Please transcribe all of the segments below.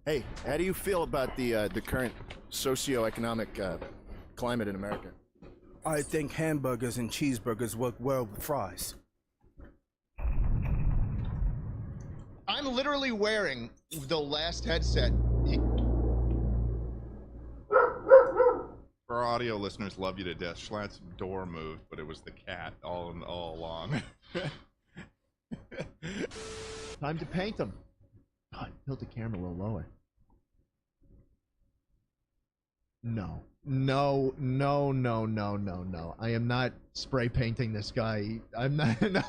Hey, how do you feel about the current socioeconomic climate in America? I think hamburgers and cheeseburgers work well with fries. I'm literally wearing the last headset. Our audio listeners love you to death. Schlatt's door moved, but it was the cat all along. Time to paint them. God, tilt the camera a little lower. No. I am not spray painting this guy. I'm not. No.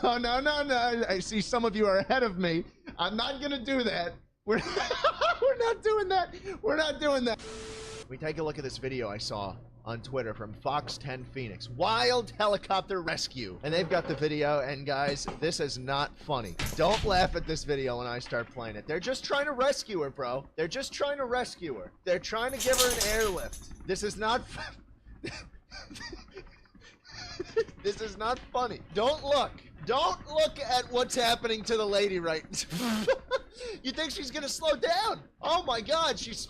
I see some of you are ahead of me. I'm not gonna do that. We're not doing that. We're not doing that. We take a look at this video I saw on Twitter from Fox 10 Phoenix. Wild helicopter rescue. And they've got the video, and guys, this is not funny. Don't laugh at this video when I start playing it. They're just trying to rescue her, bro. They're just trying to rescue her. They're trying to give her an airlift. This is not This is not funny. Don't look. Don't look at what's happening to the lady right. You think she's gonna slow down? Oh my god, she's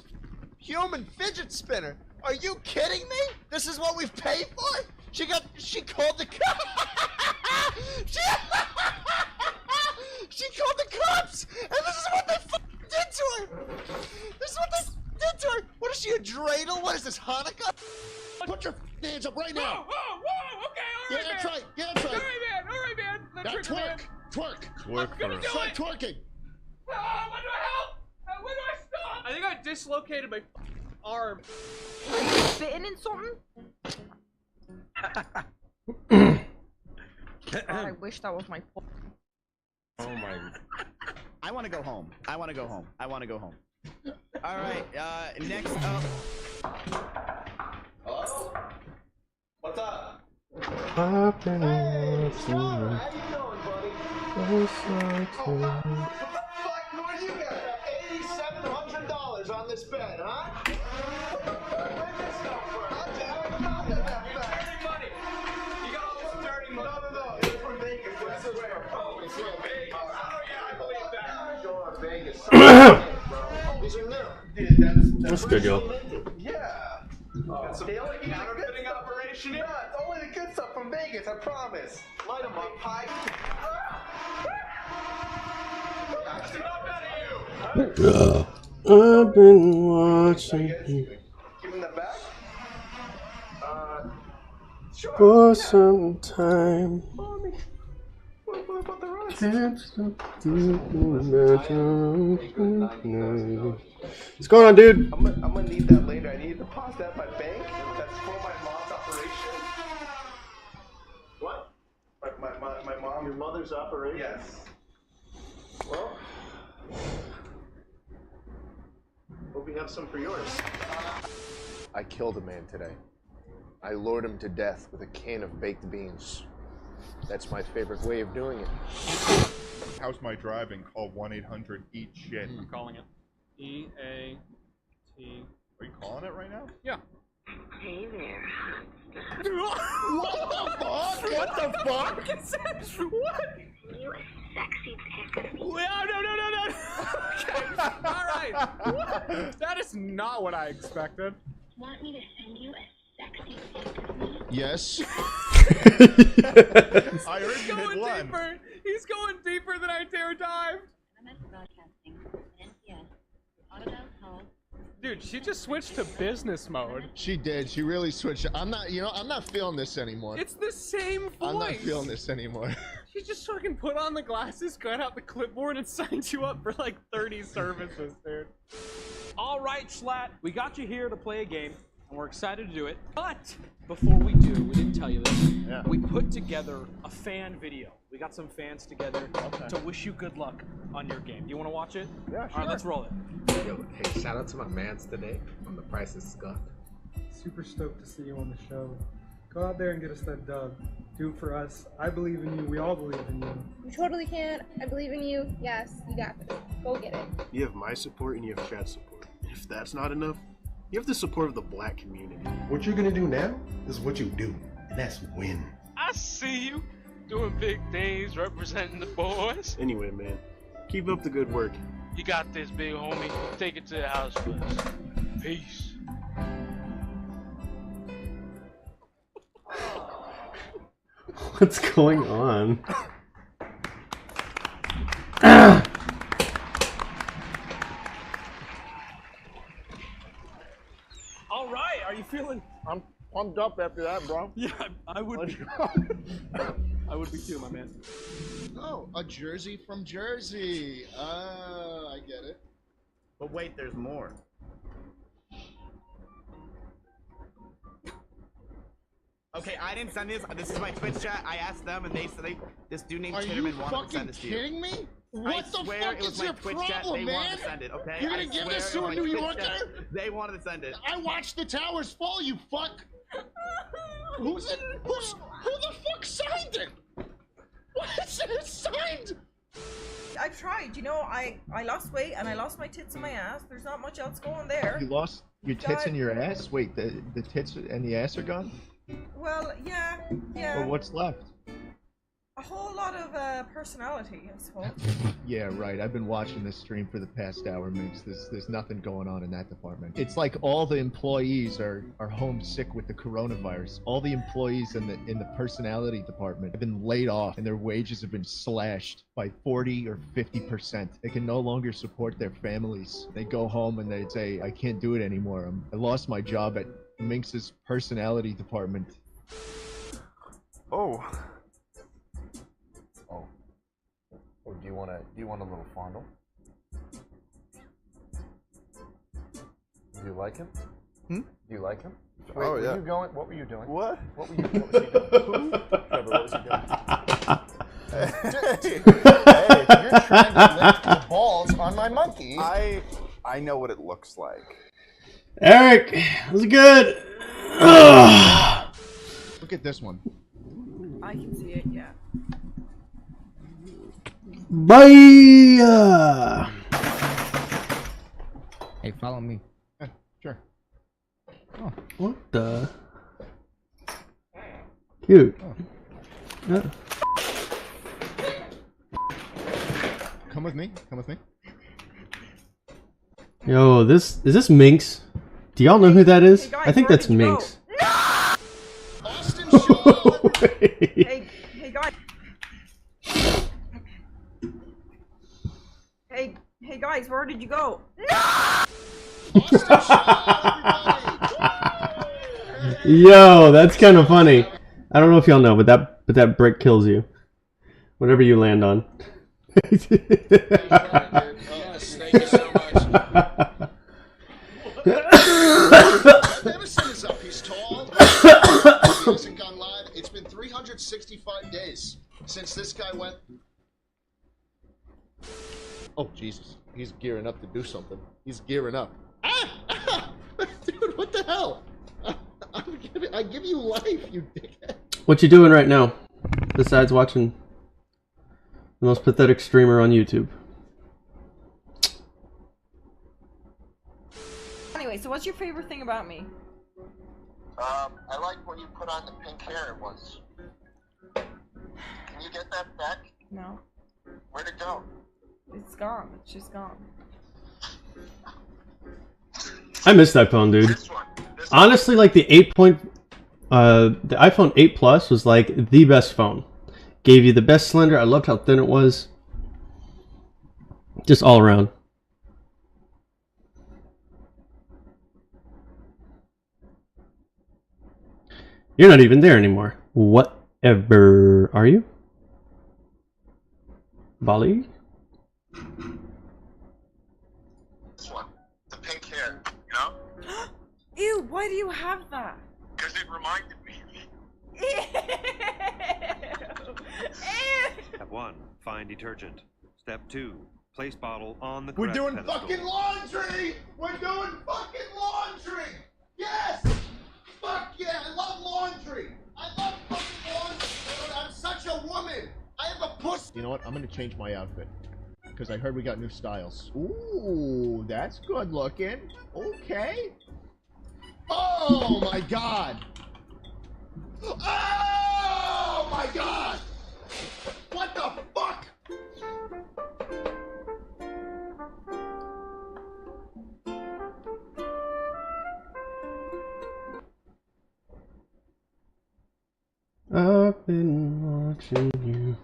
human fidget spinner. Are you kidding me? This is what we've paid for? She called the cops. She called the cops, and this is what they did to her. This is what they did to her. What is she, a dreidel? What is this, Hanukkah? Put your hands up right now. Whoa, okay, all right, Yeah, that's man. right. Yeah, that's right. All right, man. Now Let's twerk. Work for gonna us. do Start it. twerking. When do I help? When do I stop? I think I dislocated my arm. Are you spitting in something? God, I wish that was my fault. Oh my. I want to go home. I want to go home. All right, next up. Hello? What's up? I've been watching How you doing, buddy? you. What the fuck? What do you got? $8,700 on this bed, huh? Where'd this come from? How did I not get that back? Dirty money. You got all this dirty money. No. It's from Vegas. I swear. Oh, it's from Vegas. Oh, yeah, I believe that. Going to Vegas. Bro. These are new. Dude, That's good, yo. Yeah. That's some counterfeiting operation here. Yeah, it's only the good stuff from Vegas, I promise. Light them up, Pike. That's enough out of you. I've been watching you Give him the back. Sure. for some time. Mommy. What about the rest? Can't stop thinking about you. What's going on, dude? I'm gonna need that later. I need to pause that at my bank. That's for my mom's operation. What? My mom. Your mother's operation? Yes. Well, hope you have some for yours. I killed a man today. I lured him to death with a can of baked beans. That's my favorite way of doing it. How's my driving? Call 1-800-EAT-SHIT. I'm calling it. E-A-T. Are you calling it right now? Yeah. Hey there. What the fuck? What? You a sexy pick of me. No. Okay. All right. That is not what I expected. Want me to send you a sexy pic of me? Yes. I heard you hit one. Deeper. He's going deeper than I dare dive. MS Broadcasting. NCS. Autodial Health. Dude, she just switched to business mode. She did. She really switched. I'm not feeling this anymore. It's the same voice. I'm not feeling this anymore. She just fucking put on the glasses, got out the clipboard, and signed you up for like 30 services, dude. All right, Schlatt, we got you here to play a game, and we're excited to do it. But before we do, we didn't tell you this. Yeah. We put together a fan video. We got some fans together to wish you good luck on your game. Do you want to watch it? Yeah, All right, let's roll it. Yo, hey, shout out to my mans today on The Price is Scott. Super stoked to see you on the show. Go out there and get us that dub. Do it for us. I believe in you. We all believe in you. You totally can. I believe in you. Yes, you got this. Go get it. You have my support and you have Chad's support. If that's not enough, you have the support of the black community. What you're gonna do now is what you do, and that's win. I see you doing big things, representing the boys. Anyway, man, keep up the good work. You got this, big homie. Take it to the house for us. Peace. What's going on? All right, are you feeling? I'm pumped up after that, bro. Yeah, I would be. I would be too, my man. Oh, a jersey from Jersey. I get it. But wait, there's more. Okay, I didn't send this. This is my Twitch chat. I asked them, and they said this dude named Are you Chitterman wanted to fucking send this to you. kidding me? I What the swear fuck it was is my your Twitch chat. problem, They man? wanted to send it, okay? You're gonna I give swear this it to was a my New Twitch Yorker? chat. They wanted to send it. I watched the towers fall, you fuck. Who the fuck signed it? What is it signed? I've tried, you know, I lost weight and I lost my tits and my ass. There's not much else going there. You lost your tits and your ass? Wait, the tits and the ass are gone? Well, yeah. Well, what's left? A whole lot of personality, I suppose. Yeah, right. I've been watching this stream for the past hour, Minx. There's nothing going on in that department. It's like all the employees are homesick with the coronavirus. All the employees in the personality department have been laid off, and their wages have been slashed by 40 or 50%. They can no longer support their families. They go home and they say, "I can't do it anymore. I lost my job at Minx's personality department." Oh. Oh, do you want a little fondle? Do you like him? Hmm? Do you like him? Oh, Wait, yeah. Were you going? What were you doing? What? What was he doing? Trevor, what was he doing? Hey, you're trying to lick the balls on my monkey. I know what it looks like. Eric, that was good. Ugh. Look at this one. I can see it, yeah. Bye. Hey, follow me. Yeah, sure. Oh, what the? Cute. Yeah. Come with me. Come with me. Yo, is this Minx? Do y'all know who that is? Hey guys, I think where that's did you Minx. Austin Shaw. Hey guys. Hey guys, where did you go? Yo, that's kind of funny. I don't know if y'all know, but that brick kills you. Whatever you land on. Yes, thank you so much. Emerson is up. He's tall. He hasn't gone live. It's been 365 days since this guy went. Oh, Jesus. He's gearing up to do something. He's gearing up. Dude, what the hell? I give you life, you dickhead. What you doing right now? Besides watching the most pathetic streamer on YouTube. Anyway, so what's your favorite thing about me? I like when you put on the pink hair once. Can you get that back? No. Where'd it go? It's gone. It's just gone. I miss that phone, dude. Honestly, like the the iPhone 8 Plus was like the best phone. Gave you the best slender. I loved how thin it was. Just all around. You're not even there anymore. Whatever. Are you? Bali? This one. The pink hair, you know? Ew, why do you have that? Because it reminded me. Step 1, find detergent. Step 2, place bottle on the We're correct doing pedestal. fucking laundry! We're doing fucking laundry! Yes! Fuck yeah, I love laundry! I love fucking laundry, dude. I'm such a woman! I have a pussy! You know what? I'm gonna change my outfit. Because I heard we got new styles. Ooh, that's good looking. Okay. Oh my god! Oh my god! What the fuck? I've been watching you.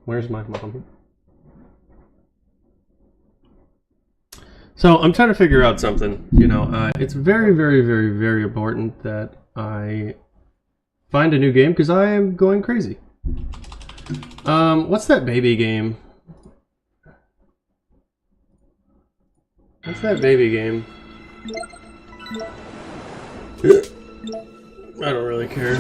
Where's my mom? So I'm trying to figure out something. You know, it's very, very, very, very important that I find a new game because I am going crazy. What's that baby game? What's that baby game? I don't really care.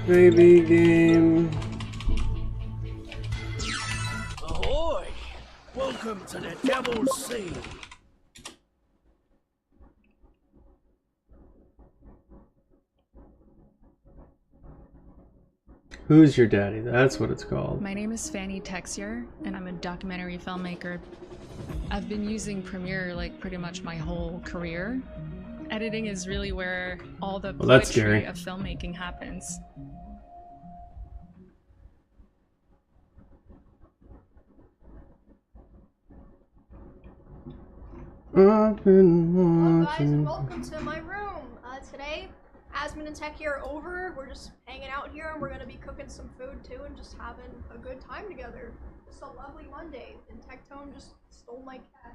Baby game. Ahoy! Welcome to the Devil's Sea. Who's your daddy? That's what it's called. My name is Fanny Texier, and I'm a documentary filmmaker. I've been using Premiere like pretty much my whole career. Editing is really where all the poetry of filmmaking happens. I've been Hello guys, watching. and welcome to my room. Today, Asmin and Tech here are over. We're just hanging out here, and we're gonna be cooking some food too, and just having a good time together. It's a lovely Monday, and Tectone just stole my cat.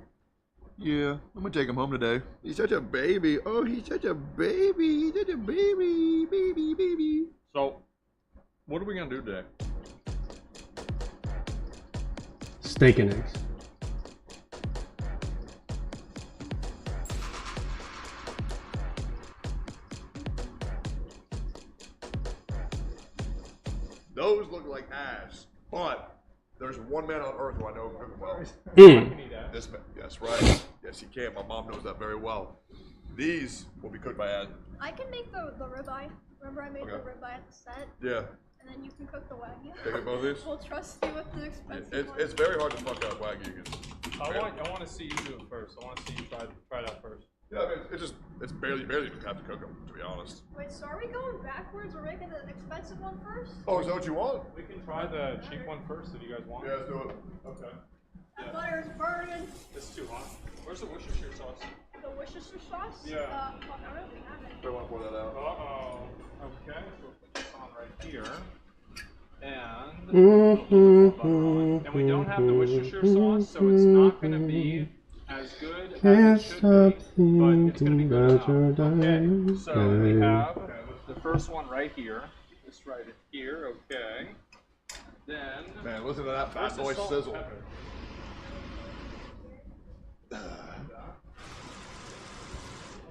Yeah, I'm gonna take him home today. He's such a baby. Oh, he's such a baby. He's such a baby. Baby. So, what are we gonna do today? Steak and eggs. Those look like ass, but there's one man on earth who I know can cook well. This man, yes, right. Yes, he can. My mom knows that very well. These will be cooked by Ad. I can make the ribeye. Remember I made the ribeye at the set? Yeah. And then you can cook the wagyu. Can I get both of these? We'll trust you with the expensive one. It's very hard to fuck up wagyu. I want to see you do it first. I want to see you try that first. Yeah, I mean, it's barely even have to cook them, to be honest. Wait, so are we going backwards? We're making the expensive one first? Oh, is that what you want? We can try the cheap one first if you guys want. Yeah, let's do it. Okay. That butter's burning. It's too hot. Where's the Worcestershire sauce? The Worcestershire sauce? Yeah. I don't know if we have it. I want to pour that out. Uh-oh. Okay, so we'll put this on right here. And we don't have the Worcestershire sauce, so it's not going to be as good as it should be, but it's going to be good enough. Okay, so we have the first one right here. This right here, okay. Then... Man, listen to that bad boy sizzle. What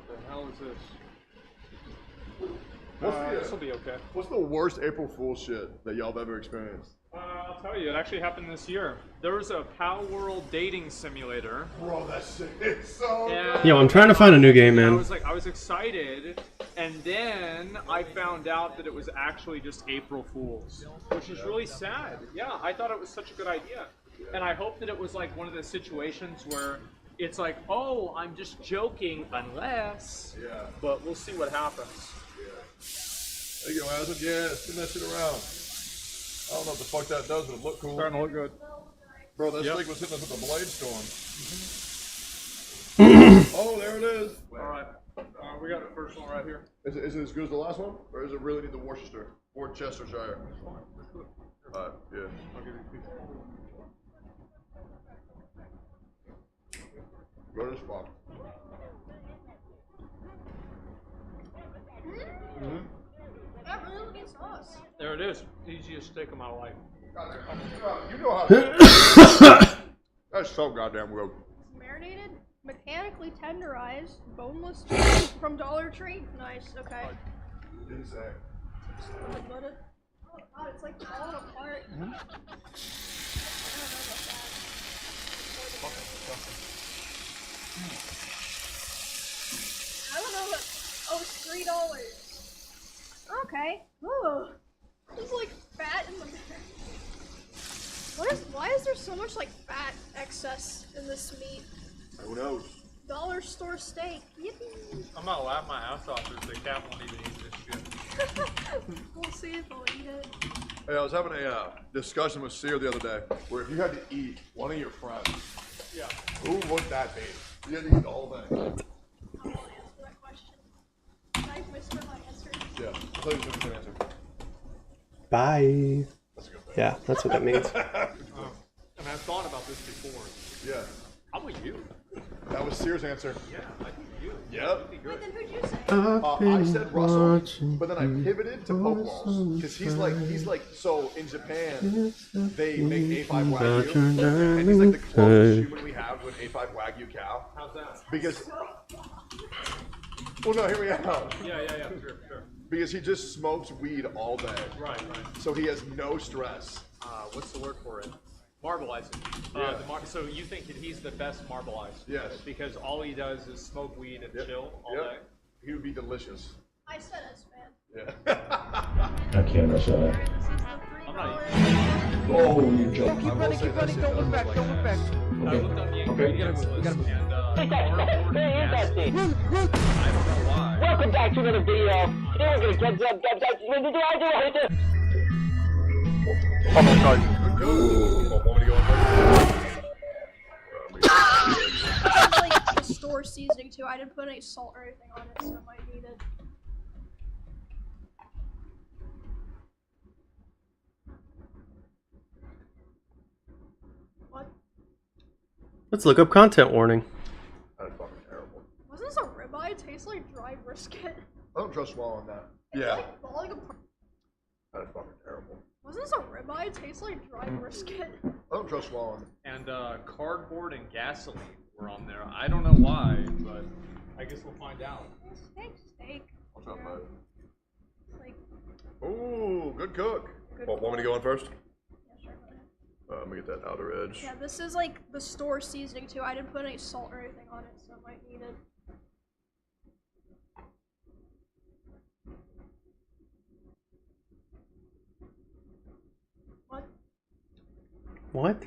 the hell is this? This will be okay. What's the worst April Fool's shit that y'all have ever experienced? I'll tell you, it actually happened this year. There was a Pal World dating simulator. Bro, that shit is so good. Yo, I'm trying to find a new game, man. I was excited, and then I found out that it was actually just April Fool's, which is really sad. Yeah, I thought it was such a good idea. And I hope that it was like one of the situations where it's like, oh, I'm just joking, unless. Yeah. But we'll see what happens. There you go, Aslan. Yeah, spin that shit around. I don't know what the fuck that does, but it looked cool. Starting to look good. Bro, that steak was hitting us with a blade storm. Oh, there it is. Alright. We got the first one right here. Is it as good as the last one? Or does it really need the Worcestershire? Or Chestershire? Alright, yeah. I'll give you a piece. Go to the spot. That really looking so sauce. There it is. Easiest steak of my life. You know how. That's so goddamn good. Marinated, mechanically tenderized, boneless chicken from Dollar Tree. Nice. Okay. Insane. Oh God, it's like falling apart. I don't know about that. I don't know what. Oh, it's $3. Okay. Ooh. There's like fat in the back. Why is there so much like fat excess in this meat? Who knows? Dollar store steak. Yippee! I'm gonna laugh my ass off if the cat won't even eat this shit. We'll see if he'll eat it. Hey, I was having a discussion with Seer the other day where if you had to eat one of your friends, yeah, who would that be? You had to eat the whole thing. I won't answer that question. Can I whisper my answer? Yeah, I'll tell you the good answer. Bye. Yeah, that's what that means. And I've thought about this before. Yeah. How about you? That was Seer's answer. Yeah, I think you. Yep. Wait, then who'd you say? I said Russell, but then I pivoted to Pokeballs because he's like so in Japan they make A5 Wagyu and he's like the closest human we have to an A5 Wagyu cow. How's that? Because well, no, hear me out. Yeah, sure. Because he just smokes weed all day. Right. So he has no stress. What's the word for it? Marbleizing. Yeah. So you think that he's the best marbleizer? Yes. Because all he does is smoke weed and chill all day? He would be delicious. I said S, man. Yeah. I can't rush that. I'm not Oh, you joke. Keep running, don't look back, don't look back. I looked up the ingredients list and cardboard and gas. I don't know why. Welcome back to another video. Today we're gonna get Oh my god. Want me to go in It's like the store seasoning too. I didn't put any salt or anything on it, so I might need it. What? Let's look up content warning. That's fucking terrible. Wasn't this a ribeye? It tastes like dry brisket. I don't trust swallowing that. It's Yeah. like falling apart. That's fucking terrible. Wasn't this a ribeye? It tastes like dry brisket. I don't trust swallowing. And cardboard and gasoline were on there. I don't know why, but I guess we'll find out. Steak. What's up, bud? Like, Ooh, good cook. Want me to go in first? Let me get that outer edge. yeah, this is like the store seasoning too. I didn't put any salt or anything on it, so I might need it. What?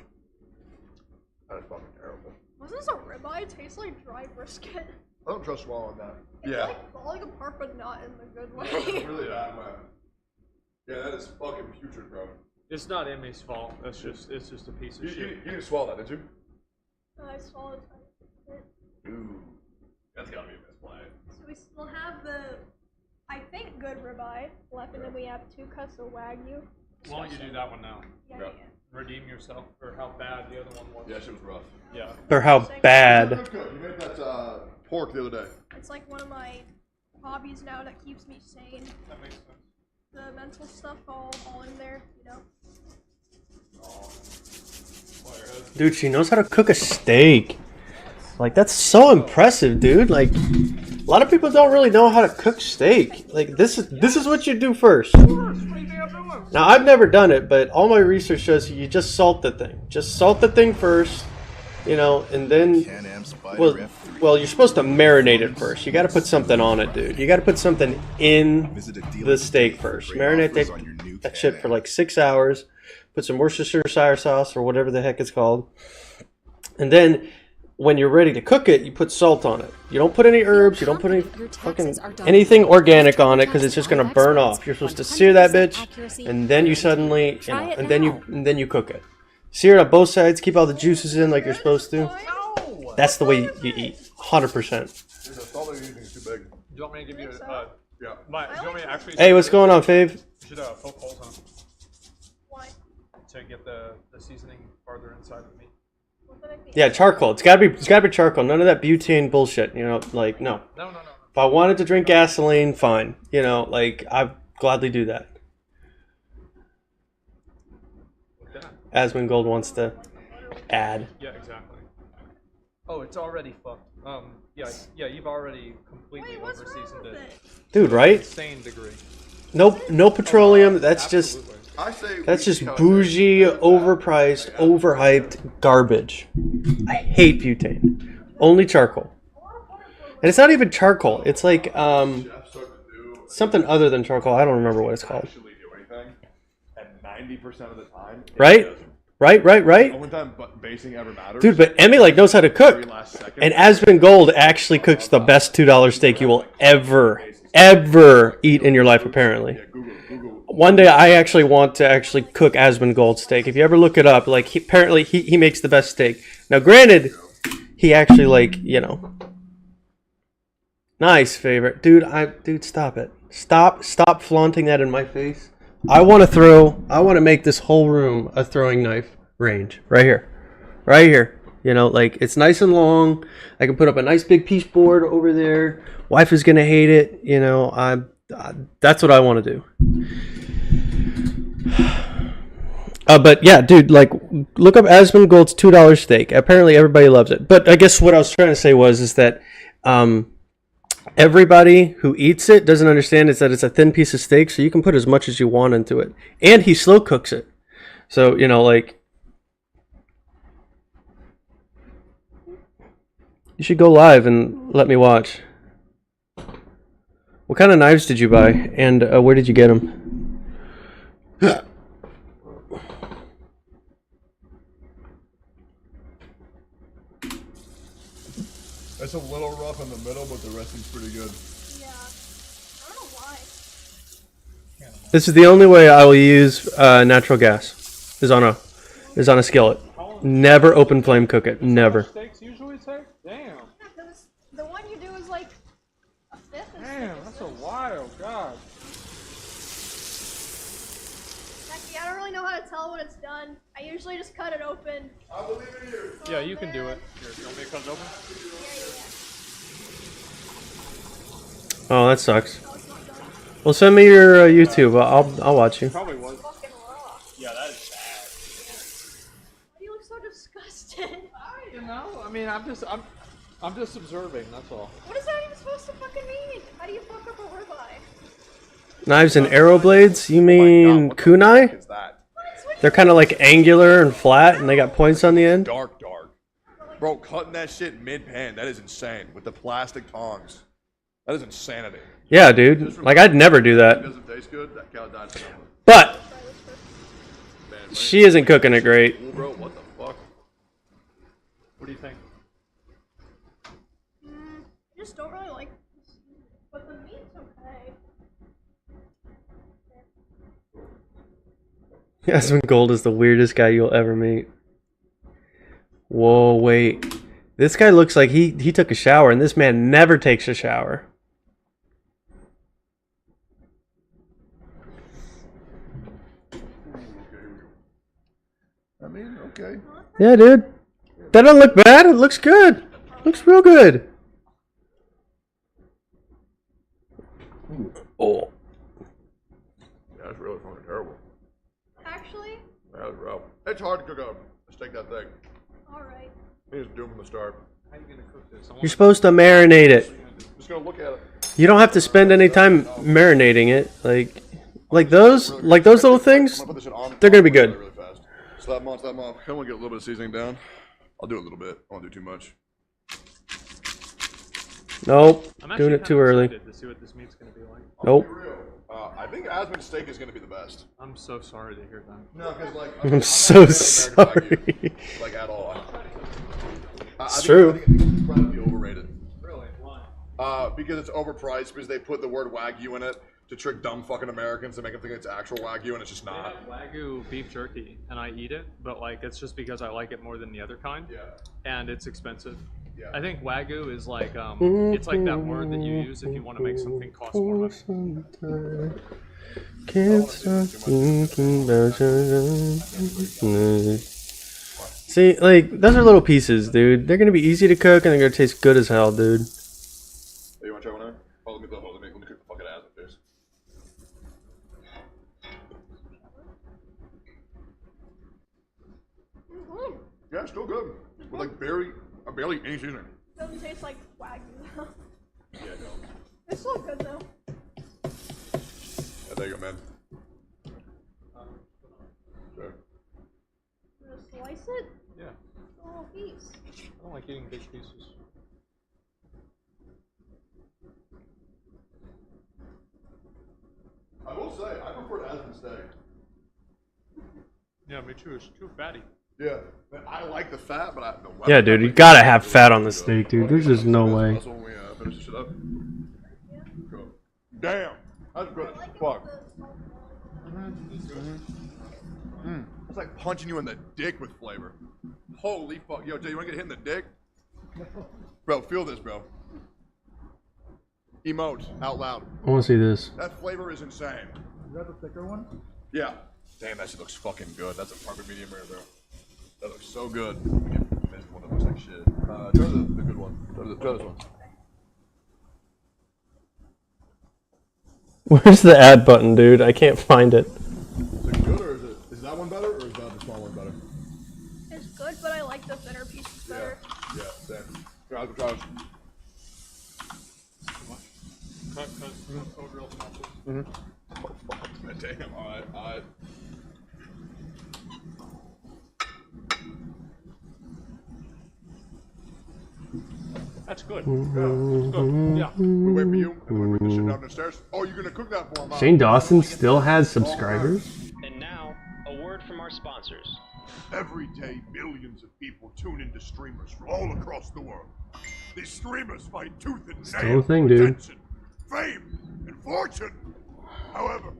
That's fucking terrible. Wasn't this a ribeye? It tastes like dry brisket. I don't trust swallowing that. It's Yeah. like falling apart, but not in the good way. Really bad, man. Yeah, that is fucking putrid, bro. It's not Emmy's fault. It's just a piece of You shit. didn't swallow that, did you? I swallowed it. Ooh. That's gotta be a misplay. So we still have the, I think, good ribeye left, and then we have 2 cuts of Wagyu. Why don't you do that one now? Yeah. Redeem yourself for how bad the other one was. Yeah, shit was rough. Yeah. Or how bad. Good. You made that pork the other day. It's like one of my hobbies now that keeps me sane. That makes sense. The mental stuff all in there, you know. Dude, she knows how to cook a steak. Like, that's so impressive, dude. Like, a lot of people don't really know how to cook steak. Like, this is what you do first. Now, I've never done it, but all my research shows you just salt the thing. Just salt the thing first, you know, and then, well, you're supposed to marinate it first. You got to put something on it, dude. You got to put something in the steak first. Marinate that shit for like 6 hours. Put some Worcestershire sauce or whatever the heck it's called. And then when you're ready to cook it, you put salt on it. You don't put any herbs. You don't put any fucking anything organic on it because it's just gonna burn off. You're supposed to sear that bitch, and then you suddenly, you know, and then you cook it. Sear it on both sides. Keep all the juices in like you're supposed to. That's the way you eat. 100%. Too big. Do you want me to give you a yeah? Do you want me to actually? Hey, what's going on, Fave? You should poke holes on them. Why? To get the seasoning farther inside of the meat. Yeah, charcoal. It's gotta be charcoal. None of that butane bullshit. You know, like no. No. If I wanted to drink gasoline, fine. You know, like I'd gladly do that. Asmongold wants to add. Yeah, exactly. Oh, it's already fucked. Yeah, you've already completely over-seasoned it. Dude, right? Insane degree. No petroleum. That's just bougie, overpriced, overhyped garbage. I hate butane. Only charcoal. And it's not even charcoal. It's like something other than charcoal. I don't remember what it's called. And 90% of the time, Right? Right? Only time basing ever matters. Dude, but Emmy like knows how to cook. And Asmongold actually cooks the best $2 steak you will ever eat in your life, apparently. One day I actually want to actually cook Asmongold steak. If you ever look it up, like apparently he makes the best steak. Now granted, he actually like, you know. Nice favorite. Dude, stop it. Stop flaunting that in my face. I want to make this whole room a throwing knife range. Right here. You know, like, it's nice and long. I can put up a nice big piece board over there. Wife is going to hate it. You know, that's what I want to do. But yeah, dude, like, look up Asmongold's $2 steak. Apparently everybody loves it. But I guess what I was trying to say is that, everybody who eats it doesn't understand is that it's a thin piece of steak, so you can put as much as you want into it. And he slow cooks it. So, you know, like, you should go live and let me watch. What kind of knives did you buy? And where did you get them? It's a little rough in the middle, but the rest is pretty good. Yeah. I don't know why. This is the only way I will use natural gas. Is on a skillet. Never open flame cook it. Never. Steaks usually take? Damn. Yeah, because the one you do is like a fifth. Damn, that's a wild god. Actually, I don't really know how to tell when it's done. I usually just cut it open. I believe in you. Yeah, you can do it. Here, you want me to cut it open? Oh, that sucks. Well, send me your YouTube. I'll watch you. Probably was. Yeah, that is bad. Why do you look so disgusted? You know, I mean, I'm just observing. That's all. What is that even supposed to fucking mean? How do you fuck up a ribeye? Knives and arrow blades? You mean kunai? They're kind of like angular and flat, and they got points on the end. Dark. Bro, cutting that shit mid-pan, that is insane. With the plastic tongs. That is insanity. Yeah, dude. Like, I'd never do that. It doesn't taste good. That cow died. But she isn't cooking it great. Bro, what the fuck? What do you think? I just don't really like this, but the meat's okay. Asmongold is the weirdest guy you'll ever meet. Whoa, wait. This guy looks like he took a shower, and this man never takes a shower. I mean, okay. Yeah, dude. That doesn't look bad. It looks good. Looks real good. Oh. Yeah, that's really fucking terrible. Actually? That was rough. It's hard to cook a steak that thick. Alright. He was doomed from the start. How are you gonna cook this? You're supposed to marinate it. Just gonna look at it. You don't have to spend any time marinating it. Like those little things, they're gonna be good. Really fast. Slap them on. I want to get a little bit of seasoning down. I'll do a little bit. I won't do too much. Nope. I'm Doing it too early. To see what this meat's gonna be like. Nope. I think Asmon steak is gonna be the best. I'm so sorry to hear that. No, because like I'm so sorry. Like at all. It's true. I think it's incredibly overrated. Really? Why? Because it's overpriced. Because they put the word Wagyu in it to trick dumb fucking Americans to make them think it's actual Wagyu, and it's just not. They have Wagyu beef jerky, and I eat it, but like it's just because I like it more than the other kind. Yeah. And it's expensive. Yeah. I think Wagyu is like it's like that word that you use if you want to make something cost more money. Can't stop thinking about you. See, like, those are little pieces, dude. They're gonna be easy to cook and they're gonna taste good as hell, dude. Hey, you want to try one there? Oh, let me cook the fucking Asmon first. Yeah, still good. With like barely any seasoning. Doesn't taste like Wagyu though. Yeah, no. It's still good though. Yeah, there you go, man. Sure. You gonna slice it? Yeah. A little piece. I don't like eating big pieces. I will say, I prefer it as a steak. Yeah, me too. It's too fatty. Yeah, I like the fat, but Yeah, dude, you gotta have fat on the steak, dude. There's just no way. That's when we finish this shit up. Cool. Damn, that's good as fuck. It's like punching you in the dick with flavor. Holy fuck. Yo, Jay, you wanna get hit in the dick? Bro, feel this, bro. Emote out loud. I wanna see this. That flavor is insane. Is that the thicker one? Yeah. Damn, that shit looks fucking good. That's a perfect medium rare, bro. That looks so good. This one that looks like shit. Try the good one. Try this one. Where's the add button, dude? I can't find it. Is it good or is that one better or is that the small one better? It's good, but I like the thinner pieces better. Yeah, same. Try this. Cut real small. Oh, fuck. Damn, alright. That's good. Yeah. We wait for you, and then we bring the shit down the stairs. Oh, you're gonna cook that for him, huh? Shane Dawson still has subscribers? And now, a word from our sponsors. Every day, millions of people tune into streamers from all across the world. These streamers fight tooth and Still a nail thing, for dude. attention, fame, and fortune. However,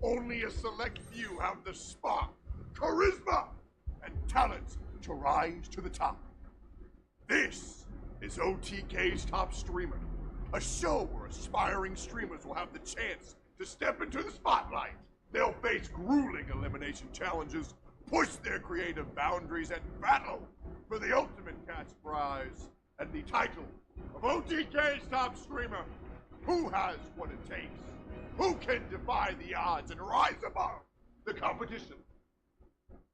only a select few have the spark, charisma, and talent to rise to the top. This is OTK's Top Streamer, a show where aspiring streamers will have the chance to step into the spotlight. They'll face grueling elimination challenges, push their creative boundaries, and battle for the ultimate cash prize and the title of OTK's Top Streamer. Who has what it takes? Who can defy the odds and rise above the competition?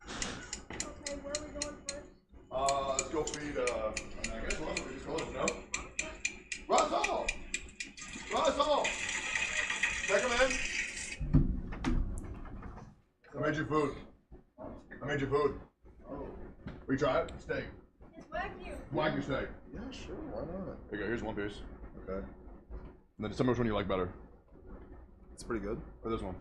Okay, where are we going first? Let's go feed, I guess we'll just go let them know. Russell! Check him in. I made you food. Will you try it? Steak. It's Wagyu. Wagyu steak. Yeah, sure, why not? Here you go, here's one piece. Okay. And then tell me which one you like better. It's pretty good. Or this one.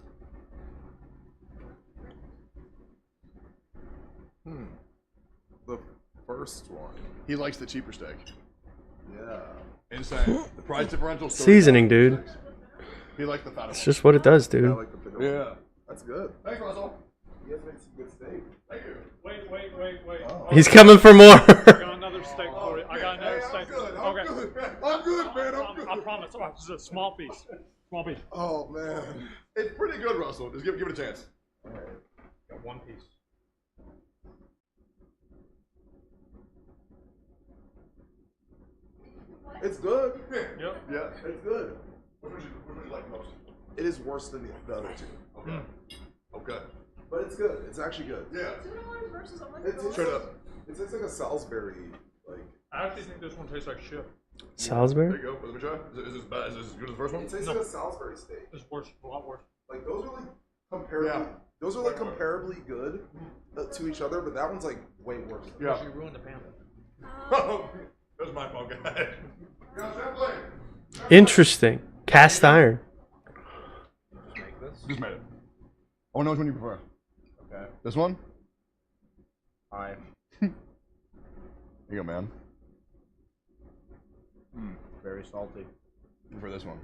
The first one. He likes the cheaper steak. Yeah. Insane. The price differential. Seasoning, dude. He likes the fatter It's one. just what it does, dude. Yeah, I like the bigger one. Yeah. That's good. Thanks, Russell. You guys make some good steak. Thank you. Wait. Oh. He's coming for more. I got another steak for you. I got another steak. I'm good, man. I'm good. I promise. Oh, this is a small piece. Small piece. Oh, man. It's pretty good, Russell. Just give it a chance. Got one piece. It's good. Yep. Yeah. It's good. Which one do you like most? It is worse than the other two. Okay. Okay. But it's good. It's actually good. Yeah. $2 versus It tastes Straight like, up. it tastes like a Salisbury, like. I actually think this one tastes like shit. Salisbury? There you go. Let me try. Is this bad? Is this as good as the first one? It tastes like a Salisbury steak. It's worse. A lot worse. Like those are like comparably. Yeah. Those are like comparably good to each other, but that one's like way worse. Yeah. You ruined the pan. That's my fault, guys. Interesting. Cast iron. Just made it. I want to know which one you prefer. Okay. This one? Hi. Here you go, man. Very salty. For this one.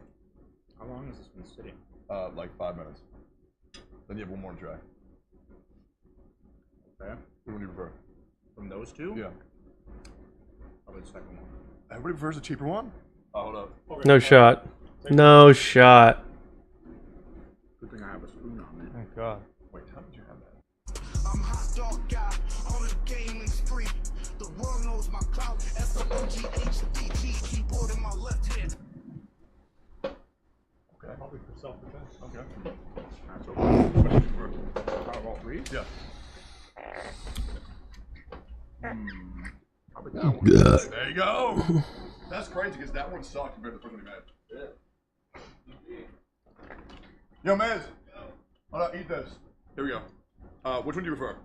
How long has this been sitting? Like 5 minutes. Then you have one more to try. Okay. Which one do you prefer? From those two? Yeah. Probably the second one. Everybody prefers the cheaper one? Oh, hold up. No shot. No shot. Good thing I have a spoon on me. Oh, God. Wait, how did you have that? I'm hot dog guy on the gaming spree. The world knows my clout. SOGHDG keyboard in my left hand. Okay. Probably for self-defense. Okay. That's What did you prefer? Out of all three? Yeah. There you go. That's crazy because that one sucked compared to the first one you made. Yo, man. Hold on, eat this. Here we go. Which one do you prefer?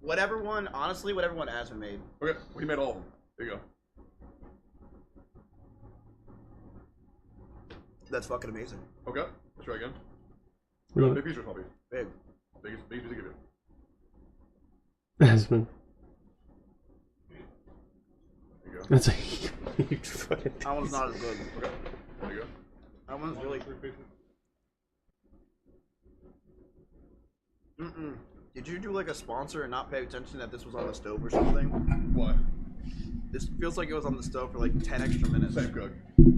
Whatever one, honestly, whatever one Asmund made. Okay, we made all of them. There you go. That's fucking amazing. Okay, let's try again. Really? Big piece or small piece? Big. Biggest piece to give you. Asmund. There you go. That's a huge fucking piece. That one's not as good. Okay, there you go. That one's really. Did you do like a sponsor and not pay attention that this was on the stove or something? What? This feels like it was on the stove for like 10 extra minutes. Same cook.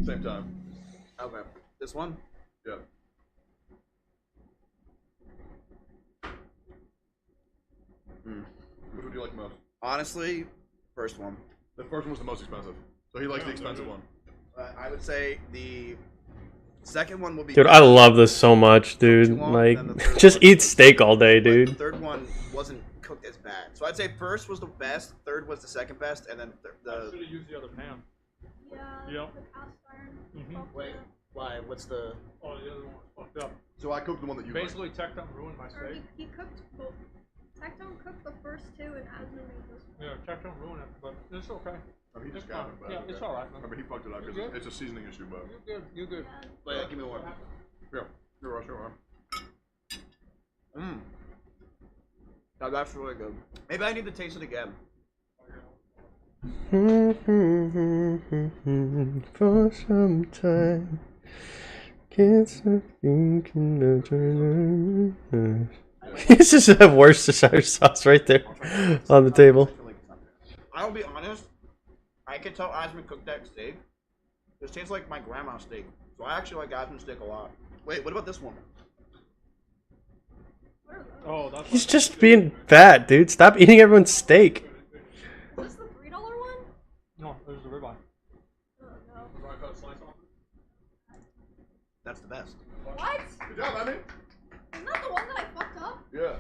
Same time. Okay. This one? Yeah. Which would you like most? Honestly, first one. The first one was the most expensive. So he likes the expensive one. I would say the second one will be. Dude, I love this so much, dude. Like, just eat steak all day, The dude. third one wasn't cooked as bad. So I'd say first was the best, third was the second best, and then I should have used the other pan. Yeah. Yep. Wait, why? What's the? Oh, the other one was fucked up. So I cooked the one that you Basically, Tecton ruined my Or steak. he cooked both. Tectone cooked the first two, and Asmund made this one. Yeah, Tecton ruined it, but it's okay. Oh, he just It's got fine. it bad. Yeah, it's alright. I mean, he fucked it up You because good? it's a seasoning issue, but. You're good. You're good. Wait, give me one. Yeah, you're right, you're right. Now that's really good. Maybe I need to taste it again. For some time, can't stop thinking about your. This is the worst Cheshire sauce right there on the table. I'll be honest. I can tell Asmund cooked that steak. This tastes like my grandma's steak. So I actually like Asmund's steak a lot. Wait, what about this one? Oh, that's. He's just being fat, dude. Stop eating everyone's steak. Is this the $3 one? No, there's the ribeye. Oh, no. Do I cut a slice off? That's the best. What? Good job, Abby. Isn't that the one that I fucked up? Yeah.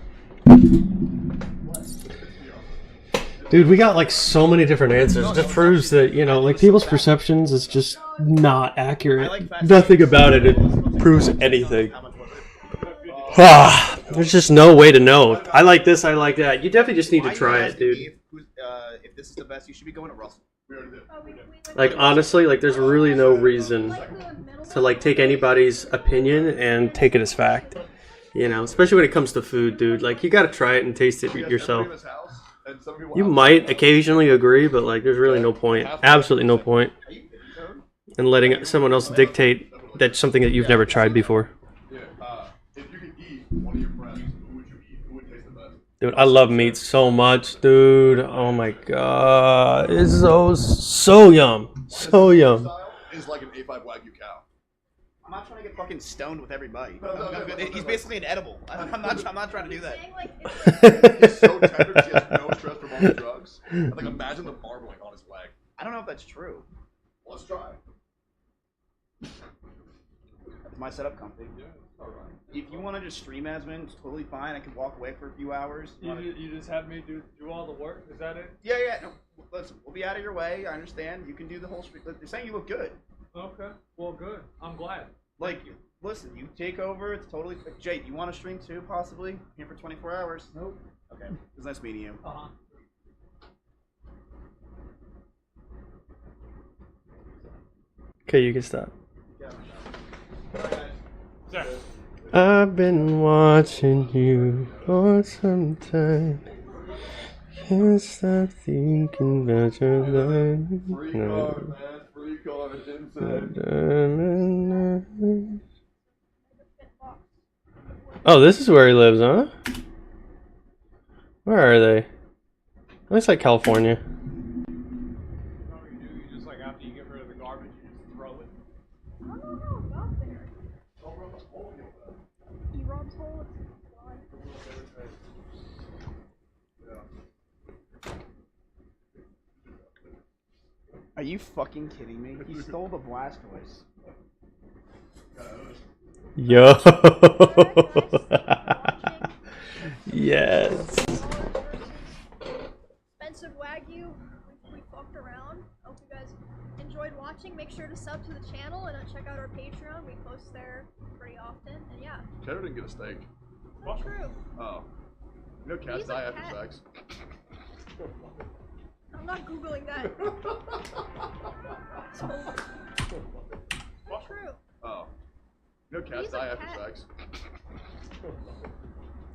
Dude, we got like so many different answers. That proves that, you know, like people's perceptions is just not accurate. Nothing about it proves anything. There's just no way to know. I like this, I like that. You definitely just need to try it, dude. If this is the best, you should be going to Russell. Like, honestly, like, there's really no reason to, like, take anybody's opinion and take it as fact. You know, especially when it comes to food, dude. Like, you gotta try it and taste it yourself. You might occasionally agree, but, like, there's really no point. Absolutely no point in letting someone else dictate that's something that you've never tried before. If you could eat one of your friends, who would you eat? Who would taste the best? Dude, I love meat so much, dude. Oh my god. It's so yum. So yum. Is like an A5 Wagyu cow. I'm not trying to get fucking stoned with everybody. He's basically an edible. I'm not trying to do that. He's so tender because he has no stress from all the drugs. Like, imagine the marbling on his leg. I don't know if that's true. Let's try. Is my setup comfy? Yeah, alright. If you want to just stream Asmund, it's totally fine. I can walk away for a few hours. You just have me do all the work? Is that it? Yeah. No, listen, we'll be out of your way. I understand. You can do the whole stream. They're saying you look good. Okay. Well, good. I'm glad. Like, listen, you take over. It's totally. Jay, do you want to stream too, possibly? Here for 24 hours? Nope. Okay. It was nice meeting you. Uh-huh. Okay, you can stop. Sir. I've been watching you for some time. Can't stop thinking about your life. Free card, man. Free card. Insane. Oh, this is where he lives, huh? Where are they? Looks like California. You just like after you get rid of the garbage, you just throw it. I don't know how it got there. He rubs holes. Are you fucking kidding me? He stole the Blastoise. Yo. Yes. tag you. We fucked around. Hope you guys enjoyed watching. Make sure to sub to the channel and check out our Patreon. We post there pretty often. And yeah. Cheddar didn't get a steak. Not true. Oh. You know cats He's a die after cat. sex? I'm not googling that. Not true. Oh. You know cats He's a die after cat. sex?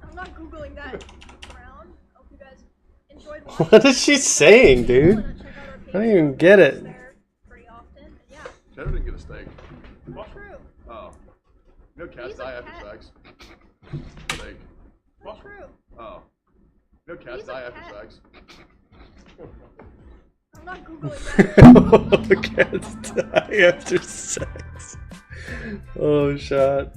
I'm not googling that around. Hope you guys enjoyed watching. What is she saying, dude? I don't even get it. Pretty often. And yeah. Cheddar didn't get a steak. Not true. Oh. You know cats He's a die after cat. sex? Steak. Not true. Oh. You know cats He's a die after cat. sex? I'm not googling that. Cats die after sex. Oh, shot.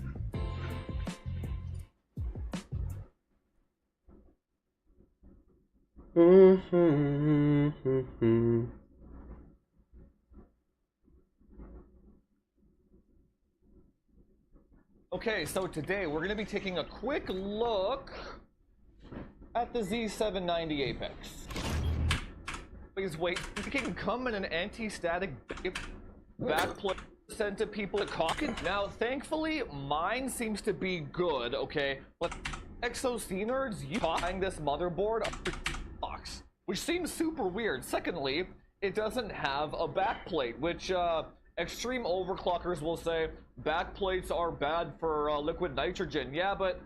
Okay, so today we're going to be taking a quick look at the Z790 Apex. Please wait. It can come in an anti-static backplate sent to people at Caucus. Now, thankfully, mine seems to be good, okay? But XOC nerds, you buying this motherboard box, which seems super weird. Secondly, it doesn't have a backplate, which extreme overclockers will say backplates are bad for liquid nitrogen. Yeah, but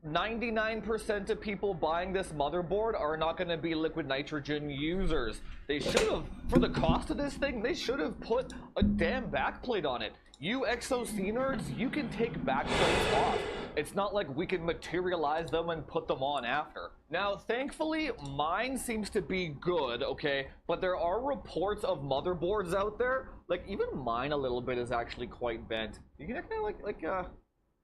99% of people buying this motherboard are not going to be liquid nitrogen users. They should have, for the cost of this thing, they should have put a damn backplate on it. You XOC nerds, you can take backplates off. It's not like we can materialize them and put them on after. Now, thankfully, mine seems to be good, okay? But there are reports of motherboards out there, like even mine a little bit is actually quite bent. You can kind of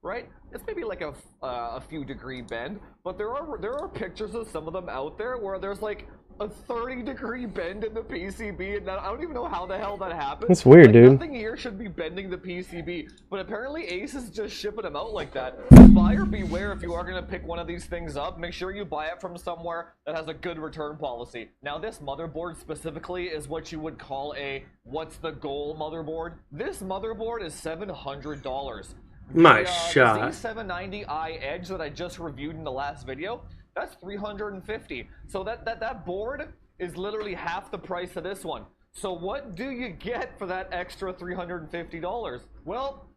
right? It's maybe like a few degree bend, but there are pictures of some of them out there where there's like a 30-degree bend in the PCB, and I don't even know how the hell that happened. That's weird, like, dude. Nothing here should be bending the PCB, but apparently Ace is just shipping them out like that. Buyer beware if you are going to pick one of these things up. Make sure you buy it from somewhere that has a good return policy. Now, this motherboard specifically is what you would call a what's the goal motherboard. This motherboard is $700. My The shot. Z790i Edge that I just reviewed in the last video, that's $350. So that board is literally half the price of this one. So what do you get for that extra $350? Well,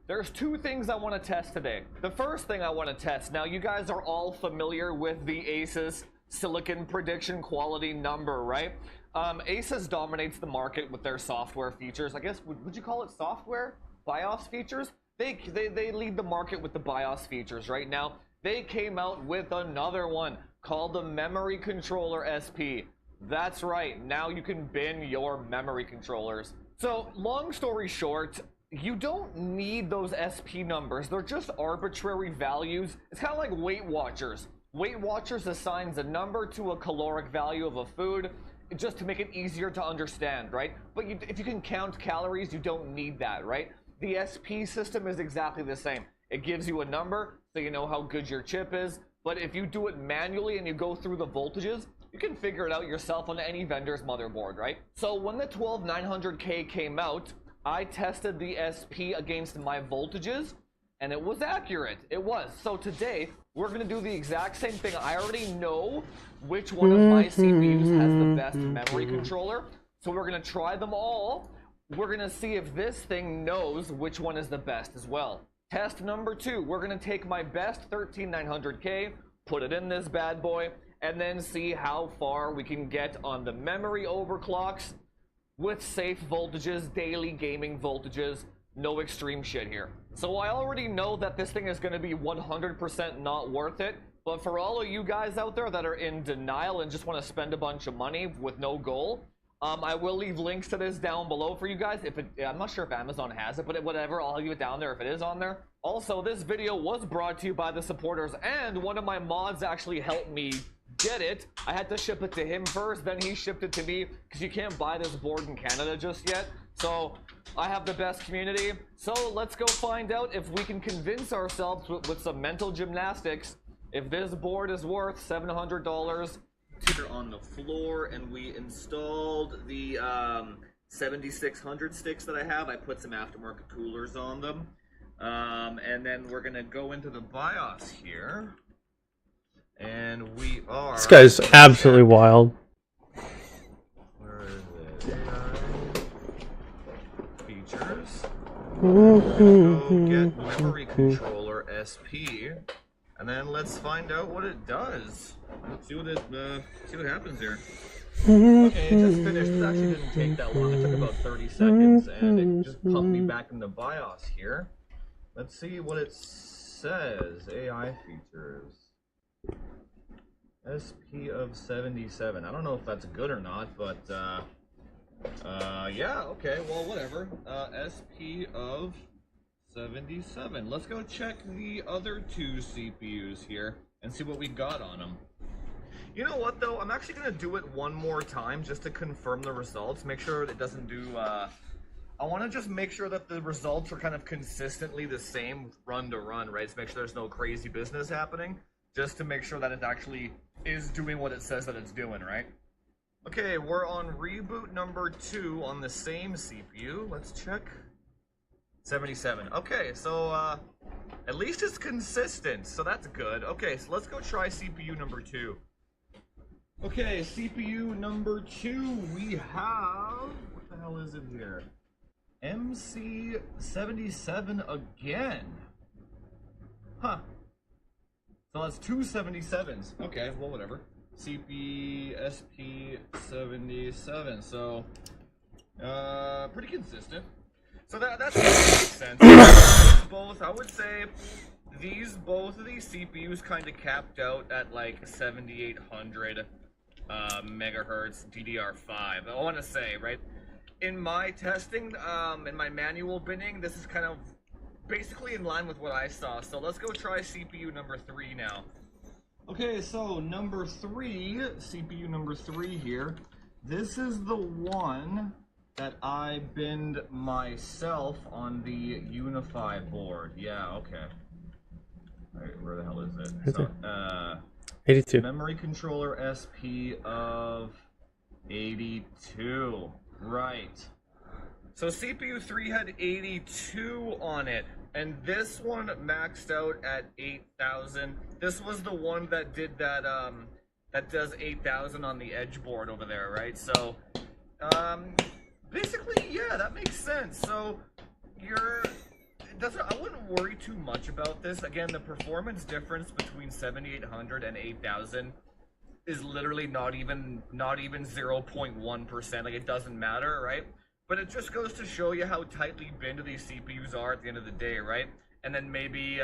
there's two things I want to test today. The first thing I want to test, now you guys are all familiar with the Asus Silicon Prediction Quality Number, right? Asus dominates the market with their software features. I guess, would you call it software? BIOS features? They lead the market with the BIOS features right now. They came out with another one called the Memory Controller SP. That's right, now you can bin your memory controllers. So, long story short, you don't need those SP numbers. They're just arbitrary values. It's kind of like Weight Watchers. Weight Watchers assigns a number to a caloric value of a food just to make it easier to understand, right? But if you can count calories, you don't need that, right? The SP system is exactly the same. It gives you a number so you know how good your chip is, but if you do it manually and you go through the voltages, you can figure it out yourself on any vendor's motherboard, right? So when the 12900K came out, I tested the SP against my voltages, and it was accurate. It was. So today, we're going to do the exact same thing. I already know which one of my CPUs has the best memory controller, so we're going to try them all. We're going to see if this thing knows which one is the best as well. Test number 2, we're going to take my best 13900K, put it in this bad boy, and then see how far we can get on the memory overclocks with safe voltages, daily gaming voltages, no extreme shit here. So I already know that this thing is going to be 100% not worth it, but for all of you guys out there that are in denial and just want to spend a bunch of money with no goal, I will leave links to this down below for you guys. I'm not sure if Amazon has it, but whatever, I'll leave it down there if it is on there. Also, this video was brought to you by the supporters, and one of my mods actually helped me get it. I had to ship it to him first, then he shipped it to me, because you can't buy this board in Canada just yet. So, I have the best community. So, let's go find out if we can convince ourselves with some mental gymnastics if this board is worth $700 here on the floor, and we installed the 7600 sticks that I have. I put some aftermarket coolers on them. And then we're gonna go into the BIOS here. And we are... This guy's absolutely wild. Where is it? Features. Go Get memory controller SP. And then let's find out what it does. Let's see what happens here. Okay, it just finished. It actually didn't take that long. It took about 30 seconds, and it just pumped me back in the BIOS here. Let's see what it says. AI features. SP of 77. I don't know if that's good or not, but yeah, okay, well, whatever. SP of 77. Let's go check the other two CPUs here and see what we got on them. You know what, though? I'm actually going to do it one more time just to confirm the results. Make sure it doesn't do... I want to just make sure that the results are kind of consistently the same run to run, right? To make sure there's no crazy business happening. Just to make sure that it actually is doing what it says that it's doing, right? Okay, we're on reboot number 2 on the same CPU. Let's check. 77. Okay, so at least it's consistent, so that's good. Okay, so let's go try CPU number 2. Okay, CPU number 2, we have... What the hell is it here? MC77 again. Huh. So that's 2 77s. Okay, well, whatever. SP77. So, pretty consistent. So that makes sense. Both, I would say, both of these CPUs kind of capped out at like 7800 megahertz DDR5. I want to say, right? In my testing, in my manual binning, this is kind of basically in line with what I saw. So let's go try CPU number 3 now. Okay, so number 3, CPU number 3 here. This is the one that I binned myself on the Unify board. Yeah, okay. Alright, where the hell is it? So, 82. Memory controller SP of 82. Right. So CPU 3 had 82 on it, and this one maxed out at 8,000. This was the one that did that, that does 8,000 on the edge board over there, right? So, basically, yeah, that makes sense. So, I wouldn't worry too much about this. Again, the performance difference between 7800 and 8000 is literally not even 0.1%. Like, it doesn't matter, right? But it just goes to show you how tightly binned these CPUs are at the end of the day, right? And then maybe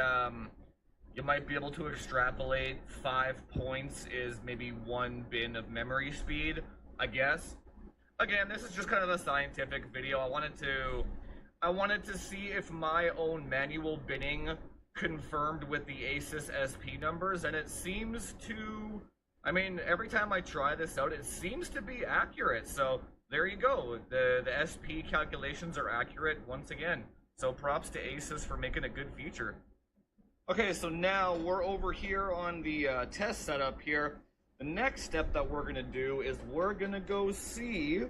you might be able to extrapolate 5 points is maybe 1 bin of memory speed, I guess. Again, this is just kind of a scientific video. I wanted to see if my own manual binning confirmed with the Asus SP numbers, and it seems to... I mean, every time I try this out, it seems to be accurate, so there you go. The SP calculations are accurate once again. So props to Asus for making a good feature. Okay, so now we're over here on the test setup here. The next step that we're going to do is we're going to go see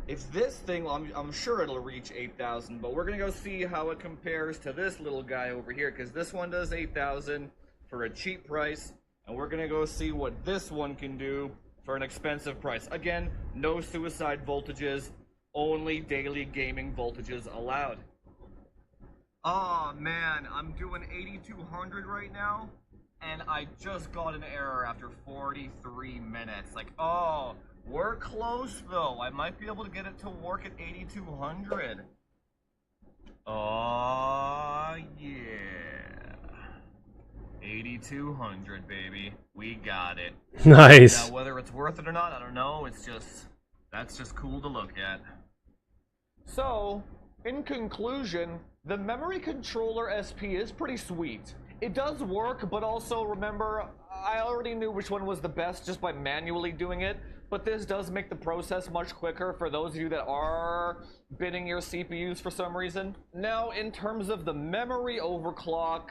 if this thing, well, I'm sure it'll reach 8,000, but we're going to go see how it compares to this little guy over here, because this one does 8,000 for a cheap price, and we're going to go see what this one can do for an expensive price. Again, no suicide voltages, only daily gaming voltages allowed. Oh man, I'm doing 8200 right now, and I just got an error after 43 minutes. Like, oh, we're close though. I might be able to get it to work at 8200. Oh yeah. 8200, baby. We got it. Nice. Now, whether it's worth it or not, I don't know. It's just, that's just cool to look at. So, in conclusion, the memory controller SP is pretty sweet. It does work, but also remember, I already knew which one was the best just by manually doing it, but this does make the process much quicker for those of you that are binning your CPUs for some reason. Now, in terms of the memory overclock,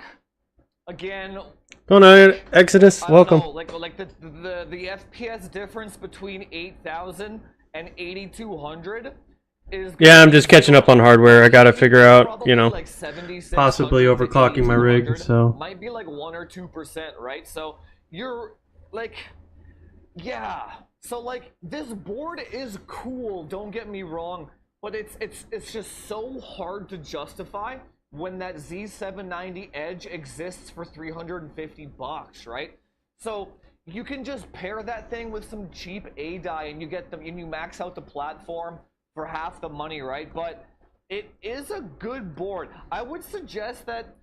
again, Going on, Exodus. I don't Welcome. know, like the FPS difference between 8,000 and 8,200 is. Yeah, I'm just catching up on hardware. I gotta figure out, you know, possibly overclocking my rig. So might be like 1 or 2%, right? So you're like, yeah. So like this board is cool. Don't get me wrong, but it's just so hard to justify when that Z790 Edge exists for $350, right? So you can just pair that thing with some cheap A die and you get them and you max out the platform for half the money, right? But it is a good board. I would suggest that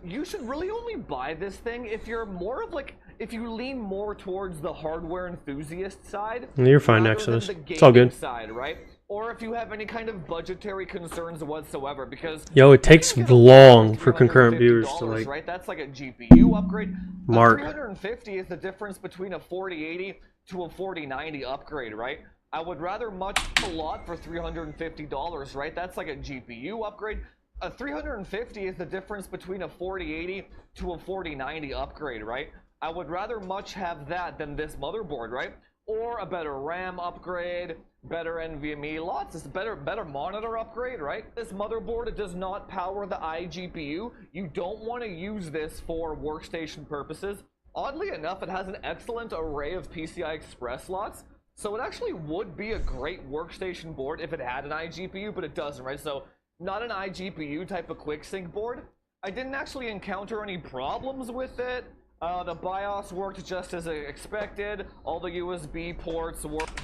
you should really only buy this thing if you're more of like, if you lean more towards the hardware enthusiast side. you're fine, rather Exodus. than the It's all good. gaming side, right? Or if you have any kind of budgetary concerns whatsoever, because Yo, it takes long for concurrent viewers to like right? That's like a GPU upgrade. mark. 350 is the difference between a 4080 to a 4090 upgrade, right? I would rather much a lot for $350, right? That's like a GPU upgrade. A 350 is the difference between a 4080 to a 4090 upgrade, right? I would rather much have that than this motherboard, right? Or a better RAM upgrade, better NVMe, lots of better monitor upgrade, right? This motherboard, it does not power the iGPU. You don't want to use this for workstation purposes. Oddly enough, it has an excellent array of PCI Express slots, so it actually would be a great workstation board if it had an iGPU, but it doesn't, right? So not an iGPU type of quick sync board. I didn't actually encounter any problems with it. The BIOS worked just as expected. All the USB ports worked.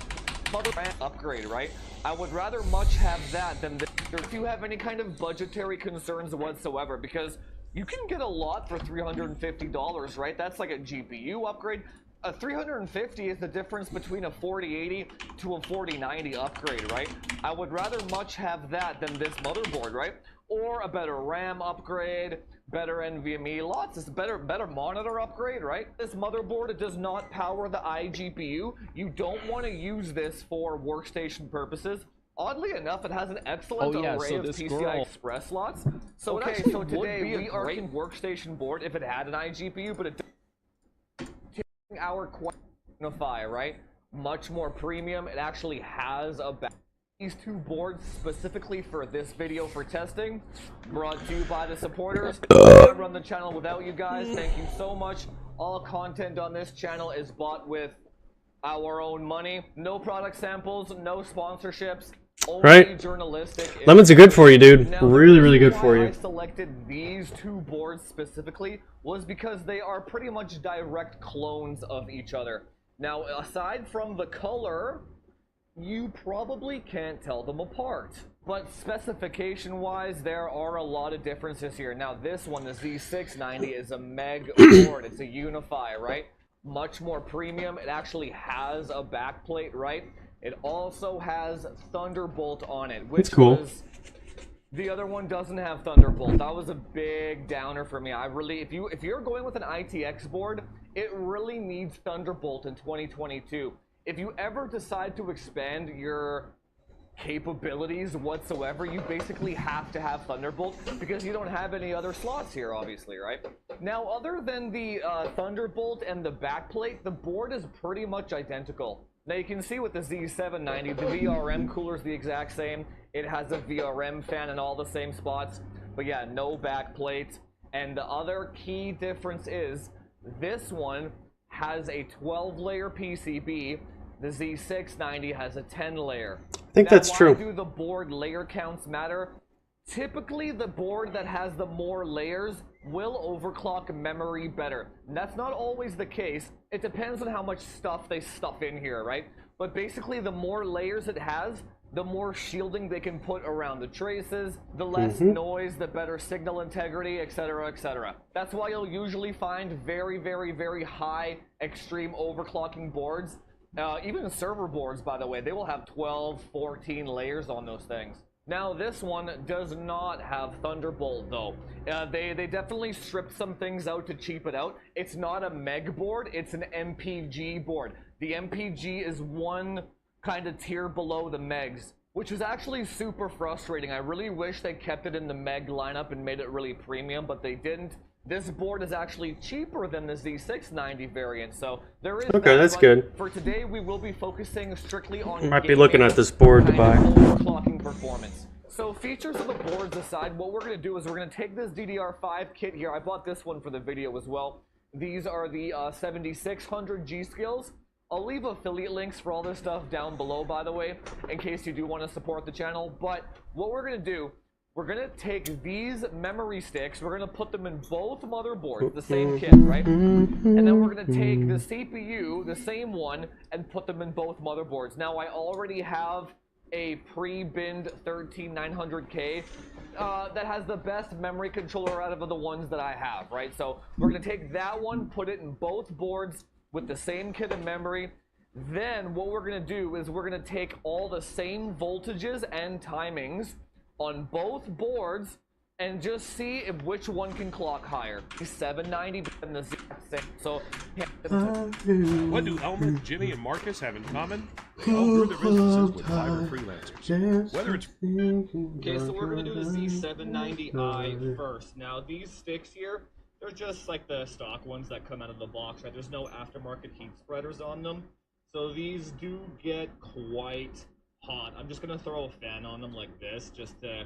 Upgrade, right? I would rather much have that than this. If you have any kind of budgetary concerns whatsoever, because you can get a lot for $350, right? That's like a GPU upgrade. A 350 is the difference between a 4080 to a 4090 upgrade, right? I would rather much have that than this motherboard, right? Or a better RAM upgrade, better NVMe, lots of better monitor upgrade, right? This motherboard, it does not power the iGPU. You don't want to use this for workstation purposes. Oddly enough, it has an excellent array of PCI Express slots. So okay, so today we are in workstation board if it had an iGPU, but it our Unify, right? Much more premium. It actually has a these two boards specifically for this video for testing, brought to you by the supporters. I run the channel without you guys. Thank you so much. All content on this channel is bought with our own money. No product samples, no sponsorships. Only right? Journalistic. Lemons are good for you, dude. Now, really, really good for I you. selected these two boards specifically was because they are pretty much direct clones of each other. Now, aside from the color, you probably can't tell them apart. But specification-wise, there are a lot of differences here. Now, this one, the Z690, is a Meg board. It's a Unify, right? Much more premium. It actually has a backplate, right? It also has Thunderbolt on it, which That's cool. was the other one doesn't have Thunderbolt. That was a big downer for me. I really, if you're going with an ITX board, it really needs Thunderbolt in 2022. If you ever decide to expand your capabilities whatsoever, you basically have to have Thunderbolt because you don't have any other slots here, obviously, right? Now, other than the Thunderbolt and the backplate, the board is pretty much identical. Now, you can see with the Z790, the VRM cooler is the exact same. It has a VRM fan in all the same spots, but yeah, no backplate. And the other key difference is this one has a 12-layer PCB. The Z690 has a 10-layer. I think that's true. Why do the board layer counts matter? Typically, the board that has the more layers will overclock memory better. And that's not always the case. It depends on how much stuff they stuff in here, right? But basically, the more layers it has, the more shielding they can put around the traces, the less noise, the better signal integrity, etc., etc. That's why you'll usually find very, very, very high extreme overclocking boards. Even server boards, by the way, they will have 12, 14 layers on those things. Now, this one does not have Thunderbolt, though. They definitely stripped some things out to cheap it out. It's not a Meg board, it's an MPG board. The MPG is one kind of tier below the Megs, which is actually super frustrating. I really wish they kept it in the Meg lineup and made it really premium, but they didn't. This board is actually cheaper than the Z690 variant, so there is Okay, that, that's but good. For today, we will be focusing strictly on Might be looking at this board to buy. overclocking performance. So features of the boards aside, what we're going to do is we're going to take this DDR5 kit here. I bought this one for the video as well. These are the 7600 G Skills. I'll leave affiliate links for all this stuff down below, by the way, in case you do want to support the channel. But what we're going to do, we're going to take these memory sticks, we're going to put them in both motherboards, the same kit, right? And then we're going to take the CPU, the same one, and put them in both motherboards. Now, I already have a pre-binned 13900K that has the best memory controller out of the ones that I have, right? So we're going to take that one, put it in both boards with the same kit of memory. Then what we're going to do is we're going to take all the same voltages and timings on both boards and just see if which one can clock higher. 790 and the Z6. So yeah. What do Elmer, Jimmy, and Marcus have in common? They all grew their businesses with fiber freelancers. Whether it's Okay, so we're gonna do the Z790i first. Now these sticks here, they're just like the stock ones that come out of the box, right? There's no aftermarket heat spreaders on them. So these do get quite hot. I'm just gonna throw a fan on them like this, just to,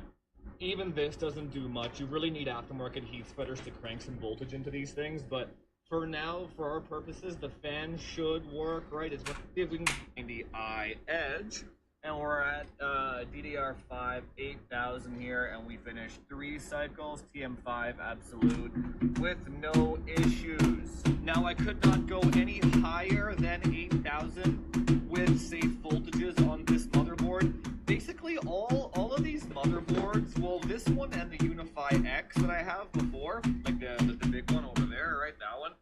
even this doesn't do much. You really need aftermarket heat spreaders to crank some voltage into these things, but for now, for our purposes, the fan should work, right? It's gonna see if we can find the i edge, and we're at DDR5 8000 here, and we finished 3 cycles, TM5 absolute, with no issues. Now I could not go any higher than 8000 with safe voltages on this motherboard. Basically all of these motherboards, well, this one and the Unify X that I have before, like the big one over there, right, that one,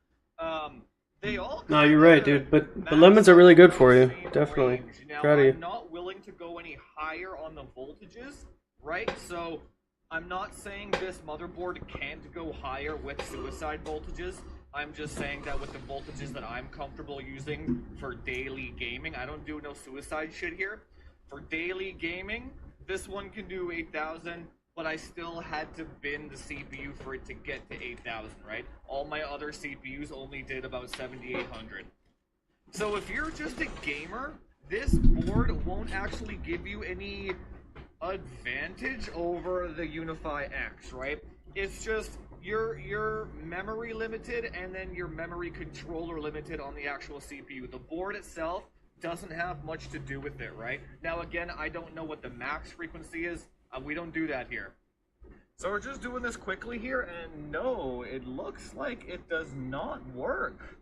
they all No, you're right, dude. But lemons are really good for you. Definitely. now, Proud of you. I'm not willing to go any higher on the voltages, right? So I'm not saying this motherboard can't go higher with suicide voltages. I'm just saying that with the voltages that I'm comfortable using for daily gaming, I don't do no suicide shit here. For daily gaming, this one can do 8000, but I still had to bin the CPU for it to get to 8000, right? All my other CPUs only did about 7800. So if you're just a gamer, this board won't actually give you any advantage over the Unify X, right? It's just you're memory limited, and then your memory controller limited on the actual CPU. The board itself doesn't have much to do with it, right? Now again, I don't know what the max frequency is. We don't do that here. So we're just doing this quickly here, and no, it looks like it does not work.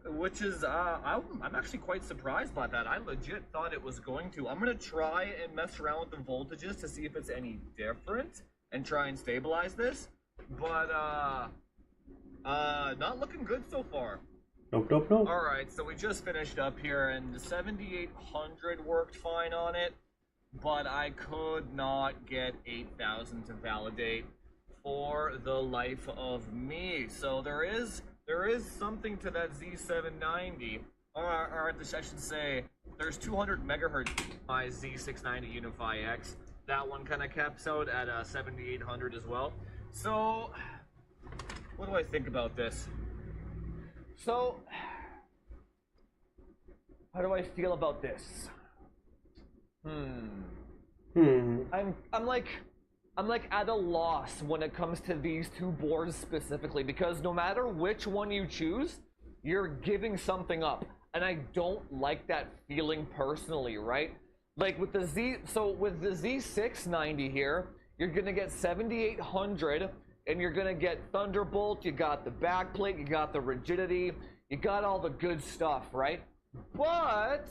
Which is, I'm actually quite surprised by that. I legit thought it was going to. I'm going to try and mess around with the voltages to see if it's any different and try and stabilize this. But, not looking good so far. Nope, nope, nope. Alright, so we just finished up here, and the 7800 worked fine on it, but I could not get 8000 to validate for the life of me. So there is something to that Z790, or I should say, there's 200 megahertz my Z690 Unify X. That one kind of caps out at 7800 as well. So, what do I think about this? So, how do I feel about this? I'm like at a loss when it comes to these two boards specifically, because no matter which one you choose, you're giving something up, and I don't like that feeling personally, right? Like with the Z690 here, you're gonna get 7800, and you're gonna get Thunderbolt. You got the backplate, you got the rigidity, you got all the good stuff, right? But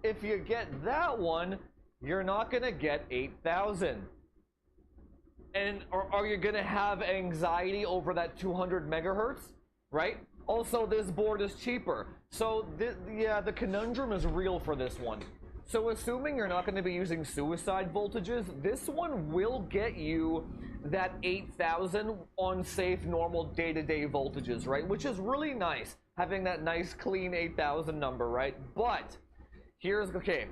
if you get that one, you're not gonna get 8000. And are you gonna have anxiety over that 200 megahertz, right? Also, this board is cheaper. So yeah, the conundrum is real for this one. So assuming you're not gonna be using suicide voltages, this one will get you that 8000 on safe, normal day-to-day voltages, right? Which is really nice, having that nice, clean 8000 number, right? But here's, okay,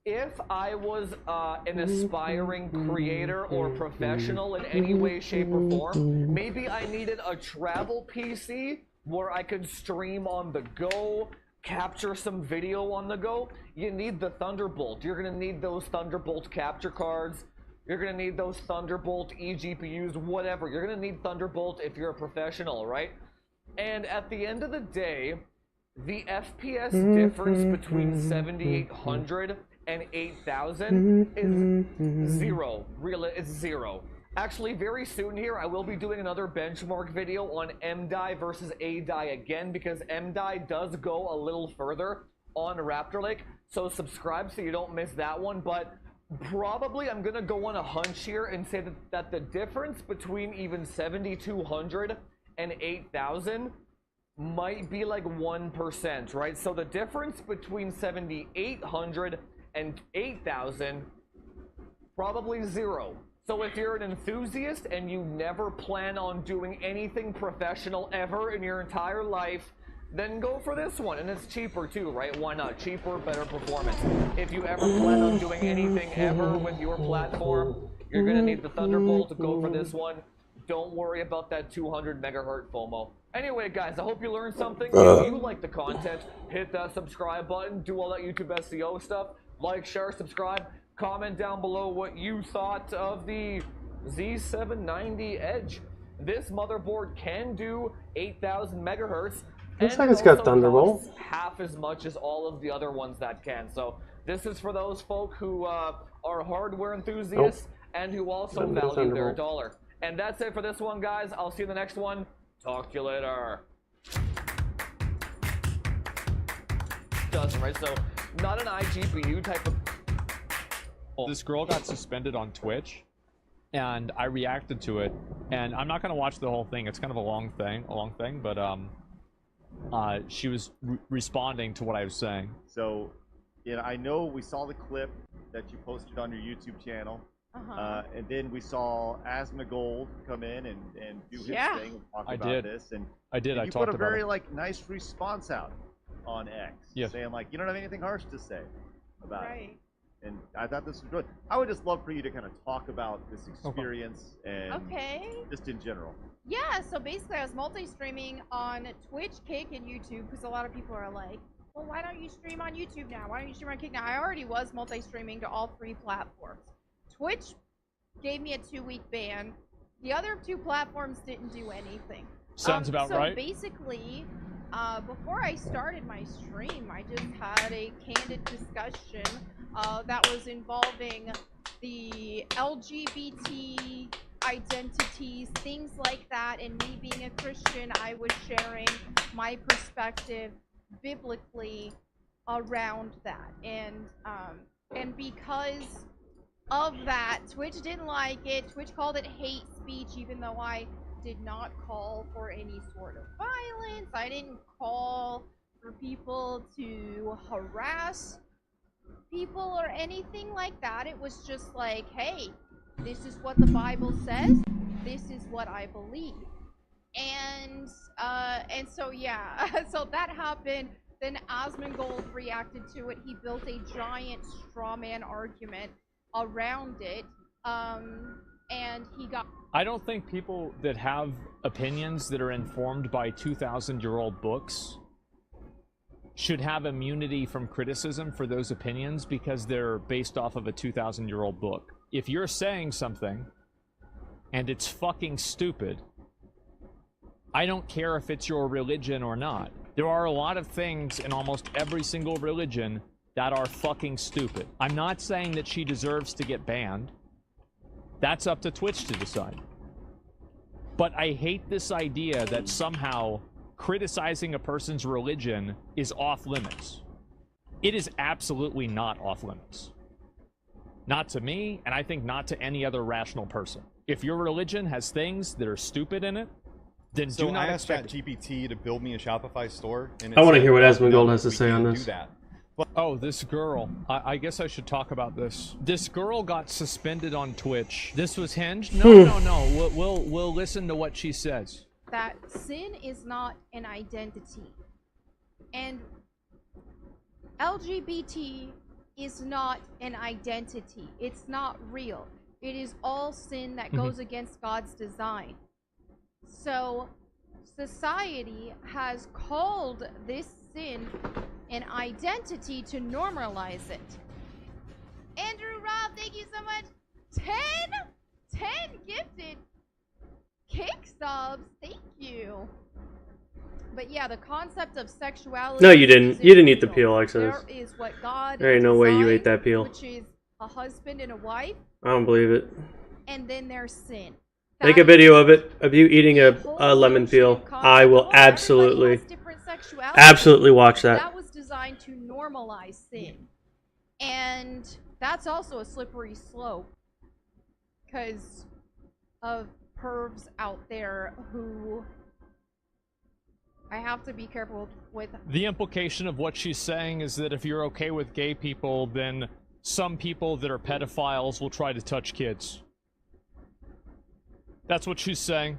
if I was an aspiring creator or professional in any way, shape, or form, maybe I needed a travel PC where I could stream on the go, capture some video on the go. You need the Thunderbolt. You're going to need those Thunderbolt capture cards. You're going to need those Thunderbolt eGPUs, whatever. You're going to need Thunderbolt if you're a professional, right? And at the end of the day, the FPS difference between 7800 and 8000 is zero. It's zero. Actually, very soon here, I will be doing another benchmark video on MDI versus ADI again, because MDI does go a little further on Raptor Lake. So subscribe so you don't miss that one. But probably I'm going to go on a hunch here and say that the difference between even 7200 and 8000 might be like 1%, right? So the difference between 7800 and 8000, probably zero. So if you're an enthusiast and you never plan on doing anything professional ever in your entire life, then go for this one. And it's cheaper too, right? Why not? Cheaper, better performance. If you ever plan on doing anything ever with your platform, you're gonna need the Thunderbolt to go for this one. Don't worry about that 200 megahertz FOMO. Anyway, guys, I hope you learned something. If you like the content, hit that subscribe button, do all that YouTube SEO stuff. Like, share, subscribe. Comment down below what you thought of the Z790 Edge. This motherboard can do 8000 megahertz. Looks like it's got Thunderbolt. Half as much as all of the other ones that can. So this is for those folk who are hardware enthusiasts and who also value their dollar. And that's it for this one, guys. I'll see you in the next one. Talk to you later. Doesn't, right? So, not an iGPU type of... This girl got suspended on Twitch, and I reacted to it. And I'm not going to watch the whole thing. It's kind of a long thing, but she was responding to what I was saying. So, yeah, I know we saw the clip that you posted on your YouTube channel. And then we saw Asmongold come in and do his thing and talk about this. And I did. And I you talked put a about very it. nice response out on X, saying like you don't have anything harsh to say about it. And I thought this was good. I would just love for you to kind of talk about this experience and just in general. Yeah, so basically I was multi-streaming on Twitch, Kick, and YouTube because a lot of people are like, well, why don't you stream on YouTube now? Why don't you stream on Kick now? I already was multi-streaming to all 3 platforms. Twitch gave me a 2-week ban. The other 2 platforms didn't do anything. Sounds about right. So basically, before I started my stream, I just had a candid discussion that was involving the LGBT identities, things like that, and me being a Christian, I was sharing my perspective biblically around that. And because of that, Twitch didn't like it. Twitch called it hate speech, even though I did not call for any sort of violence. I didn't call for people to harass people or anything like that. It was just like, hey, this is what the Bible says. This is what I believe. And so yeah, so that happened. Then Asmongold reacted to it. He built a giant straw man argument around it, and he got... I don't think people that have opinions that are informed by 2,000-year-old books should have immunity from criticism for those opinions because they're based off of a 2,000-year-old book. If you're saying something and it's fucking stupid, I don't care if it's your religion or not. There are a lot of things in almost every single religion that are fucking stupid. I'm not saying that she deserves to get banned. That's up to Twitch to decide. But I hate this idea that somehow criticizing a person's religion is off limits. It is absolutely not off limits. Not to me, and I think not to any other rational person. If your religion has things that are stupid in it, then do not expect ChatGPT to build me a Shopify store. And I want to hear what Asmongold has to say on this. Oh, this girl. I guess I should talk about this. This girl got suspended on Twitch. This was hinged? No. We'll listen to what she says. That sin is not an identity. And LGBT is not an identity. It's not real. It is all sin that goes against God's design. So society has called this sin an identity to normalize it. Andrew Rob, thank you so much. 10 gifted kick subs. Thank you. But yeah, the concept of sexuality. No, you didn't. You didn't eat the peel, Alexis. There is what God There ain't no way you ate designed, that peel. which is a husband and a wife, I don't believe it. and then there's sin. Make a video of it, of you eating a lemon peel. I will absolutely watch that. That was designed to normalize sin. And that's also a slippery slope because of pervs out there who I have to be careful with. The implication of what she's saying is that if you're okay with gay people, then some people that are pedophiles will try to touch kids. That's what she's saying.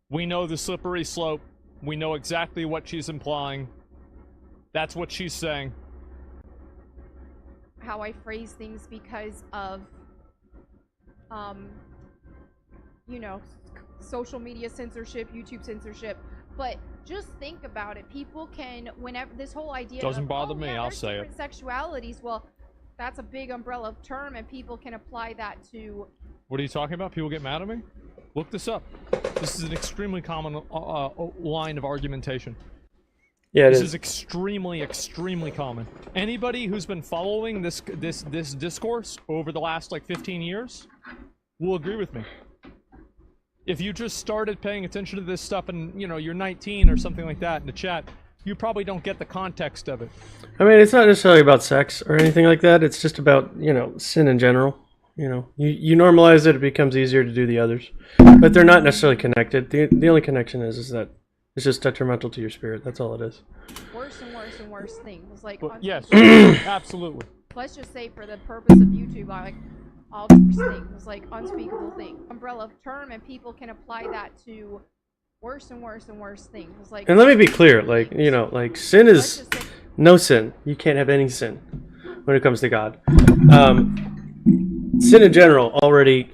We know the slippery slope. We know exactly what she's implying. That's what she's saying. How I phrase things because of, you know, social media censorship, YouTube censorship. But just think about it. People can, whenever this whole idea doesn't bother me, I'll there's say it. different sexualities. Well, that's a big umbrella term, and people can apply that to. What are you talking about? People get mad at me? Look this up. This is an extremely common line of argumentation. Yeah, this is extremely, extremely common. Anybody who's been following this discourse over the last like 15 years will agree with me. If you just started paying attention to this stuff and, you know, you're 19 or something like that in the chat, you probably don't get the context of it. I mean, it's not necessarily about sex or anything like that. It's just about, you know, sin in general. You know, you normalize it, it becomes easier to do the others. But they're not necessarily connected. The only connection is that it's just detrimental to your spirit. That's all it is. Worse and worse and worse things. Like, yes, absolutely. Let's just say for the purpose of YouTube, like all these things, like unspeakable things, umbrella term, and people can apply that to worse and worse and worse things. Like, and let me be clear, like, you know, like sin is no sin. You can't have any sin when it comes to God. Sin in general already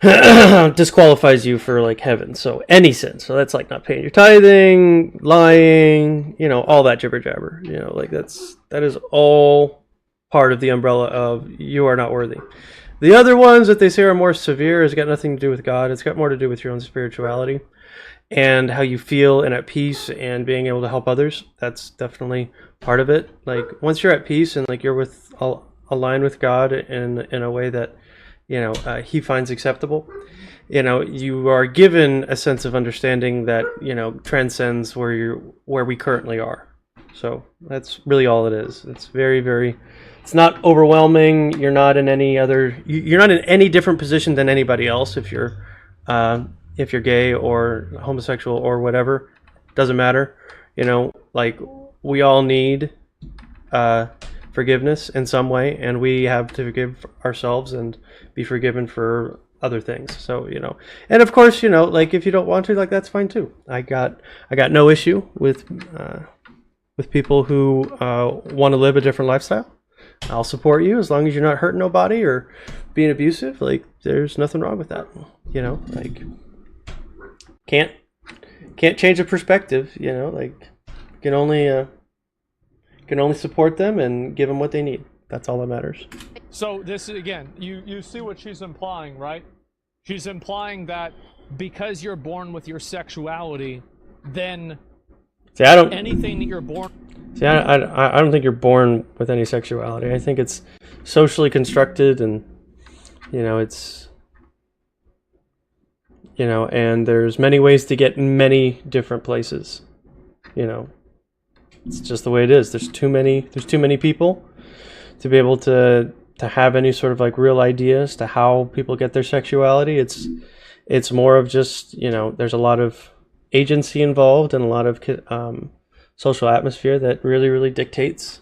disqualifies you for like heaven. So any sin. So that's like not paying your tithing, lying, you know, all that jibber jabber. You know, like that is all part of the umbrella of you are not worthy. The other ones that they say are more severe has got nothing to do with God. It's got more to do with your own spirituality and how you feel and at peace and being able to help others. That's definitely part of it. Like once you're at peace and like you're with aligned with God in a way that, you know, he finds acceptable, you know, you are given a sense of understanding that, you know, transcends where we currently are. So that's really all it is. It's very, very, it's not overwhelming. You're not in any other, you're not in any different position than anybody else. If you're gay or homosexual or whatever, doesn't matter. You know, like we all need forgiveness in some way, and we have to forgive ourselves and be forgiven for other things. So, you know, and of course, you know, like if you don't want to, like that's fine too. I got no issue with people who want to live a different lifestyle. I'll support you as long as you're not hurting nobody or being abusive. Like there's nothing wrong with that. You know, like can't change the perspective. You know, like can only support them and give them what they need. That's all that matters. So this again, you see what she's implying, right? She's implying that because you're born with your sexuality, then anything that you're born. See, I don't think you're born with any sexuality. I think it's socially constructed, and you know it's, you know, and there's many ways to get many different places. You know, it's just the way it is. There's too many people to be able to have any sort of like real ideas to how people get their sexuality. It's more of just, you know, there's a lot of agency involved and a lot of social atmosphere that really, really dictates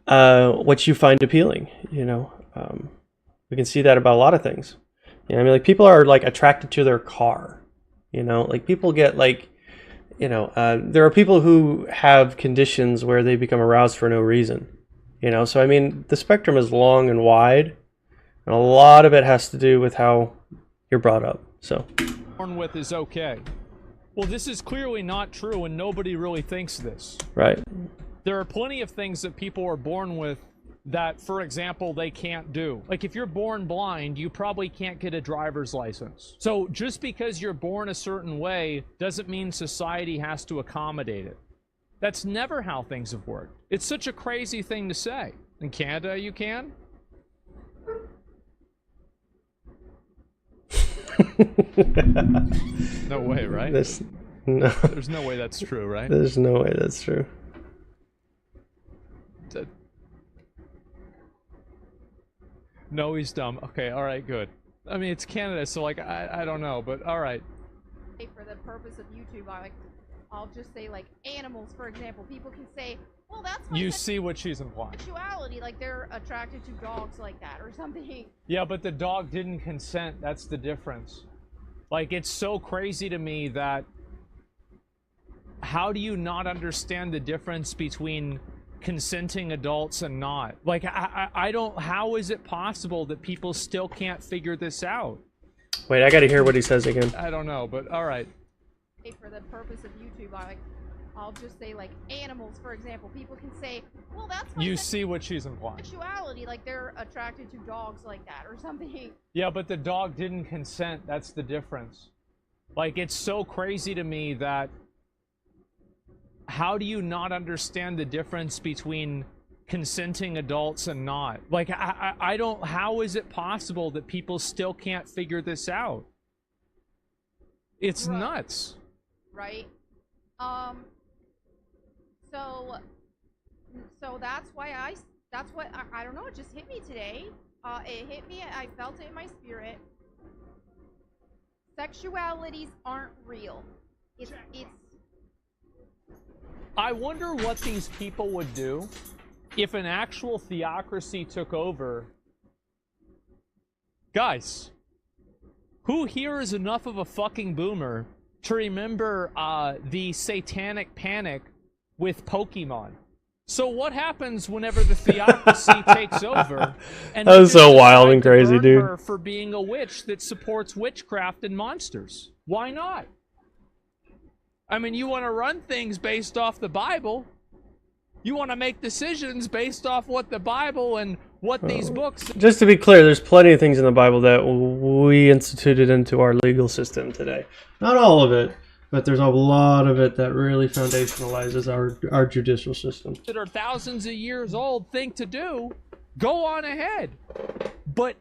what you find appealing. You know, we can see that about a lot of things. You know, I mean, like people are like attracted to their car. You know, like people get like, you know, there are people who have conditions where they become aroused for no reason. You know, so I mean, the spectrum is long and wide, and a lot of it has to do with how you're brought up. So, born with is okay. Well, this is clearly not true, and nobody really thinks this. right. There are plenty of things that people are born with that, for example, they can't do. Like if you're born blind, you probably can't get a driver's license. So just because you're born a certain way doesn't mean society has to accommodate it. That's never how things have worked. It's such a crazy thing to say. In Canada, you can? No way, right? There's no way that's true, right? There's no way that's true. No, he's dumb. Okay, all right, good. I mean, it's Canada, so like I don't know, but all right. For the purpose of YouTube, I'll just say like animals, for example. People can say, well, that's my You see what she's implying. sexuality, like they're attracted to dogs like that or something. Yeah, but the dog didn't consent. That's the difference. Like, it's so crazy to me that how do you not understand the difference between consenting adults and not? Like, I don't, how is it possible that people still can't figure this out? Wait, I gotta hear what he says again. I don't know, but all right. For the purpose of YouTube, I'll just say like animals, for example. People can say, well, that's my You see what she's implying. sexuality, like they're attracted to dogs like that or something. Yeah, but the dog didn't consent. That's the difference. Like, it's so crazy to me that how do you not understand the difference between consenting adults and not? Like, I don't, how is it possible that people still can't figure this out? It's nuts. Right? So that's why I don't know, it just hit me today. It hit me, I felt it in my spirit. Sexualities aren't real. It's I wonder what these people would do if an actual theocracy took over. Guys, who here is enough of a fucking boomer to remember the satanic panic with Pokemon? So what happens whenever the theocracy takes over? And That was they so just wild decide and to crazy, burn dude. her for being a witch that supports witchcraft and monsters? Why not? I mean, you want to run things based off the Bible. You want to make decisions based off what the Bible and what these books... Just to be clear, there's plenty of things in the Bible that we instituted into our legal system today. Not all of it, but there's a lot of it that really foundationalizes our judicial system. that are thousands of years old think to do, go on ahead. But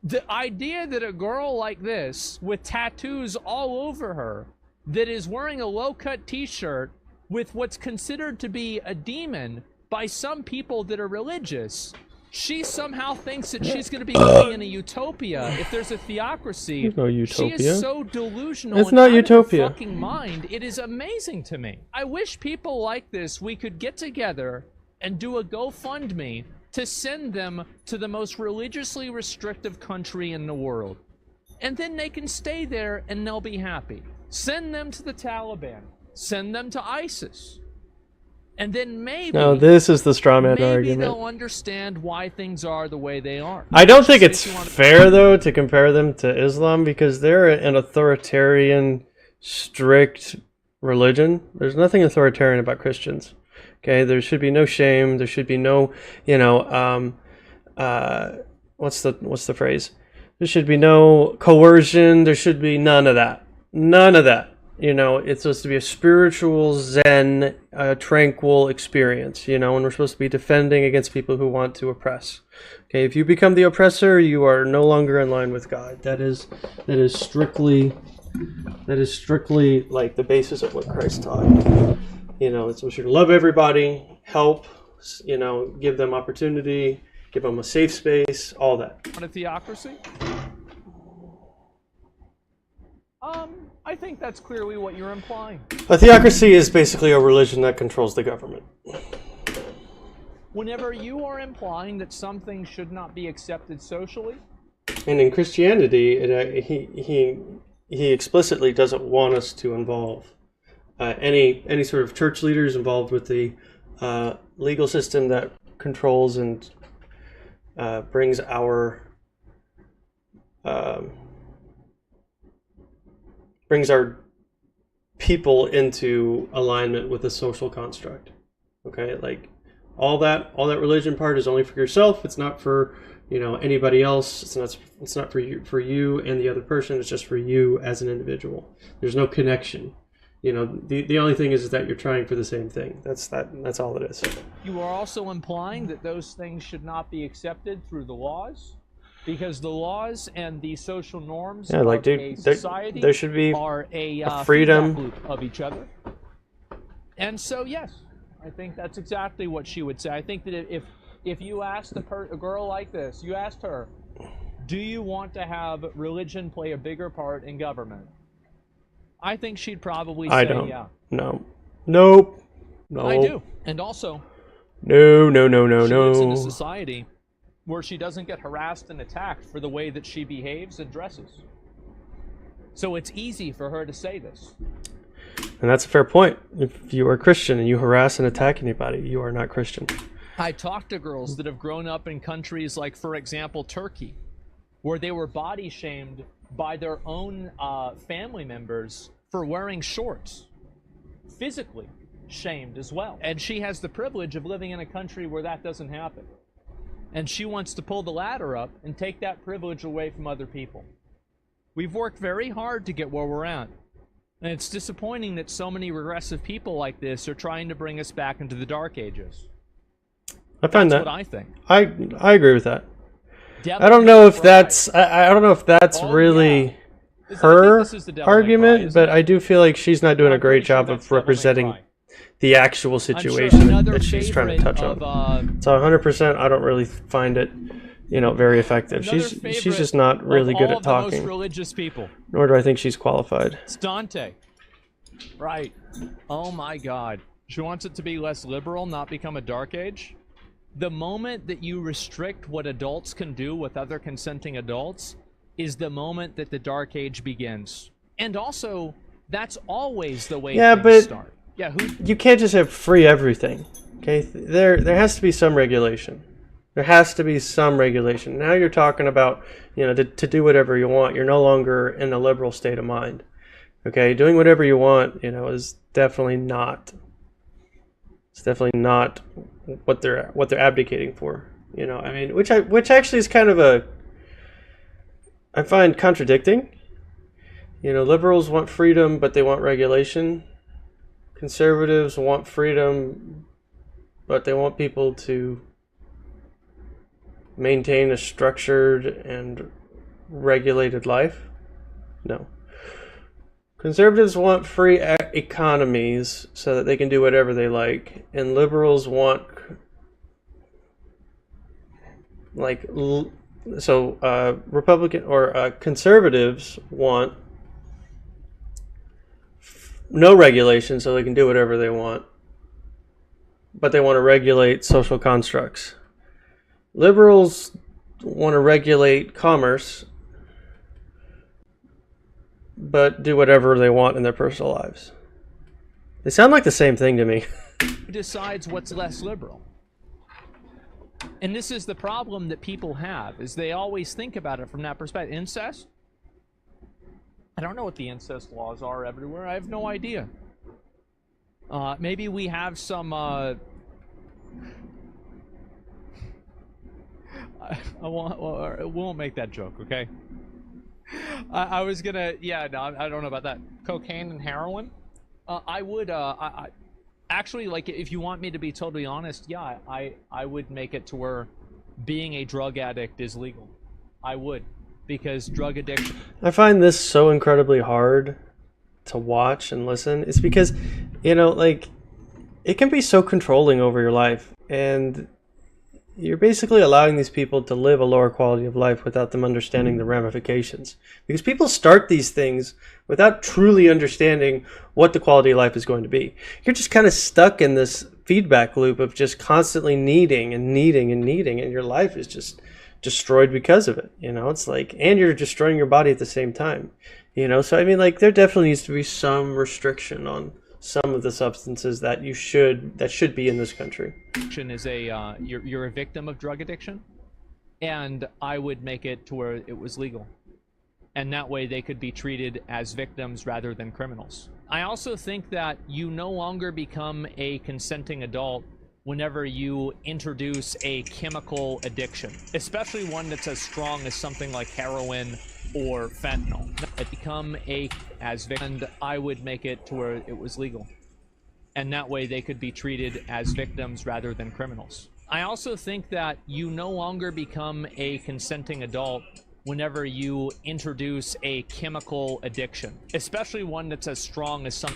the idea that a girl like this, with tattoos all over her, that is wearing a low-cut t-shirt with what's considered to be a demon by some people that are religious, she somehow thinks that she's going to be living in a utopia if there's a theocracy. There's no She utopia. is so delusional. It's and not out utopia. Of her fucking mind. It is amazing to me. I wish people like this, we could get together and do a GoFundMe to send them to the most religiously restrictive country in the world. And then they can stay there and they'll be happy. Send them to the Taliban. Send them to ISIS. And then maybe... No, this is the straw man maybe argument. they'll understand why things are the way they are. I don't think it's Just if you wanna- fair, though, to compare them to Islam because they're an authoritarian, strict religion. There's nothing authoritarian about Christians. Okay, there should be no shame. There should be no, what's the phrase? There should be no coercion. There should be none of that. None of that. It's supposed to be a spiritual, zen, tranquil experience, and we're supposed to be defending against people who want to oppress. Okay, if you become the oppressor, you are no longer in line with God. That is strictly like the basis of what Christ taught. It's supposed to love everybody, help, give them opportunity, give them a safe space, all that. Want a theocracy? I think that's clearly what you're implying. A theocracy is basically a religion that controls the government. Whenever you are implying that something should not be accepted socially, and in Christianity, he explicitly doesn't want us to involve any sort of church leaders involved with the legal system that controls and brings our people into alignment with a social construct. Okay, like all that religion part is only for yourself. It's not for, you know, anybody else. It's not for you and the other person. It's just for you as an individual. There's no connection. You know, the only thing is that you're trying for the same thing. That's all it is. You are also implying that those things should not be accepted through the laws, because the laws and the social norms of a society there should be are a freedom feedback loop of each other. And so, yes, I think that's exactly what she would say. I think that if you asked a girl like this, you asked her, do you want to have religion play a bigger part in government? I think she'd probably say yeah. No. Nope. No. I do. And also, no. She lives in a society where she doesn't get harassed and attacked for the way that she behaves and dresses. So it's easy for her to say this. And that's a fair point. If you are Christian and you harass and attack anybody, you are not Christian. I talked to girls that have grown up in countries like, for example, Turkey, where they were body shamed by their own family members for wearing shorts. Physically shamed as well. And she has the privilege of living in a country where that doesn't happen. And she wants to pull the ladder up and take that privilege away from other people. We've worked very hard to get where we're at. And it's disappointing that so many regressive people like this are trying to bring us back into the Dark Ages. I find That's that. what I think. I agree with that. I don't know if that's I don't know if that's really her argument, but I do feel like she's not doing a great job of representing the actual situation that she's trying to touch on. So 100%, I don't really find it, you know, very effective. She's just not really good at talking. The most religious people. Nor do I think she's qualified. It's Dante. Right. Oh my God. She wants it to be less liberal, not become a dark age. The moment that you restrict what adults can do with other consenting adults is the moment that the dark age begins. And also, that's always the way things start. Yeah, you can't just have free everything. Okay, there has to be some regulation. There has to be some regulation. Now you're talking about, you know, to do whatever you want. You're no longer in a liberal state of mind. Okay, doing whatever you want, you know, is definitely not. It's definitely not what they're abdicating for. You know, I mean, which actually is kind of I find contradicting. You know, liberals want freedom, but they want regulation. Conservatives want freedom, but they want people to maintain a structured and regulated life. No. Conservatives want free economies so that they can do whatever they like, and liberals want Republican or conservatives want no regulation so they can do whatever they want, but they want to regulate social constructs. Liberals want to regulate commerce, but do whatever they want in their personal lives. They sound like the same thing to me. Who decides what's less liberal? And this is the problem that people have, is they always think about it from that perspective. Incest? I don't know what the incest laws are everywhere. I have no idea. Maybe we have some we won't make that joke, okay? I was gonna, yeah, no, I don't know about that. Cocaine and heroin? I would, actually, like, if you want me to be totally honest, yeah, I would make it to where being a drug addict is legal. I would, because drug addiction... I find this so incredibly hard to watch and listen. It's because, you know, like, it can be so controlling over your life, and you're basically allowing these people to live a lower quality of life without them understanding the ramifications. Because people start these things without truly understanding what the quality of life is going to be. You're just kind of stuck in this feedback loop of just constantly needing, and your life is just destroyed because of it. You know, it's like, and you're destroying your body at the same time. You know, so I mean, like, there definitely needs to be some restriction on some of the substances that should be in this country. Addiction is you're a victim of drug addiction, and I would make it to where it was legal, and that way they could be treated as victims rather than criminals. I also think that you no longer become a consenting adult whenever you introduce a chemical addiction, especially one that's as strong as something like heroin or fentanyl. It become and I would make it to where it was legal, and that way they could be treated as victims rather than criminals. I also think that you no longer become a consenting adult whenever you introduce a chemical addiction, especially one that's as strong as some.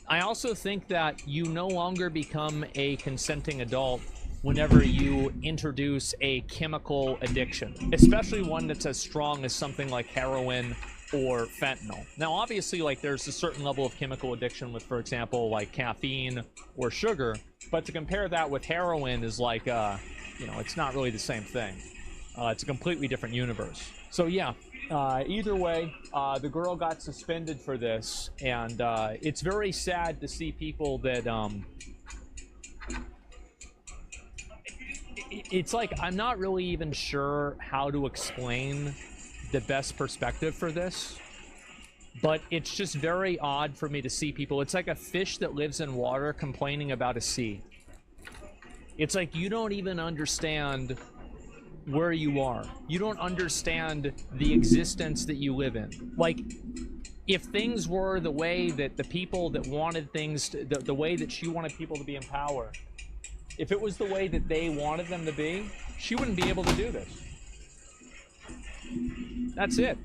I also think that you no longer become a consenting adult whenever you introduce a chemical addiction, especially one that's as strong as something like heroin or fentanyl. Now, obviously, like, there's a certain level of chemical addiction with, for example, like caffeine or sugar, but to compare that with heroin is like, you know, it's not really the same thing. It's a completely different universe. So yeah, either way, the girl got suspended for this, and it's very sad to see people that, it's like, I'm not really even sure how to explain the best perspective for this, but it's just very odd for me to see people. It's like a fish that lives in water complaining about a sea. It's like, you don't even understand where you are. You don't understand the existence that you live in. Like, if things were the way that the people that wanted things to, the way that she wanted people to be in power, if it was the way that they wanted them to be, she wouldn't be able to do this. That's it.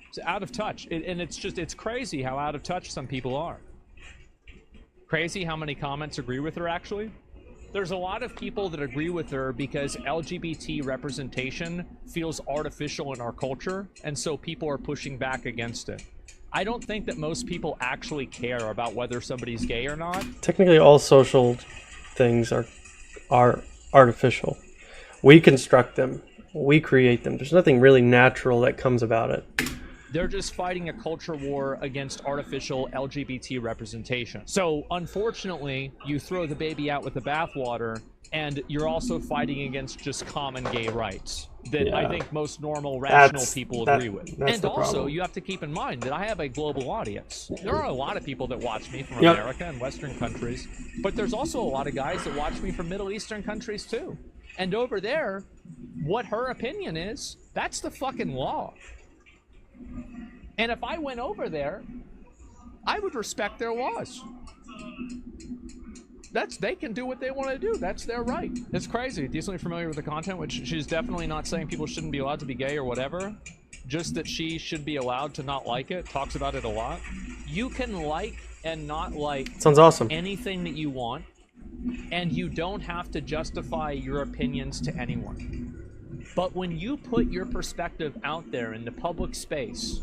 It's out of touch. And it's crazy how out of touch some people are. Crazy how many comments agree with her, actually. There's a lot of people that agree with her because LGBT representation feels artificial in our culture, and so people are pushing back against it. I don't think that most people actually care about whether somebody's gay or not. Technically, all social things are artificial. We construct them. We create them. There's nothing really natural that comes about it. They're just fighting a culture war against artificial LGBT representation. So, unfortunately, you throw the baby out with the bathwater, and you're also fighting against just common gay rights that I think most normal, rational people agree with. And also, problem. you have to keep in mind that I have a global audience. There are a lot of people that watch me from America and Western countries, but there's also a lot of guys that watch me from Middle Eastern countries, too. And over there, what her opinion is, that's the fucking law. And if I went over there, I would respect their laws. They can do what they want to do. That's their right. It's crazy. Decently familiar with the content, which she's definitely not saying people shouldn't be allowed to be gay or whatever. Just that she should be allowed to not like it. Talks about it a lot. You can like and not like Sounds awesome. anything that you want, and you don't have to justify your opinions to anyone. But when you put your perspective out there in the public space,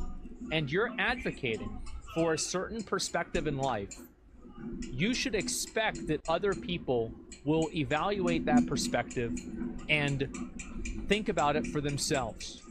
and you're advocating for a certain perspective in life, you should expect that other people will evaluate that perspective and think about it for themselves.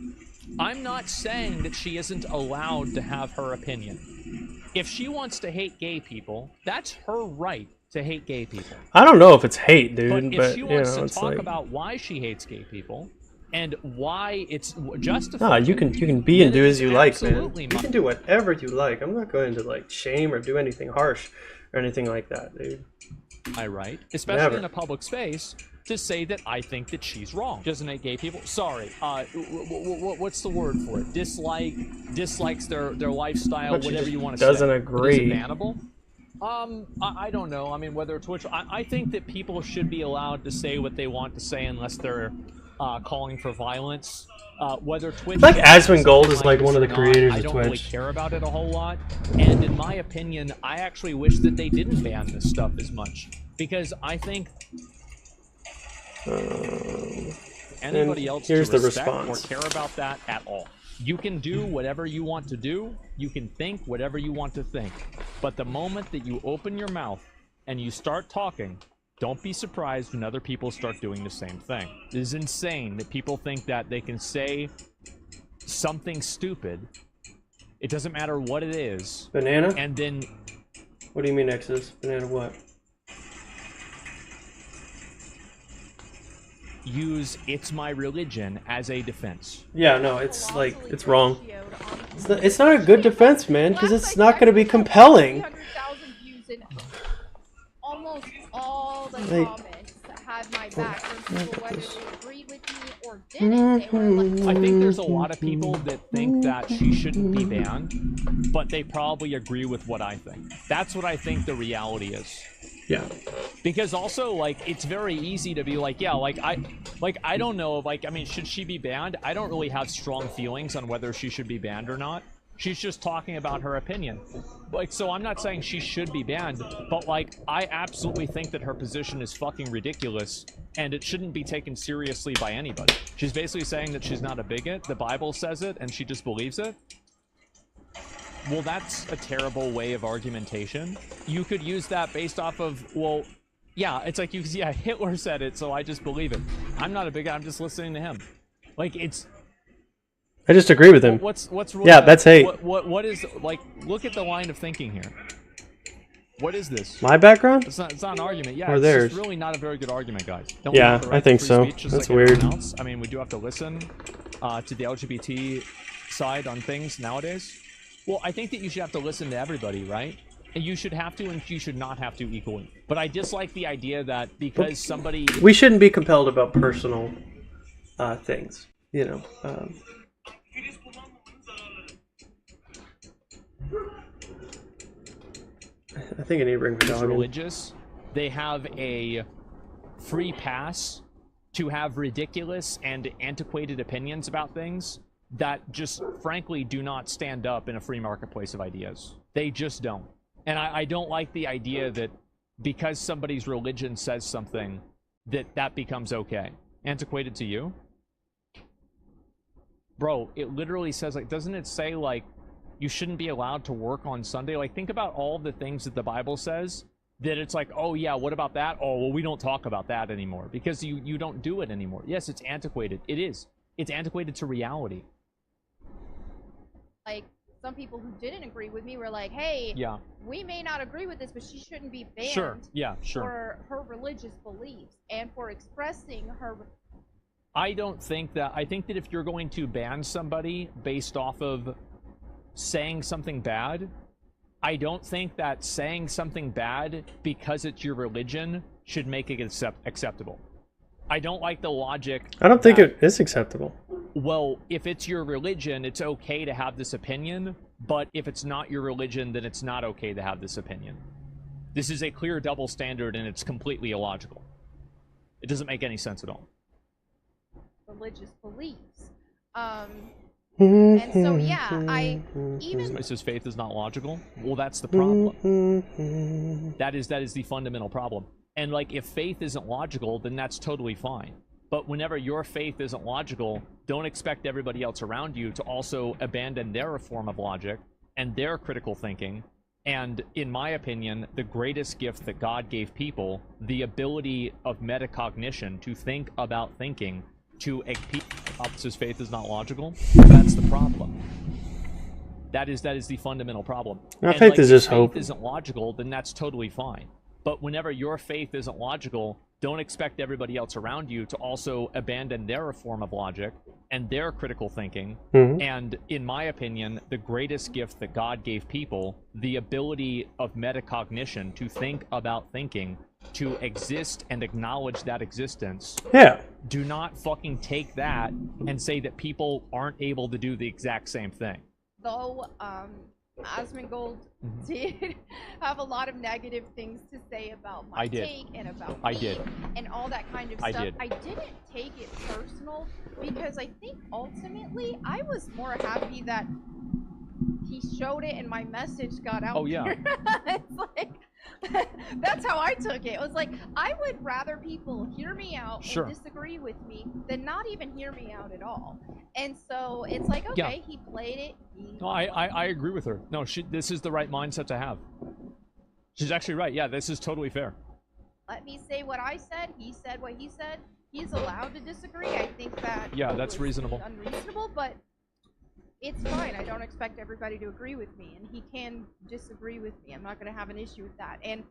I'm not saying that she isn't allowed to have her opinion. If she wants to hate gay people, that's her right to hate gay people. I don't know if it's hate, dude, but if she wants you know, to talk like... about why she hates gay people and why it's justified. No, you can be and do as you like, man. Absolutely, You can do whatever you like. I'm not going to like shame or do anything harsh or anything like that, dude. Right, especially Never. in a public space, to say that I think that she's wrong. Doesn't hate gay people. Sorry. What's the word for it? Dislikes their lifestyle, But she whatever just you want to doesn't say. agree. Is it bannable? I don't know. I mean, whether Twitch, I think that people should be allowed to say what they want to say unless they're calling for violence. Whether Twitch, Like Asmongold is like one of the creators I of don't really Twitch. care about it a whole lot. And in my opinion, I actually wish that they didn't ban this stuff as much, because I think anybody else here's to the respect response. or care about that at all. You can do whatever you want to do. You can think whatever you want to think. But the moment that you open your mouth and you start talking, don't be surprised when other people start doing the same thing. It is insane that people think that they can say something stupid. It doesn't matter what it is. Banana? And then What do you mean Exodus? Banana what? Use "it's my religion" as a defense. Yeah, no, it's like, it's wrong. It's not a good defense, man, because it's not going to be compelling. 300,000 views in almost all the Like- comments had my back from people, whether they agreed with me or didn't. They were like, I think there's a lot of people that think that she shouldn't be banned, but they probably agree with what I think. That's what I think the reality is. Yeah. Because also, like, it's very easy to be like, yeah, I don't know, like, I mean, should she be banned? I don't really have strong feelings on whether she should be banned or not. She's just talking about her opinion. Like, so I'm not saying she should be banned, but, like, I absolutely think that her position is fucking ridiculous, and it shouldn't be taken seriously by anybody. She's basically saying that she's not a bigot, the Bible says it, and she just believes it. Well, that's a terrible way of argumentation. You could use that based off of, well, yeah, it's like, yeah, Hitler said it, so I just believe it. I'm not a bigot, I'm just listening to him. Like, it's... I just agree with him. What's yeah, that's hate. What is, like, look at the line of thinking here. What is this? My background? It's not an argument. Yeah, Or it's theirs? just really not a very good argument, guys. Don't Yeah, we have the right I think to free so. speech just That's like everyone weird. else? I mean, we do have to listen to the LGBT side on things nowadays. Well, I think that you should have to listen to everybody, right? And you should have to, and you should not have to equally. But I dislike the idea that because somebody... We shouldn't be compelled about personal things, you know. I think I need to bring my is dog in. religious, they have a free pass to have ridiculous and antiquated opinions about things that just frankly do not stand up in a free marketplace of ideas. They just don't. And I don't like the idea that because somebody's religion says something, that becomes okay. Antiquated to you? Bro, it literally says, like, doesn't it say, like, you shouldn't be allowed to work on Sunday? Like, think about all the things that the Bible says, that it's like, oh yeah, what about that? Oh, well, we don't talk about that anymore, because you don't do it anymore. Yes, it's antiquated. It is. It's antiquated to reality. like some people who didn't agree with me were like, hey, Yeah. we may not agree with this, but she shouldn't be banned Sure. Yeah, sure. for her religious beliefs and for expressing her. I don't think that. I think that if you're going to ban somebody based off of saying something bad, I don't think that saying something bad because it's your religion should make it acceptable. I don't like the logic. I don't think it is acceptable. Well, if it's your religion, it's okay to have this opinion, but if it's not your religion, then it's not okay to have this opinion. This is a clear double standard, and it's completely illogical. It doesn't make any sense at all. Religious beliefs. And so, yeah, I even. Somebody says faith is not logical. Well, that's the problem. That is the fundamental problem. And like, if faith isn't logical, then that's totally fine. But whenever your faith isn't logical, don't expect everybody else around you to also abandon their form of logic and their critical thinking. And in my opinion, the greatest gift that God gave people, the ability of metacognition, to think about thinking, to a says faith is not logical. That's the problem. That is the fundamental problem. No, And, faith like, is if just hope. faith isn't logical, then that's totally fine. But whenever your faith isn't logical, don't expect everybody else around you to also abandon their form of logic and their critical thinking. Mhm. And in my opinion, the greatest gift that God gave people, the ability of metacognition, to think about thinking, to exist and acknowledge that existence. Yeah. Do not fucking take that and say that people aren't able to do the exact same thing. Though Asmongold did have a lot of negative things to say about my I did. take and about I me did. and all that kind of I stuff. did. I didn't take it personal because I think ultimately I was more happy that he showed it and my message got out. Oh, yeah. It's like that's how I took it. It was like, I would rather people hear me out Sure. and disagree with me than not even hear me out at all. And so it's like, Yeah. okay, he played it. No, I agree with her. No, this is the right mindset to have. She's actually right. Yeah, this is totally fair. Let me say what I said. He said what he said. He's allowed to disagree. I think that Yeah, that's was reasonable. unreasonable, but it's fine. I don't expect everybody to agree with me, and he can disagree with me. I'm not going to have an issue with that. And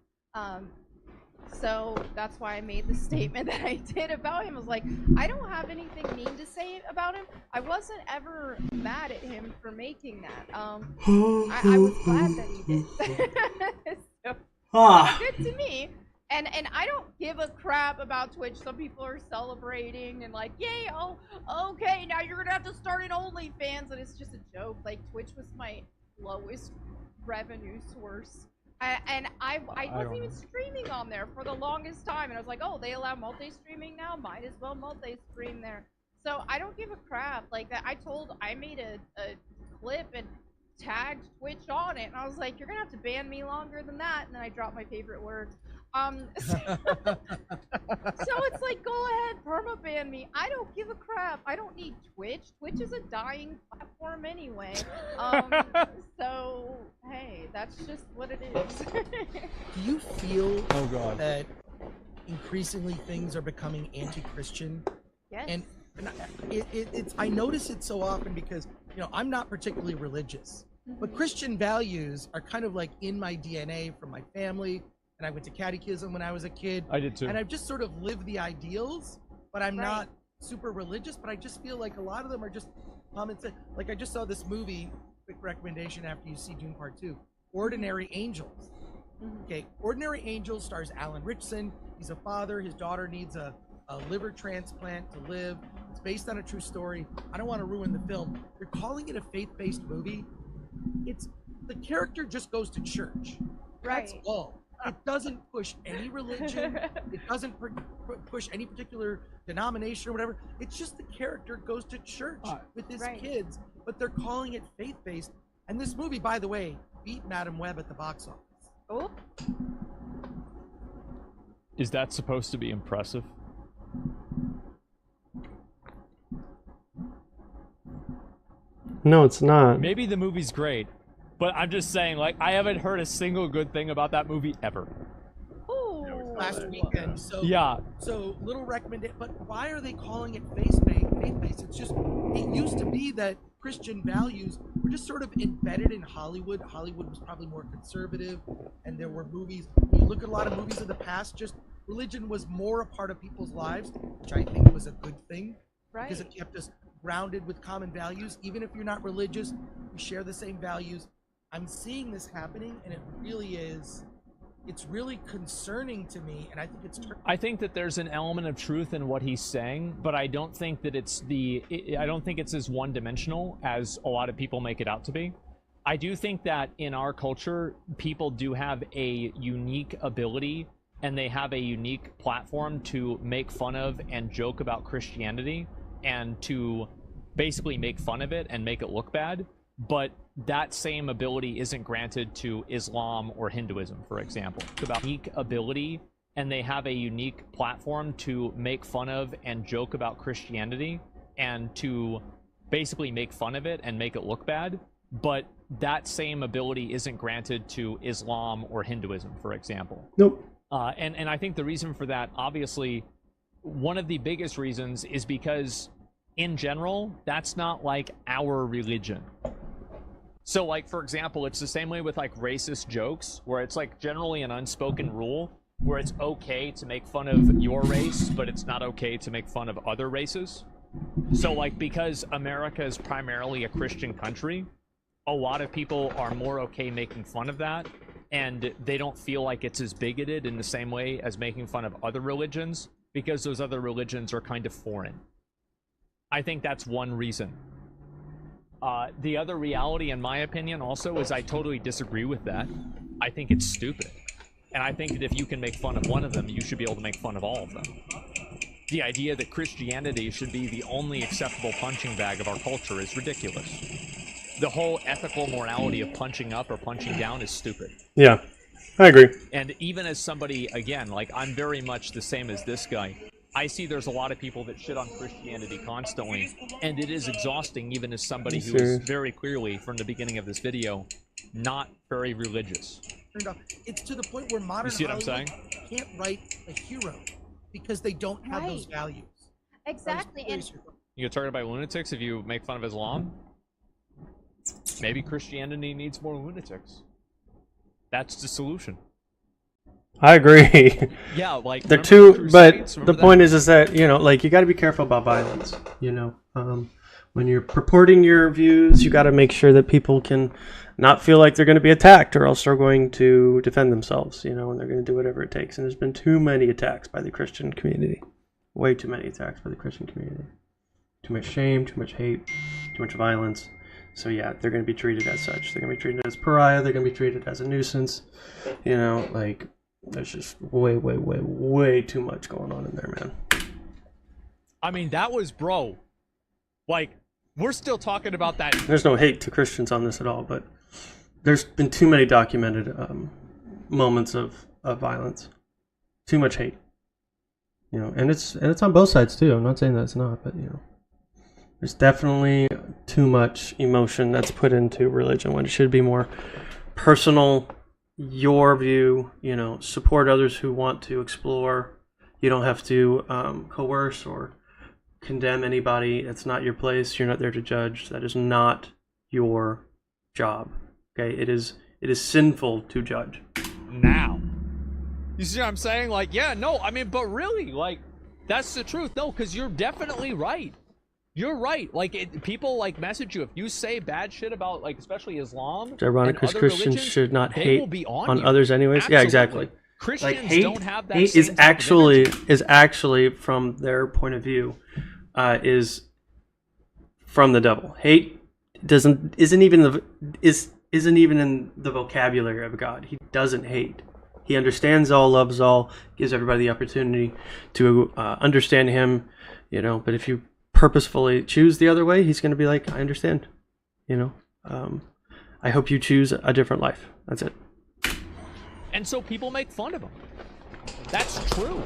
so that's why I made the statement that I did about him. I was like, I don't have anything mean to say about him. I wasn't ever mad at him for making that. I was glad that he did. So, good to me. And I don't give a crap about Twitch. Some people are celebrating and like, yay, oh, okay, now you're gonna have to start an OnlyFans, and it's just a joke. Like, Twitch was my lowest revenue source. And I wasn't even streaming on there for the longest time, and I was like, oh, they allow multi-streaming now? Might as well multi-stream there. So I don't give a crap. Like, that. I made a clip and tagged Twitch on it, and I was like, you're gonna have to ban me longer than that, and then I dropped my favorite word. So it's like, go ahead, permaban me. I don't give a crap. I don't need Twitch. Twitch is a dying platform anyway. So hey, that's just what it is. Do you feel that increasingly things are becoming anti-Christian? Yes. And it's I notice it so often because, you know, I'm not particularly religious, but Christian values are kind of like in my DNA from my family. And I went to catechism when I was a kid. I did too. And I've just sort of lived the ideals, but I'm not super religious. But I just feel like a lot of them are just common sense. Like, I just saw this movie, quick recommendation after you see Dune Part 2, Ordinary Angels. Okay, Ordinary Angels stars Alan Ritchson. He's a father. His daughter needs a liver transplant to live. It's based on a true story. I don't want to ruin the film. They're calling it a faith-based movie. It's the character just goes to church. That's all. It doesn't push any religion. It doesn't push any particular denomination or whatever. It's just the character goes to church with his kids, but they're calling it faith-based. And this movie, by the way, beat Madam Web at the box office. Oh. Is that supposed to be impressive? No, it's not. Maybe the movie's great, but I'm just saying, like, I haven't heard a single good thing about that movie ever. Last weekend, so yeah. So little recommendation, but why are they calling it faith-based? It's just, it used to be that Christian values were just sort of embedded in Hollywood. Hollywood was probably more conservative, and there were movies. When you look at a lot of movies of the past, just religion was more a part of people's lives, which I think was a good thing, because it kept us grounded with common values. Even if you're not religious, we share the same values. I'm seeing this happening, and it really is. It's really concerning to me, and I think it's. I think that there's an element of truth in what he's saying, but I don't think that I don't think it's as one-dimensional as a lot of people make it out to be. I do think that in our culture, people do have a unique ability, and they have a unique platform to make fun of and joke about Christianity, and to basically make fun of it and make it look bad. But that same ability isn't granted to Islam or Hinduism, for example. It's about unique ability, and they have a unique platform to make fun of and joke about Christianity, and to basically make fun of it and make it look bad. But that same ability isn't granted to Islam or Hinduism, for example. Nope. And I think the reason for that, obviously, one of the biggest reasons is because, in general, that's not like our religion. So, like, for example, it's the same way with, like, racist jokes, where it's, like, generally an unspoken rule, where it's okay to make fun of your race, but it's not okay to make fun of other races. So, like, because America is primarily a Christian country, a lot of people are more okay making fun of that, and they don't feel like it's as bigoted in the same way as making fun of other religions, because those other religions are kind of foreign. I think that's one reason. The other reality, in my opinion, also, is I totally disagree with that. I think it's stupid. And I think that if you can make fun of one of them, you should be able to make fun of all of them. The idea that Christianity should be the only acceptable punching bag of our culture is ridiculous. The whole ethical morality of punching up or punching down is stupid. Yeah, I agree. And even as somebody, again, like, I'm very much the same as this guy. I see there's a lot of people that shit on Christianity constantly, and it is exhausting even as somebody who is very clearly, from the beginning of this video, not very religious. It's to the point where modern Hollywood can't write a hero because they don't have those values. Exactly. And You get targeted by lunatics if you make fun of Islam? Maybe Christianity needs more lunatics. That's the solution. I agree. Yeah, like they're remember too. the But Crusades? the Remember point that? is that like you got to be careful about violence. When you're purporting your views, you got to make sure that people can not feel like they're going to be attacked, or else they're going to defend themselves. And they're going to do whatever it takes. And there's been too many attacks by the Christian community. Way too many attacks by the Christian community. Too much shame, too much hate, too much violence. So yeah, they're going to be treated as such. They're going to be treated as pariah. They're going to be treated as a nuisance. There's just way too much going on in there, man. I mean, that was, bro. Like, we're still talking about that. There's no hate to Christians on this at all, but there's been too many documented moments of violence. Too much hate. And it's on both sides too. I'm not saying that it's not, but there's definitely too much emotion that's put into religion when it should be more personal. Your view, support others who want to explore. You don't have to coerce or condemn anybody. It's not your place. You're not there to judge. That is not your job. Okay, it is sinful to judge. Now, you see what I'm saying? Like, yeah, no, I mean, but really, like, that's the truth. No, because you're definitely right. You're right. Like, people like message you if you say bad shit about, like, especially Islam. It's ironic because Christians religions, should not they hate will be on you. others anyways. Absolutely. Yeah, exactly. Christians hate, don't have that hate same is type of actually from their point of view is from the devil. Hate isn't even in the vocabulary of God. He doesn't hate. He understands all, loves all, gives everybody the opportunity to understand him, but if you purposefully choose the other way, he's going to be like, I understand, I hope you choose a different life. That's it. And so people make fun of him. That's true.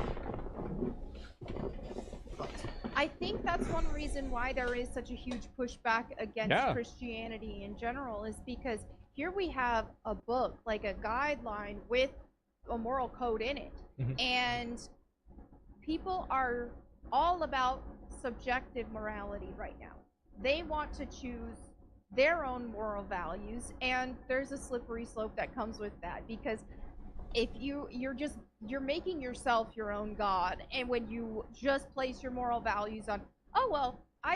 I think that's one reason why there is such a huge pushback against Christianity in general, is because here we have a book, like a guideline with a moral code in it. And people are all about subjective morality right now. They want to choose their own moral values, and there's a slippery slope that comes with that, because if you're making yourself your own god, and when you just place your moral values on,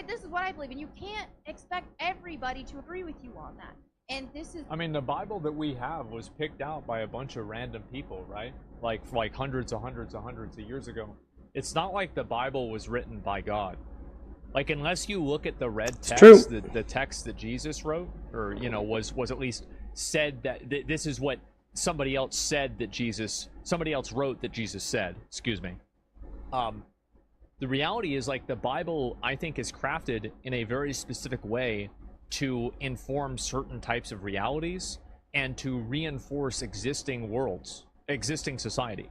this is what I believe, and you can't expect everybody to agree with you on that. And this is, I mean, the Bible that we have was picked out by a bunch of random people, right? Like hundreds of years ago. It's not like the Bible was written by God. Like, unless you look at the red text, the text that Jesus wrote, or was at least said that this is what somebody else said that somebody else wrote that Jesus said. Excuse me. The reality is, like, the Bible, I think, is crafted in a very specific way to inform certain types of realities and to reinforce existing society.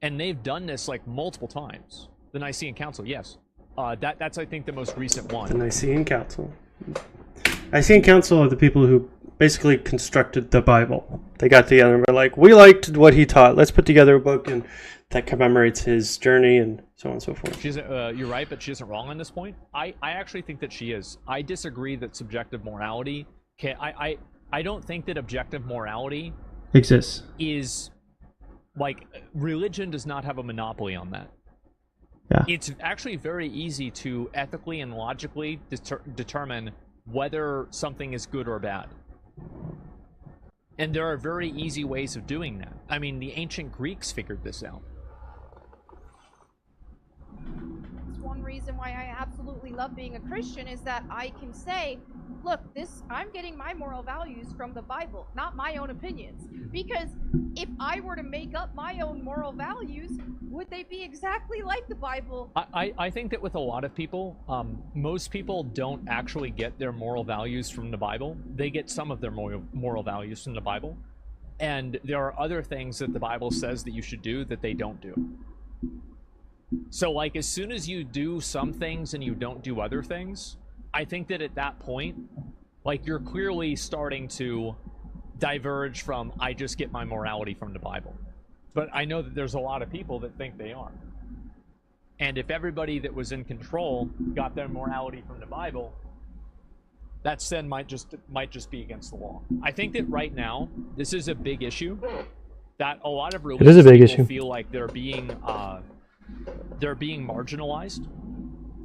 And they've done this like multiple times. The Nicene Council, yes. That's I think the most recent one. The Nicene Council. Nicene Council are the people who basically constructed the Bible. They got together and were like, we liked what he taught. Let's put together a book and that commemorates his journey and so on and so forth. You're right, but she isn't wrong on this point. I actually think that she is. I disagree that subjective morality I don't think that objective morality exists. Is like, religion does not have a monopoly on that. Yeah. It's actually very easy to ethically and logically determine whether something is good or bad. And there are very easy ways of doing that. I mean, the ancient Greeks figured this out. It's one reason why I absolutely love being a Christian, is that I can say, look, I'm getting my moral values from the Bible, not my own opinions. Because if I were to make up my own moral values, would they be exactly like the Bible? I think that with a lot of people, most people don't actually get their moral values from the Bible. They get some of their moral values from the Bible. And there are other things that the Bible says that you should do that they don't do. So, like, as soon as you do some things and you don't do other things, I think that at that point, like, you're clearly starting to diverge from, I just get my morality from the Bible. But I know that there's a lot of people that think they are. And if everybody that was in control got their morality from the Bible, that sin might just be against the law. I think that right now this is a big issue that a lot of religious people feel like they're being marginalized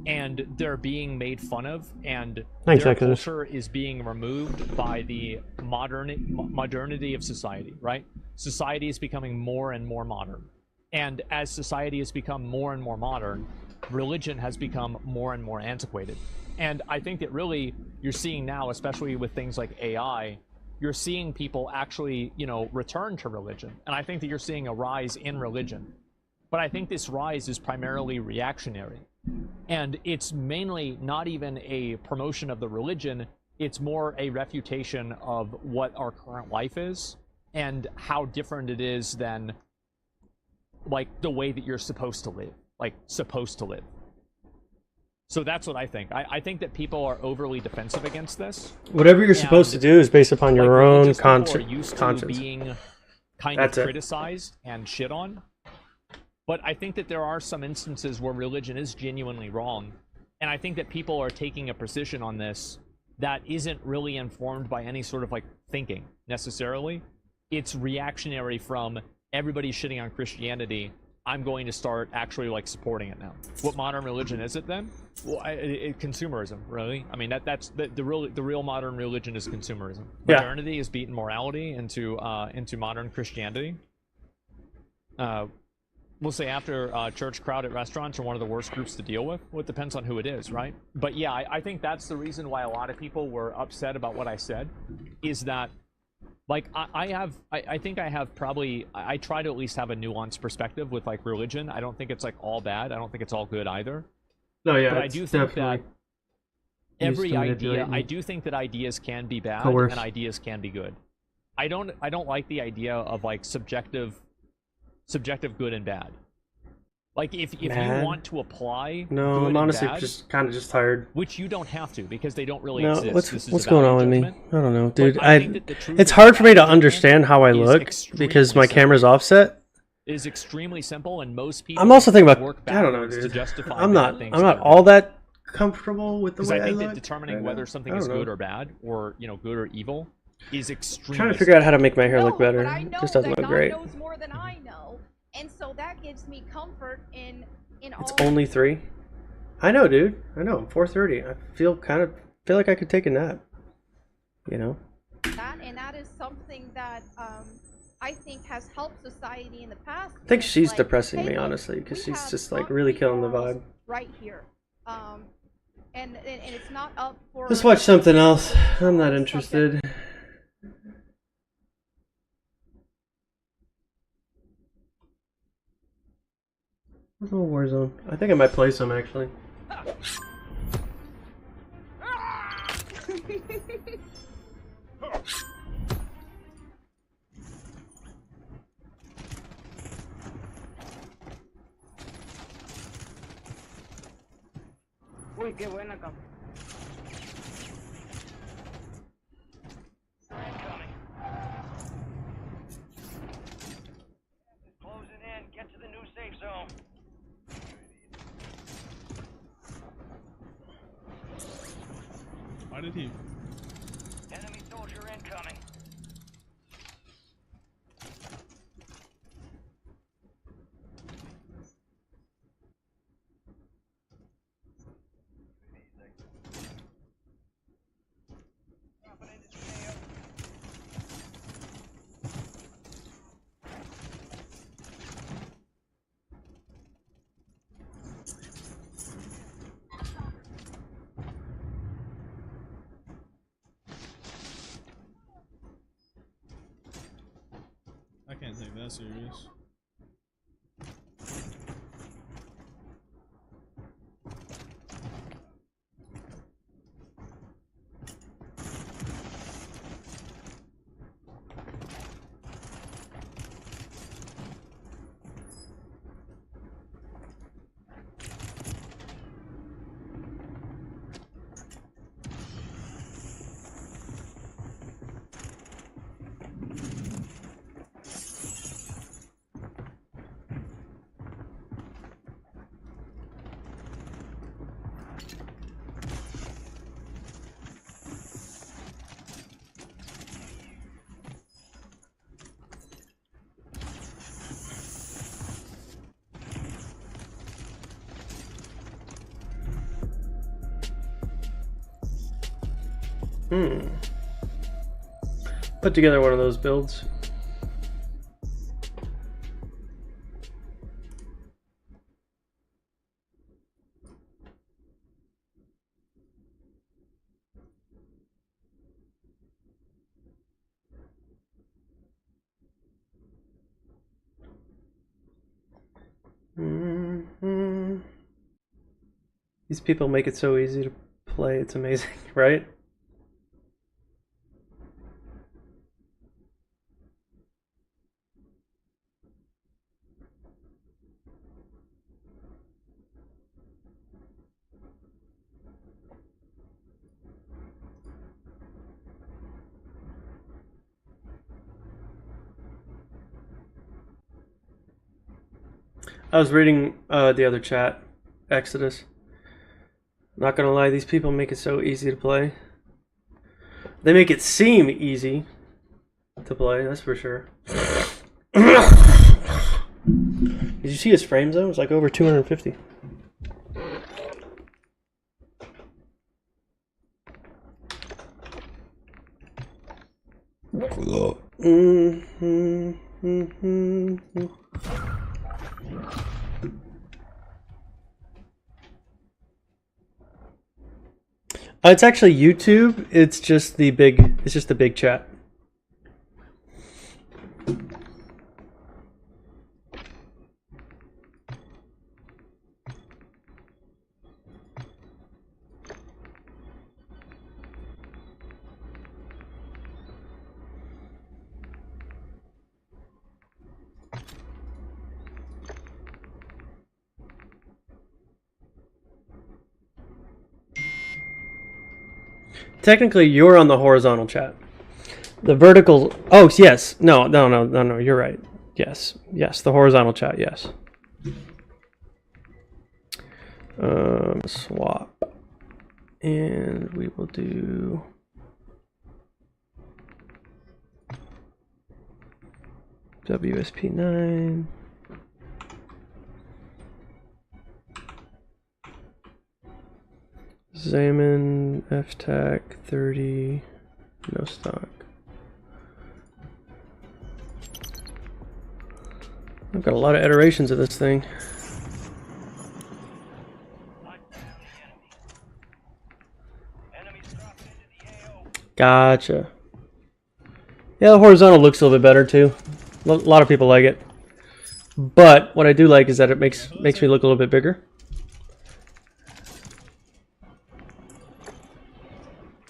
and they're being made fun of, and their culture is being removed by the modernity of society, right? Society is becoming more and more modern. And as society has become more and more modern, religion has become more and more antiquated. And I think that really you're seeing now, especially with things like AI, you're seeing people actually, you know, return to religion. And I think that you're seeing a rise in religion. But I think this rise is primarily reactionary. And it's mainly not even a promotion of the religion, it's more a refutation of what our current life is and how different it is than, like, the way that you're supposed to live. Like, supposed to live. So that's what I think. I think that people are overly defensive against this. Whatever you're supposed to do is based upon your own conscience. Being kind of criticized and shit on. But I think that there are some instances where religion is genuinely wrong. And I think that people are taking a position on this that isn't really informed by any sort of, like, thinking, necessarily. It's reactionary from everybody's shitting on Christianity. I'm going to start actually, like, supporting it now. What modern religion is it then? Well, consumerism, really. I mean, that's the real modern religion is consumerism. Modernity is beating morality into modern Christianity. We'll say after church crowd at restaurants are one of the worst groups to deal with. Well, it depends on who it is, right? But yeah, I think that's the reason why a lot of people were upset about what I said, is that, like, I think I have probably, I try to at least have a nuanced perspective with, like, religion. I don't think it's, like, all bad. I don't think it's all good either. No, yeah, but I do think that every idea, I do think that ideas can be bad and ideas can be good. I don't like the idea of, like, subjective good and bad. Like, if you want to apply no, I'm honestly just kind of tired. Which you don't have to, because they don't really exist. What's going on with me? I don't know, dude. It's hard for me to understand how I look because my camera's offset. Is extremely simple, and most people. I'm also thinking about. I don't know, dude. I'm not all that comfortable with the way I look. I think that determining whether something is good or bad, or, you know, good or evil, is extremely. I'm trying to figure out how to make my hair look better. It just doesn't look great. God knows more than I know, and so that gives me comfort in all. It's only 3. I know, dude. I know. I'm 4:30. I feel like I could take a nap. You know. That is something that I think has helped society in the past. I think she's depressing me, honestly, because she's just, like, really killing the vibe. Right here, and it's not up for. Let's watch something else. I'm not interested. What's a little Warzone? I think I might play some, actually. Uy, qué buena, cabrón. Closing in. Get to the new safe zone. Why did he? Enemy soldier incoming. I can't take that serious. Put together one of those builds. These people make it so easy to play, it's amazing, right? I was reading the other chat, Exodus. Not gonna lie, these people make it so easy to play. They make it seem easy to play, that's for sure. Did you see his frames though? It was like over 250. It's actually YouTube. It's just the big. It's just the big chat. Technically, you're on the horizontal chat. The vertical. Oh, yes. No. You're right. Yes. The horizontal chat. Yes. Swap, and we will do. WSP9. Xamarin FTAC 30, no stock. I've got a lot of iterations of this thing. Gotcha. Yeah, the horizontal looks a little bit better too. A lot of people like it. But what I do like is that it makes me look a little bit bigger.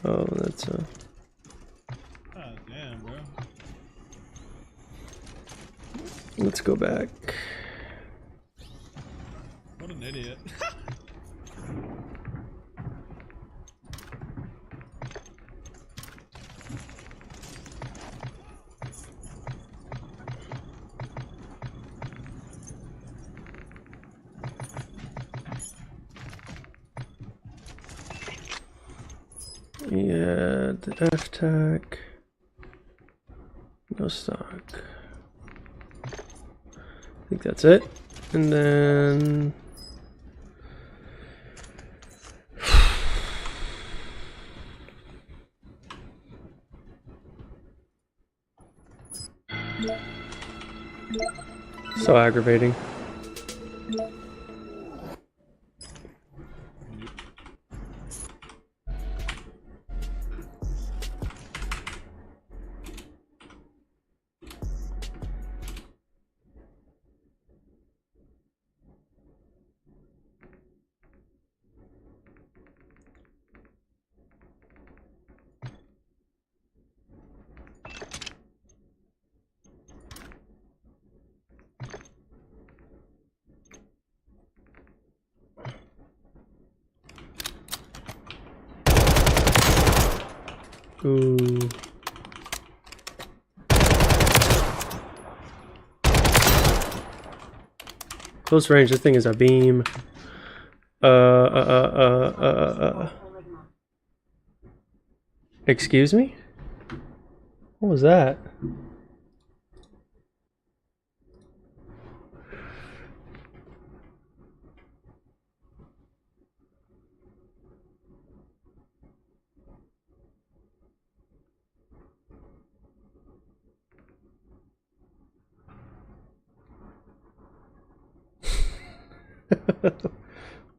Oh, that's God damn, bro. Let's go back. What an idiot. Yeah, the FTAC. No stock. I think that's it. And then so aggravating. Ooh. Close range, this thing is a beam. Excuse me? What was that?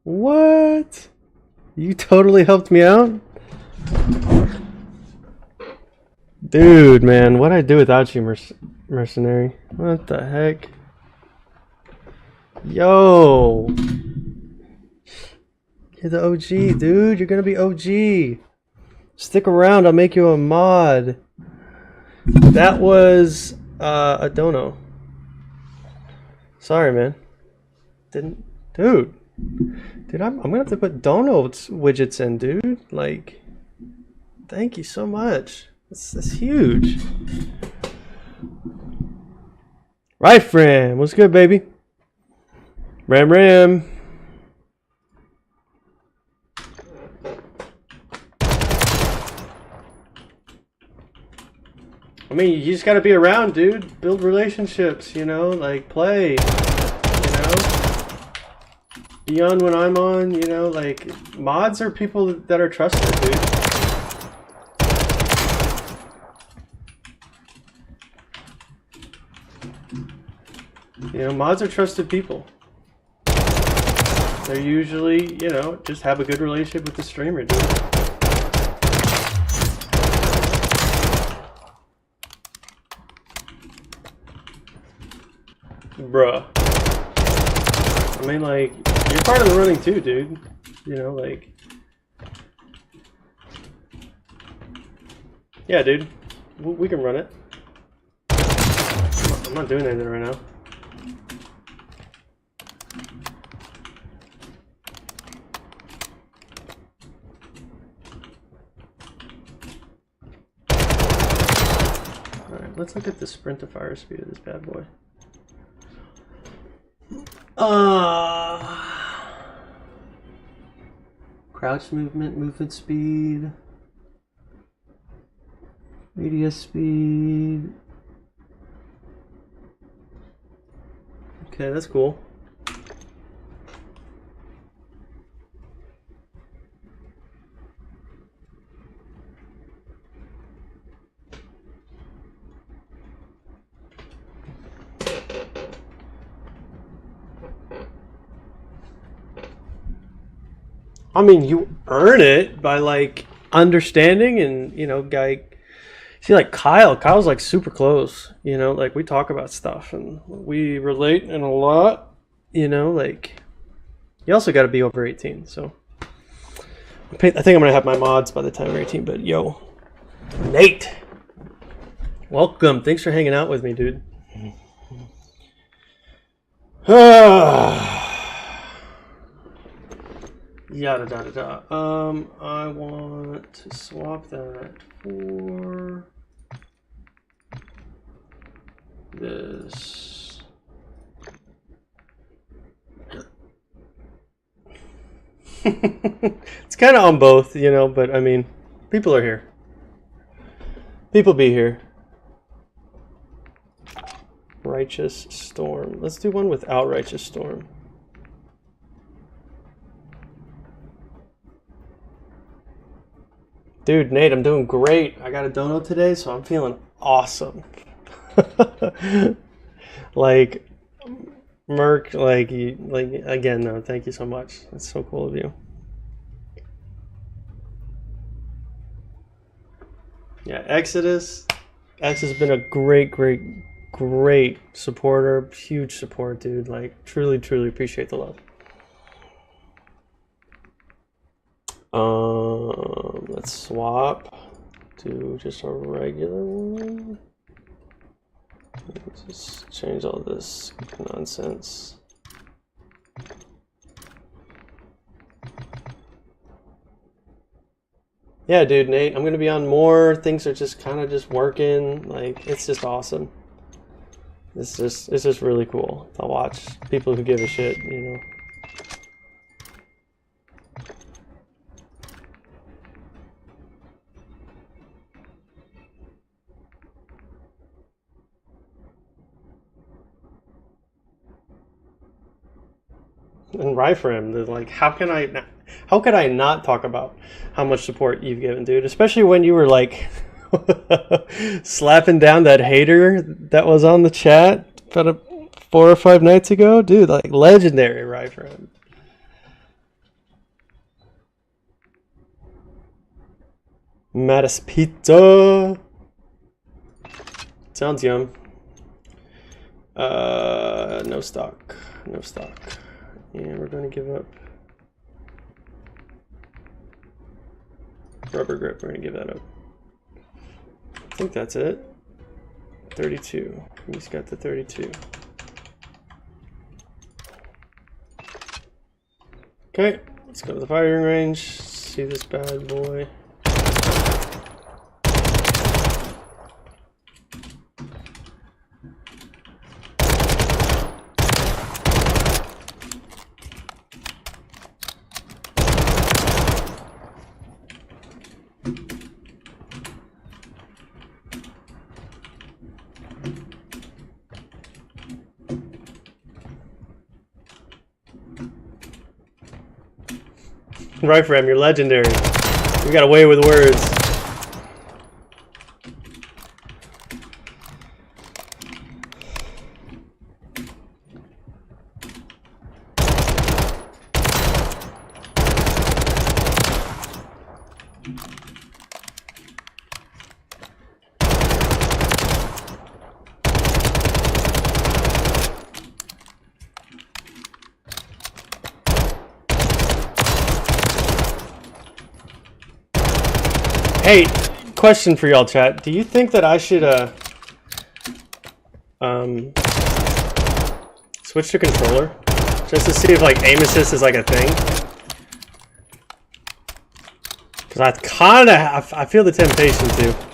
What? You totally helped me out? Dude, man, what'd I do without you, mercenary? What the heck? Yo! You're the OG, dude. You're gonna be OG. Stick around, I'll make you a mod. That was a dono. Sorry, man. Dude, I'm gonna have to put dono widgets in, dude. Like, thank you so much. That's huge. Right, friend. What's good, baby? Ram. I mean, you just gotta be around, dude. Build relationships, you know, like play, you know. Be on when I'm on, you know, like mods are people that are trusted, dude. You know, mods are trusted people. They're usually, you know, just have a good relationship with the streamer, dude. Bruh. I mean, like, you're part of the running too, dude. You know, like... Yeah, dude. We can run it. I'm not doing anything right now. Alright, let's look at the sprint to fire speed of this bad boy. Crouch movement speed, media speed. Okay, that's cool. I mean, you earn it by like understanding and, you know, see, like Kyle's like super close, you know, like we talk about stuff and we relate in a lot, you know, like you also got to be over 18. So I think I'm going to have my mods by the time we're 18, but yo, Nate, welcome. Thanks for hanging out with me, dude. Yada da da da. I want to swap that for this. It's kind of on both, you know, but I mean, people are here. People be here. Righteous Storm. Let's do one without Righteous Storm. Dude, Nate, I'm doing great. I got a dono today, so I'm feeling awesome. Like, Merc, like again, no, thank you so much. That's so cool of you. Yeah, Exodus. X has been a great supporter. Huge support, dude. Like, truly appreciate the love. Let's swap to just a regular one. Let's just change all this nonsense. Yeah, dude, Nate, I'm gonna be on more. Things are just kind of just working. Like, it's just awesome. It's just really cool to watch people who give a shit, you know. And Ryfram, they're like, how could I not talk about how much support you've given, dude? Especially when you were like slapping down that hater that was on the chat about 4 or 5 nights ago, dude. Like, legendary Ryfram. Mattis Pizza. Sounds yum. No stock. No stock. And we're going to give up. Rubber grip, we're going to give that up. I think that's it. 32. We just got the 32. Okay, let's go to the firing range. See this bad boy. Right, Fram, you're legendary. You got away with words. Hey, question for y'all, chat. Do you think that I should switch to controller just to see if like aim assist is like a thing? Because I feel the temptation to.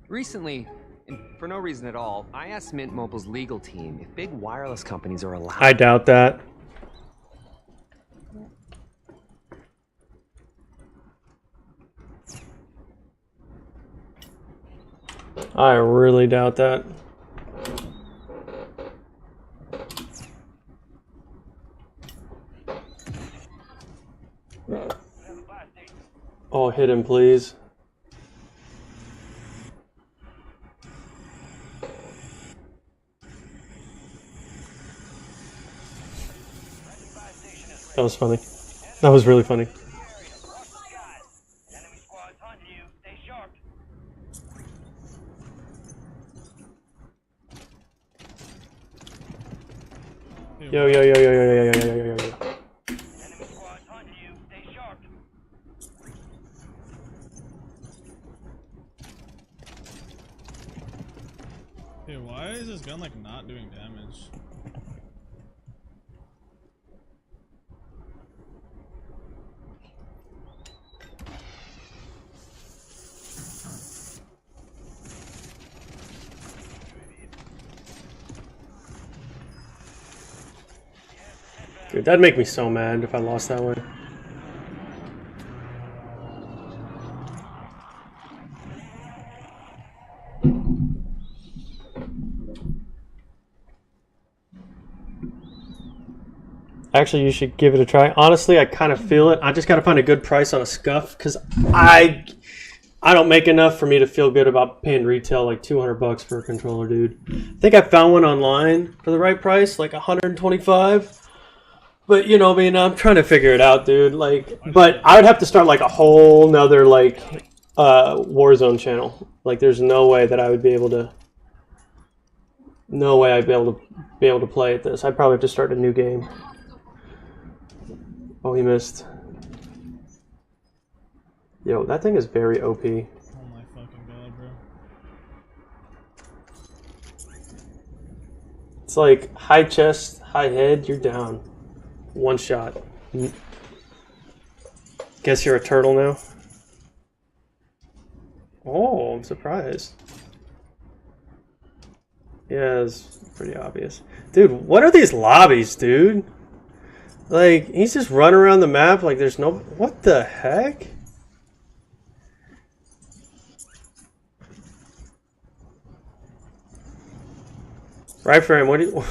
Recently, and for no reason at all, I asked Mint Mobile's legal team if big wireless companies are allowed. I doubt that. I really doubt that. Oh, hit him, please. That was funny. That was really funny. Yo, yo, yo, yo, yo, yo, yo, yo, yo, yo, yo. Hey, why is this gun like not doing damage? Dude, that'd make me so mad if I lost that one. Actually, you should give it a try. Honestly, I kind of feel it. I just gotta find a good price on a scuff because I don't make enough for me to feel good about paying retail like $200 for a controller, dude. I think I found one online for the right price, like $125. But you know, I mean, I'm trying to figure it out, dude. Like, but I would have to start like a whole nother like Warzone channel. Like, there's no way that I would be able to. No way I'd be able to play at this. I'd probably have to start a new game. Oh, he missed. Yo, that thing is very OP. Oh my fucking god, bro. It's like high chest, high head, you're down. One shot. Guess you're a turtle now? Oh, I'm surprised. Yeah, it's pretty obvious. Dude, what are these lobbies, dude? Like, he's just running around the map like there's no... What the heck? Right, Frame, what do you...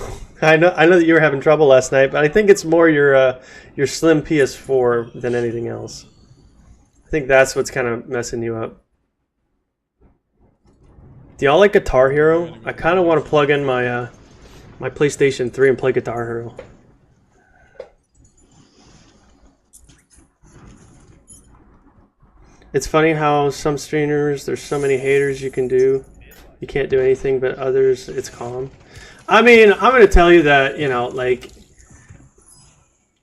I know that you were having trouble last night, but I think it's more your slim PS4 than anything else. I think that's what's kind of messing you up. Do y'all like Guitar Hero? I kind of want to plug in my my PlayStation 3 and play Guitar Hero. It's funny how some streamers, there's so many haters you can do. You can't do anything, but others, it's calm. I mean, I'm going to tell you that, you know, like,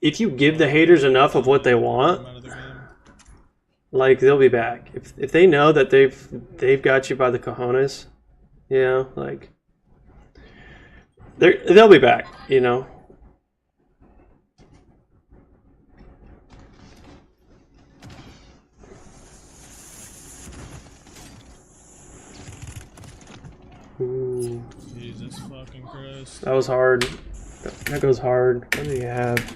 if you give the haters enough of what they want, like, they'll be back. If they know that they've got you by the cojones, you know, like, they'll be back, you know. Ooh. Jesus fucking Christ. That was hard. That goes hard. What do you have?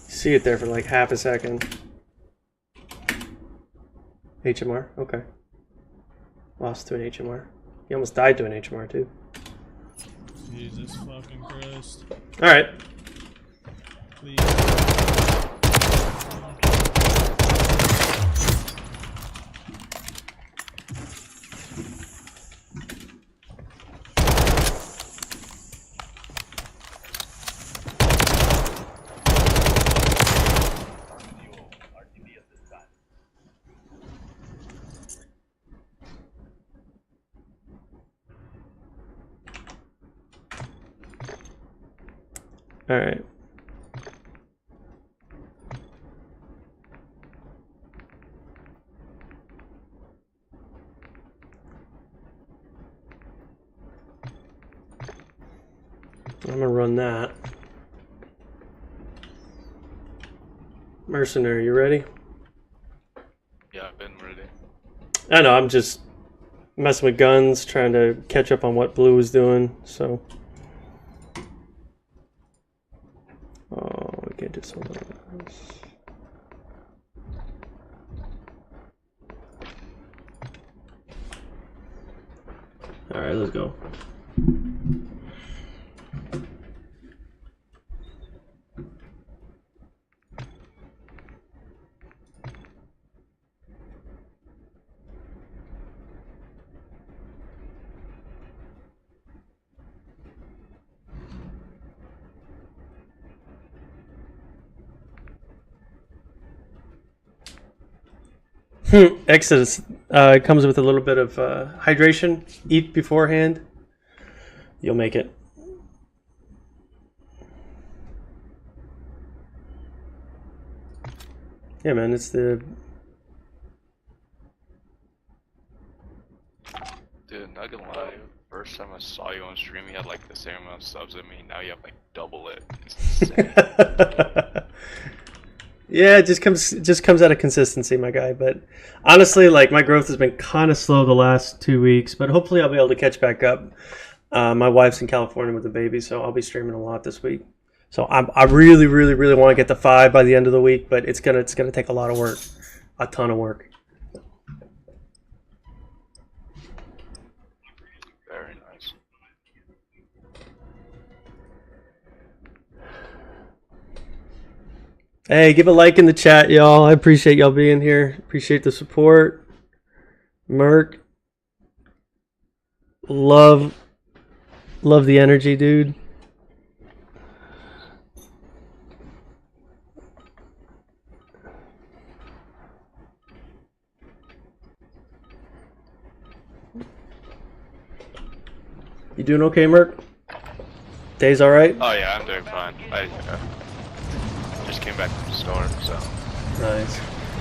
See it there for like half a second. HMR? Okay. Lost to an HMR. He almost died to an HMR too. Jesus fucking Christ. Alright. Please. All right. I'm gonna run that. Mercenary, you ready? Yeah, I've been ready. I know, I'm just messing with guns, trying to catch up on what Blue is doing, so. Oh, we can't do something else. Alright, let's go. Exodus comes with a little bit of hydration. Eat beforehand. You'll make it. Yeah, man, it's the... Dude, not gonna lie, first time I saw you on stream, you had like the same amount of subs as me. Now you have like double it. It's insane. Yeah, it just comes out of consistency, my guy. But honestly, like, my growth has been kind of slow the last 2 weeks, but hopefully I'll be able to catch back up. My wife's in California with the baby, so I'll be streaming a lot this week. So I really want to get to 5 by the end of the week, but it's gonna take a lot of work, a ton of work. Very nice. Hey, give a like in the chat, y'all. I appreciate y'all being here. Appreciate the support. Merc. Love the energy, dude. You doing okay, Merc? Day's all right? Oh yeah, I'm doing fine. I just came back from the store, so. Nice.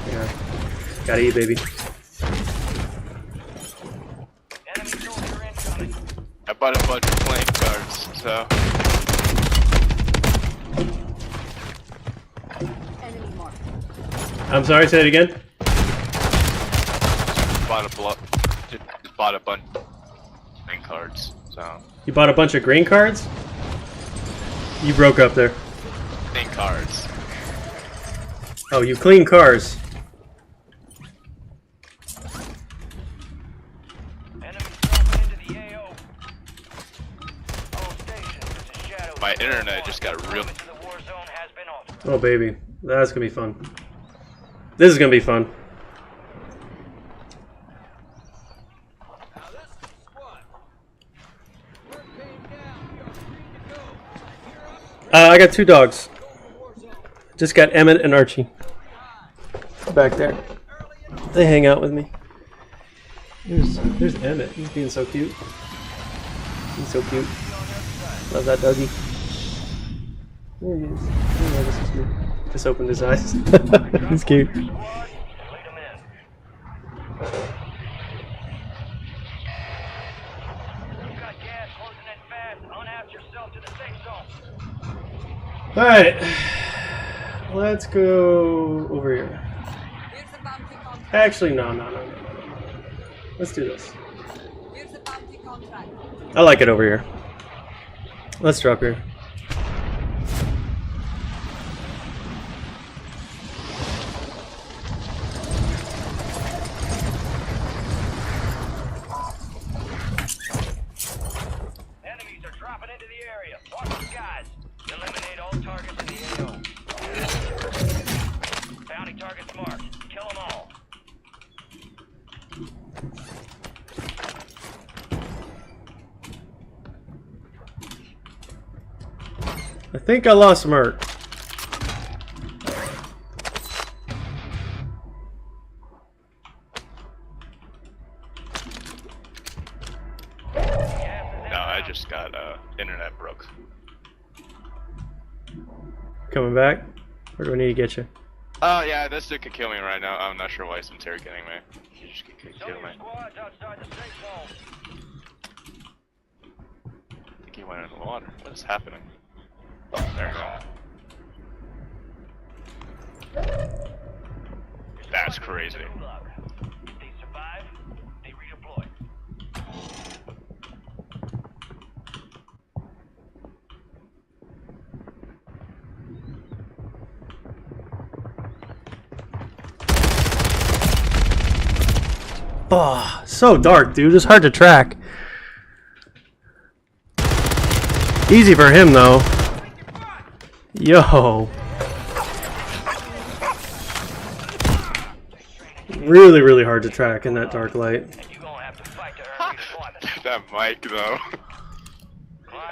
Yeah. Gotta eat, baby. I bought a bunch of playing cards, so. I'm sorry, say it again. Just bought a bunch of playing cards, so. You bought a bunch of green cards? You broke up there. Playing cards. Oh, you clean cars. My internet just just got really. Oh baby, that's gonna be fun. This is gonna be fun. I got 2 dogs. Just got Emmett and Archie back there. They hang out with me. There's Emmett. He's being so cute. He's so cute. Love that doggy. There he is. Oh, this is cute. Just opened his eyes. He's cute. Alright. Let's go over here. Actually, no. Let's do this. I like it over here. Let's drop here. Enemies are dropping into the area. Watch the skies. Eliminate all targets in the AO. Bounty targets marked. Kill them all. I think I lost Merc. No, I just got internet broke. Coming back? Or do I need to get you? Oh yeah, this dude could kill me right now. I'm not sure why he's interrogating me. He just could kill me. I think he went in the water. What is happening? Oh, there we go. That's crazy. They survive, they redeploy. Oh, so dark, dude. It's hard to track. Easy for him, though. Yo. Really, really hard to track in that dark light. That mic, though.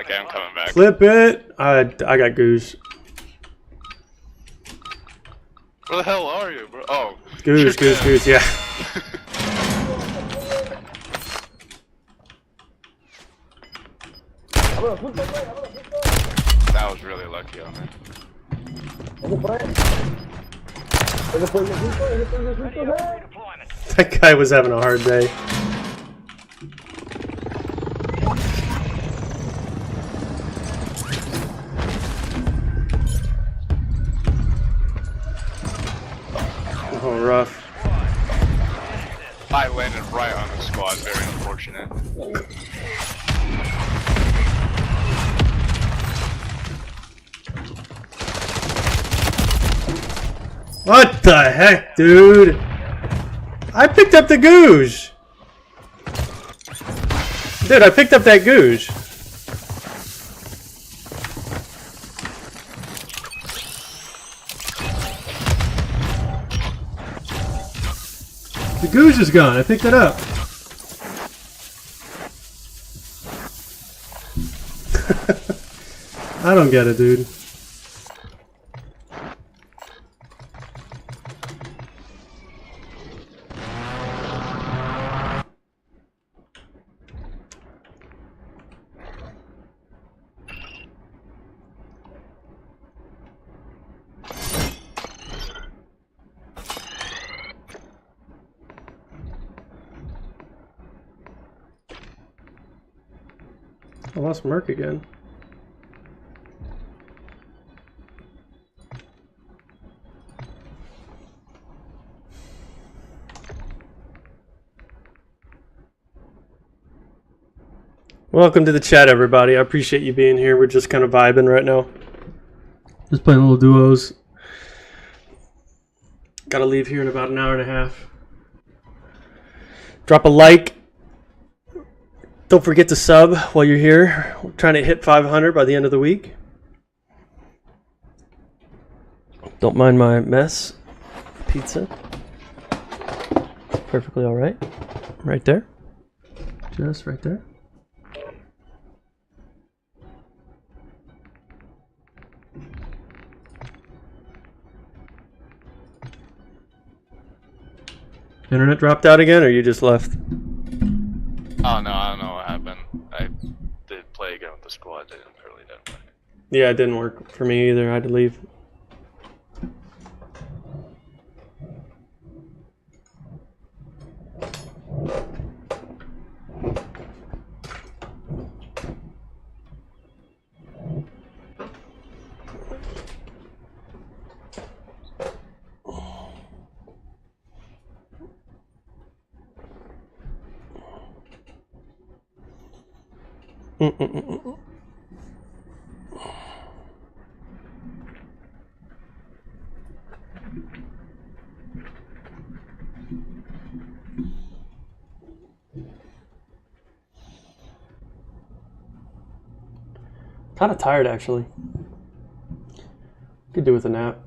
Okay, I'm coming back. Clip it. I got goose. Where the hell are you, bro? Oh. Goose, yeah. That was really lucky on me. That guy was having a hard day. Oh, rough. I landed right on the squad, very unfortunate. What the heck, dude? I picked up the Googe! Dude, I picked up that Googe. The Googe is gone. I picked it up. I don't get it, dude. I lost Merc again. Welcome to the chat, everybody. I appreciate you being here. We're just kind of vibing right now. Just playing little duos. Gotta leave here in about an hour and a half. Drop a like. Don't forget to sub while you're here. We're trying to hit 500 by the end of the week. Don't mind my mess. Pizza. Perfectly alright. Right there. Just right there. Internet dropped out again, or you just left? Oh no, I don't know what happened. I did play again with the squad. It really didn't work. Yeah, it didn't work for me either. I had to leave. Kind of tired, actually. Could do with a nap.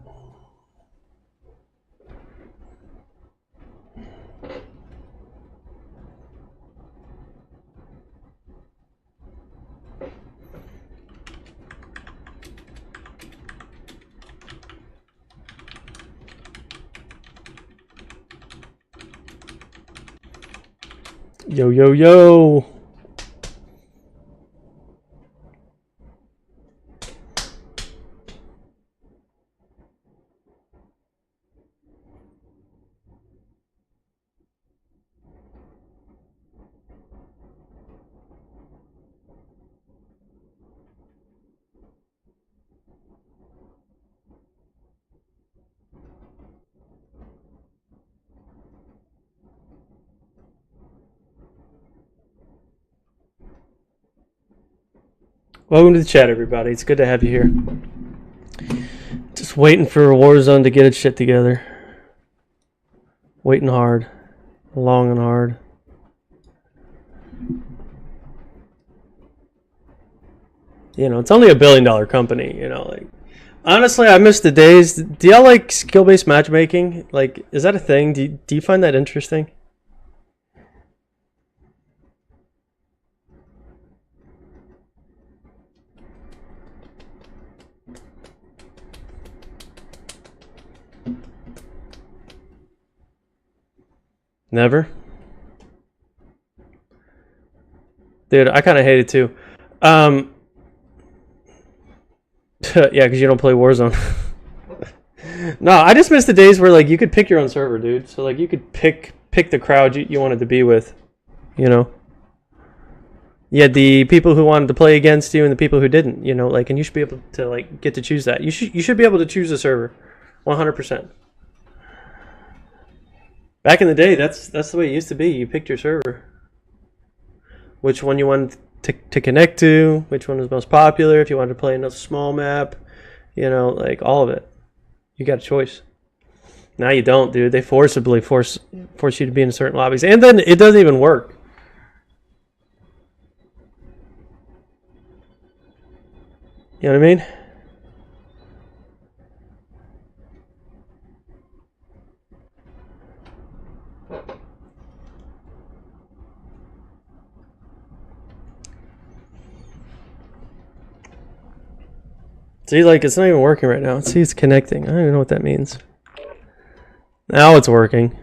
Yo, yo, yo. Welcome to the chat, everybody. It's good to have you here. Just waiting for Warzone to get its shit together. Waiting hard. Long and hard. You know, it's only $1 billion company, you know, like. Honestly, I miss the days. Do y'all like skill-based matchmaking? Like, is that a thing? Do you find that interesting? Never? Dude, I kind of hate it too. Yeah, because you don't play Warzone. No, I just miss the days where, like, you could pick your own server, dude. So, like, you could pick the crowd you wanted to be with, you know? You had the people who wanted to play against you and the people who didn't, you know? Like, and you should be able to, like, get to choose that. You should be able to choose a server. 100%. Back in the day, that's the way it used to be. You picked your server. Which one you wanted to connect to, which one was most popular, if you wanted to play another small map, you know, like all of it. You got a choice. Now you don't, dude. They forcibly force you to be in certain lobbies. And then it doesn't even work. You know what I mean? See, like, it's not even working right now. See, it's connecting. I don't even know what that means. Now it's working.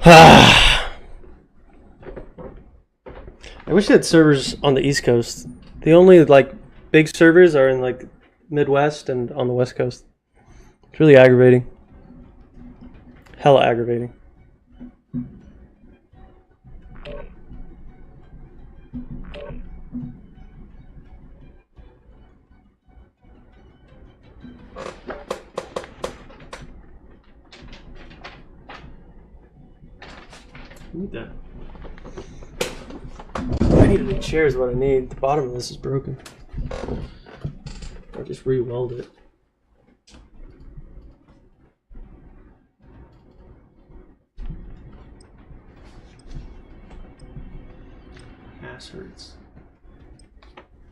I wish they had servers on the East Coast. The only, like, big servers are in, like, Midwest and on the West Coast. It's really aggravating. Hella aggravating. I need that. I need a new chair is what I need. The bottom of this is broken. I'll just re-weld it. Ass hurts.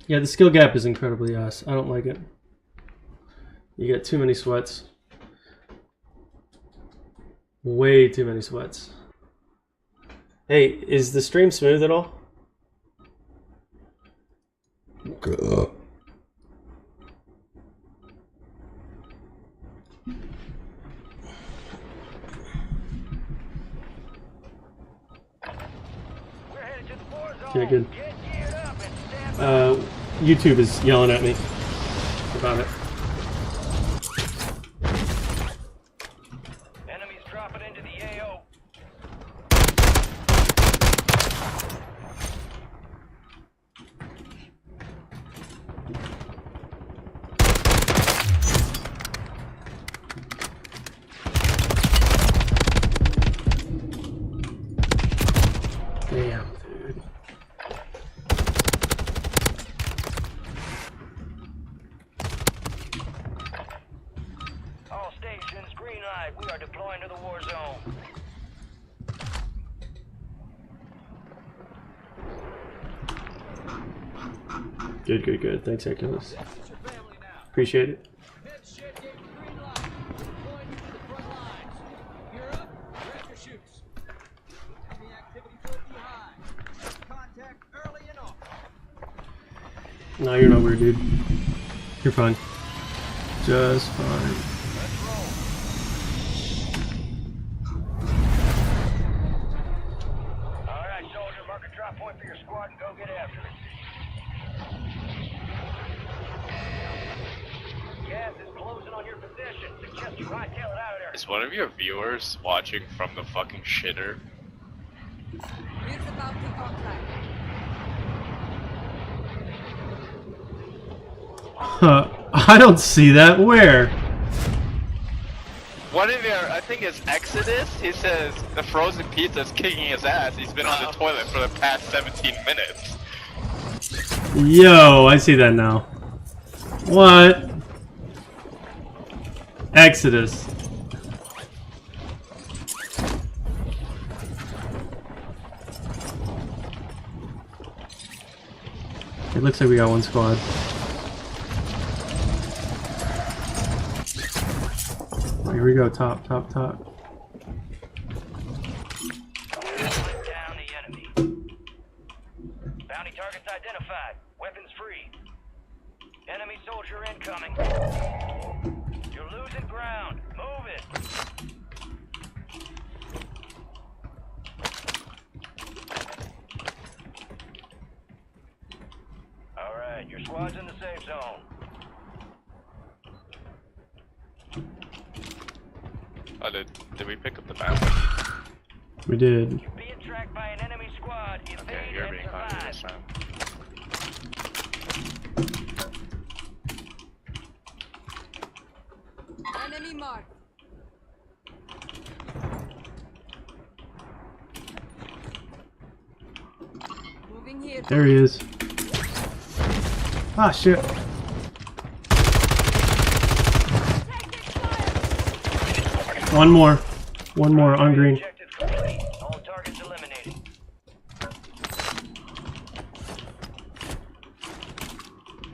Yeah, the skill gap is incredibly ass. I don't like it. You get too many sweats. Way too many sweats. Hey, is the stream smooth at all? Good. Okay, good. YouTube is yelling at me about it. Enemies dropping into the AO. Damn. All stations, green light. We are deploying to the war zone. Good, good, good. Thanks, Hercules. Appreciate it. No, you're not weird, dude. You're fine. Just fine. Alright, soldier, mark a drop point for your squad and go get after it. Gas is closing on your position. Suggest you hightail it out of there. Is one of your viewers watching from the fucking shitter? It's about to contact. I don't see that. Where? One of your, I think it's Exodus, he says the frozen pizza's kicking his ass. He's been on the toilet for the past 17 minutes. Yo, I see that now. What? Exodus. It looks like we got one squad. Oh, here we go, top, top, top. Down the enemy. Bounty targets identified. Weapons free. Enemy soldier incoming. You're losing ground. Move it. Alright, your squad's in the safe zone. Oh, did we pick up the map? We did. Being tracked by an enemy squad. Okay, you're being caught this time. Enemy mark. Moving here. There he is. Ah, shit. One more. One more on green. All targets eliminated.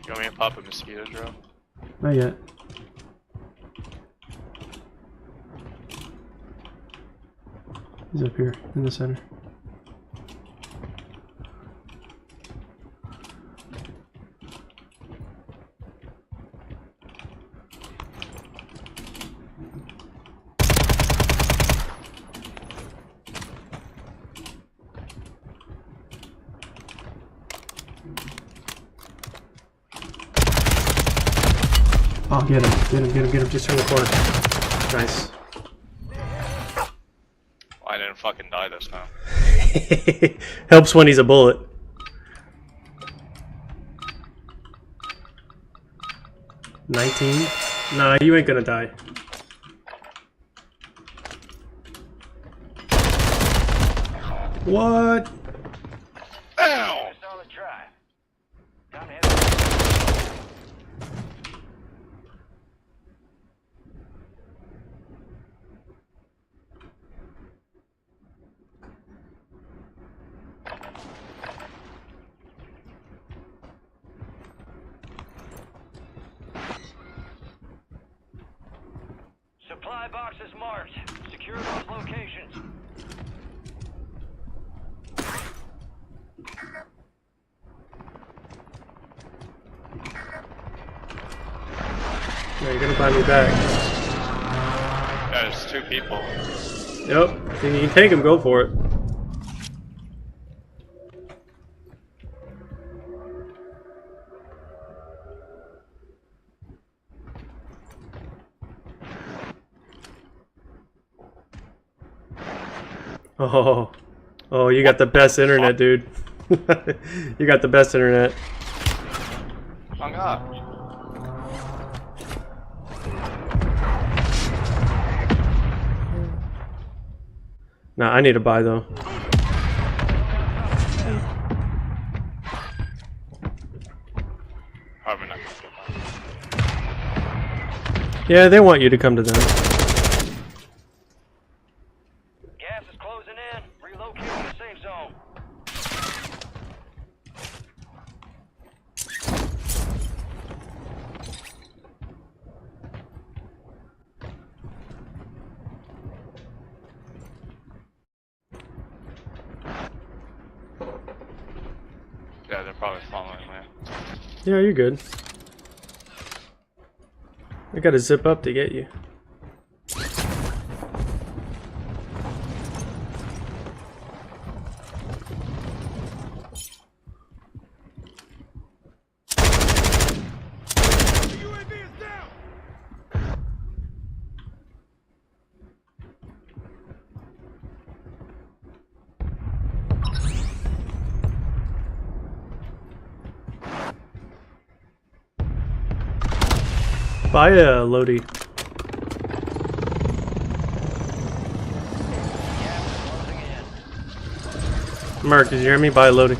You want me to pop a mosquito drill? Not yet. He's up here in the center. Oh, get him, get him, get him, get him, just turn the corner. Nice. I didn't fucking die this time. Helps when he's a bullet. $19? Nah, you ain't gonna die. What? Ow! Solid try. Time to head. Supply boxes marked. Secure those locations. No, you're gonna buy me back. Yeah, there's 2 people. Yep. If you can take him, go for it. Oh, you got the best internet, dude. You got the best internet. Hung up. Nah, I need to buy though. Probably not. Yeah, they want you to come to them. Gas is closing in. Relocate to the safe zone. Yeah, they're probably following me. Yeah, you're good. I gotta zip up to get you. Buy a Lodi. Mark, did you hear me? Buy a Lodi.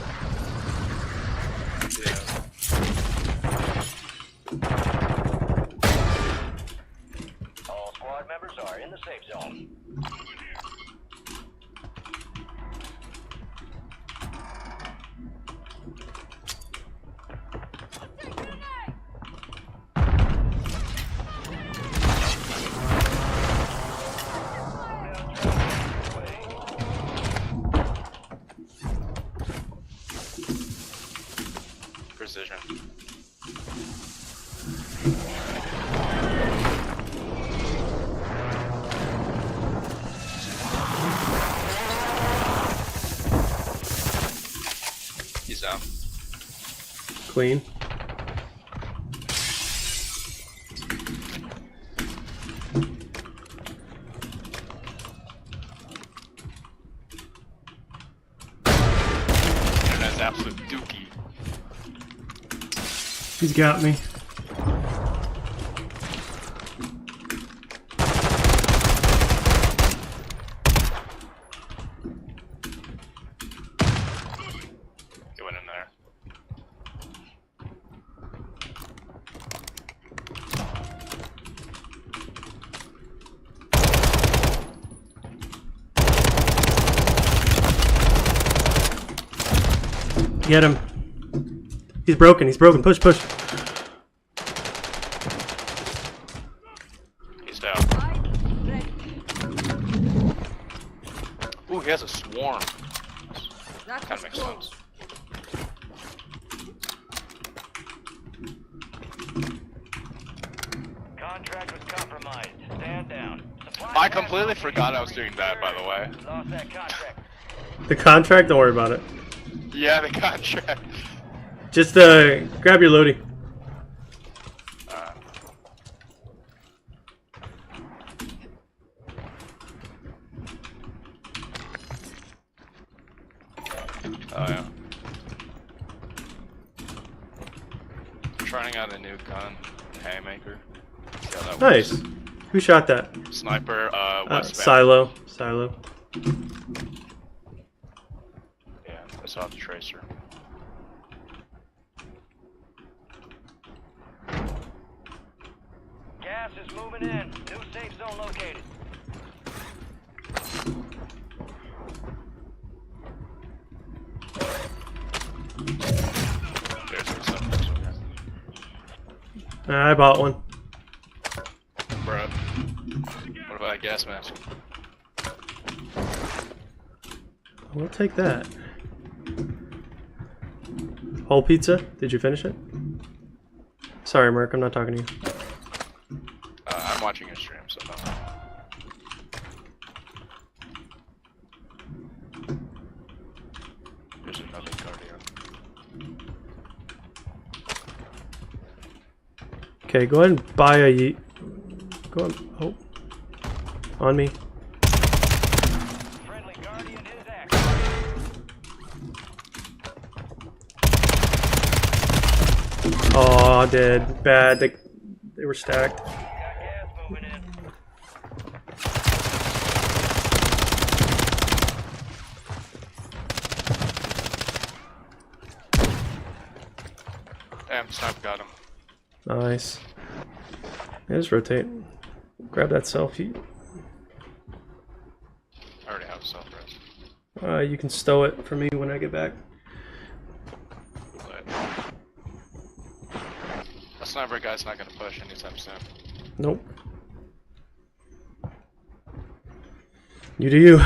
All squad members are in the safe zone. Precision. He's out. Clean. That's absolute dookie. He's got me. He went in there. Get him. He's broken. He's broken. Push, push. He's down. Ooh, he has a swarm. Kind of makes sense. Contract was compromised. Stand down. I completely forgot I was doing that, by the way. Lost that contract. The contract, don't worry about it. Yeah, the contract. Just grab your Lodi. Oh yeah. I'm trying out a new gun, Haymaker. See how that Nice. works. Who shot that? Sniper, westbound. Silo. Silo. Yeah, I saw the tracer. Gas is moving in. New safe zone located. I bought one. Bruh. What about a gas mask? We'll take that. Whole pizza? Did you finish it? Sorry, Mark, I'm not talking to you. I'm watching your stream, so no. There's another Guardian. Okay, go ahead and buy a... Go on. Oh. On me. Oh, dead. Bad. They were stacked. Damn, Snipe got him. Nice. Yeah, just rotate. Grab that selfie. I already have self-res. You can stow it for me when I get back. A sniper guy's not gonna push anytime soon. Nope. You do you.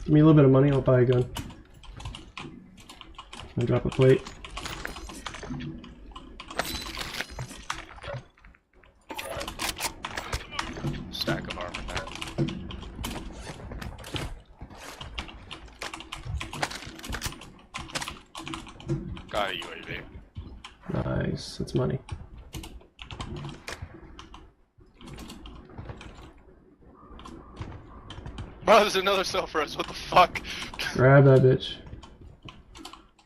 Give me a little bit of money, I'll buy a gun. I'll drop a plate. Stack of armor there. Got a UAV. Nice, that's money. Oh, there's another self-res, what the fuck? Grab that bitch.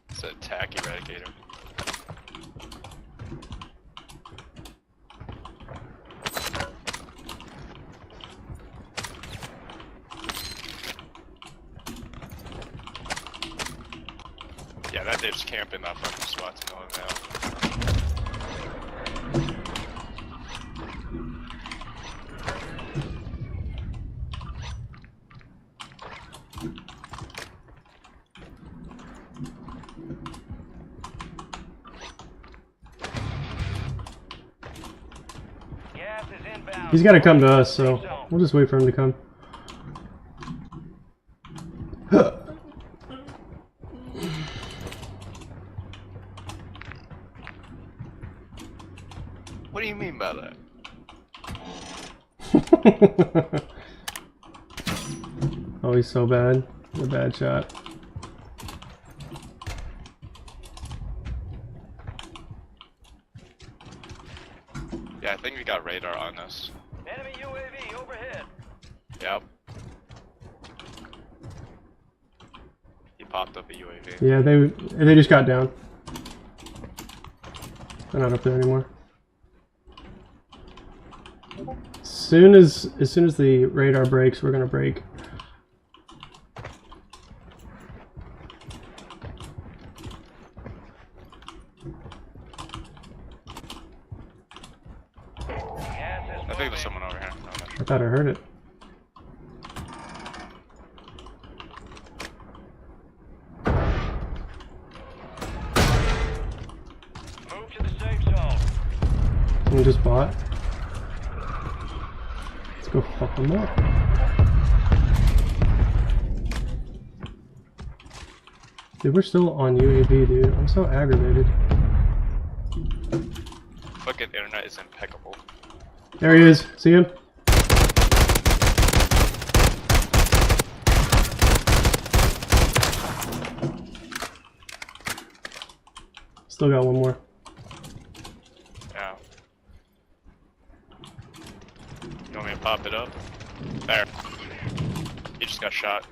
It's a tack eradicator. Yeah, that dude's camping that fucking SWAT team now. He's got to come to us, so we'll just wait for him to come. What do you mean by that? Oh, he's so bad. A bad shot. Yeah, I think we got radar on us. Enemy UAV overhead. Yep. He popped up a UAV. Yeah, they just got down. They're not up there anymore. As soon as the radar breaks, we're gonna break. I think there's someone over here. I thought I heard it. Move to the safe zone. Someone just bought. Let's go fuck them up. Dude, we're still on UAV, dude. I'm so aggravated. Fucking internet is impeccable. There he is. See him? Still got one more. Yeah. You want me to pop it up? There. He just got shot.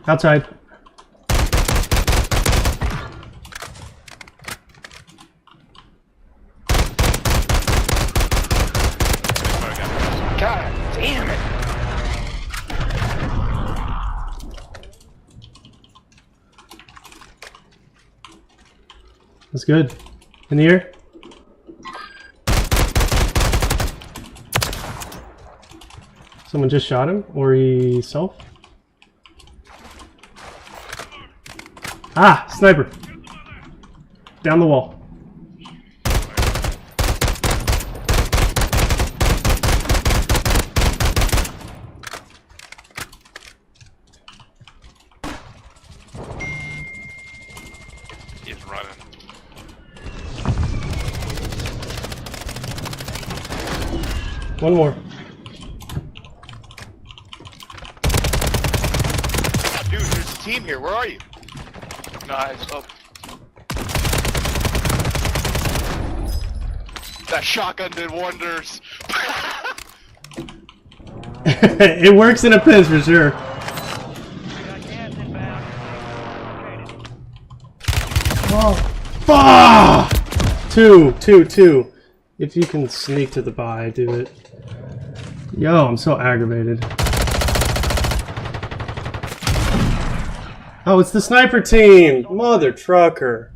Outside. God damn it! That's good. In the air. Someone just shot him, or he self. Ah, sniper. Down the wall. He's running. One more. Dude, there's a team here. Where are you? Nice. Oh. That shotgun did wonders. It works in a pinch for sure. Oh. Two. If you can sneak to the buy, do it. Yo, I'm so aggravated. Oh, it's the sniper team! Mother trucker.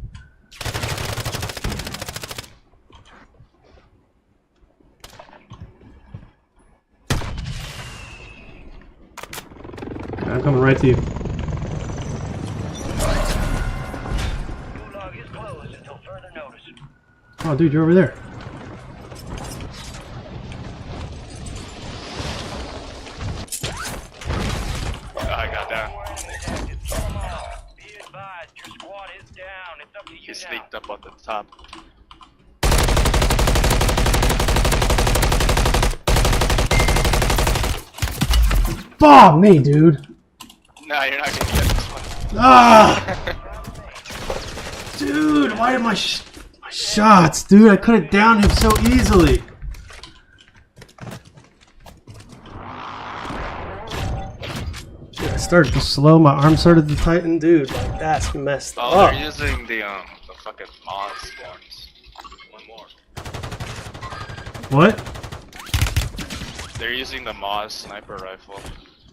I'm coming right to you. Oh, dude, you're over there. I got down. He sneaked up on the top. Bah, me, dude. Nah, you're not gonna get this one. Ah! Dude, why did my shots, dude? I could have downed him so easily. Dude, I started to slow, my arm started to tighten, dude. Like, that's messed up. Oh, they're using the fucking Moz ones. One more. What? They're using the Moz sniper rifle.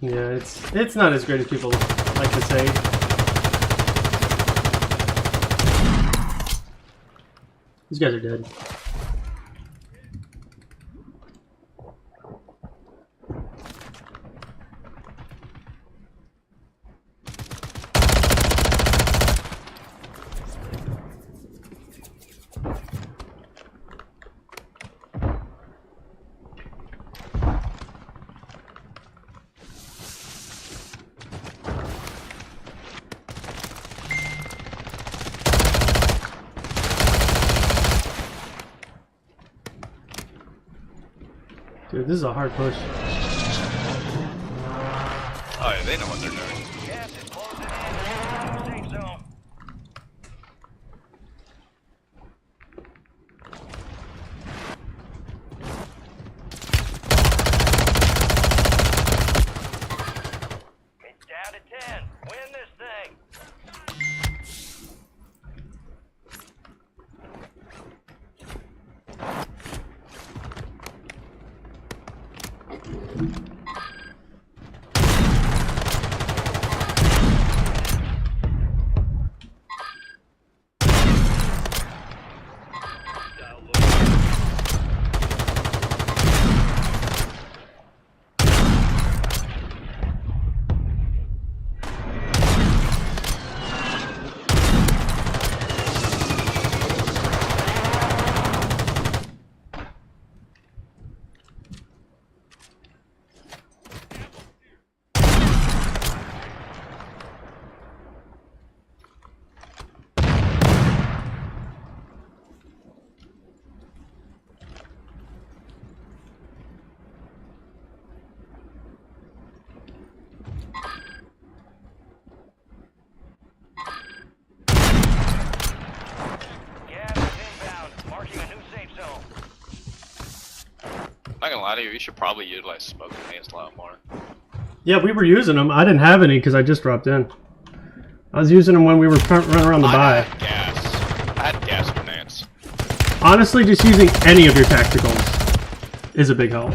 Yeah, it's not as great as people like to say. These guys are dead. Dude, this is a hard push. Oh yeah, they know what they're doing. It's down to 10. Win this thing. Lonnie, we should probably utilize smoke grenades a lot more. Yeah, we were using them. I didn't have any because I just dropped in. I was using them when we were running around the buy. I had gas grenades. Honestly, just using any of your tacticals is a big help.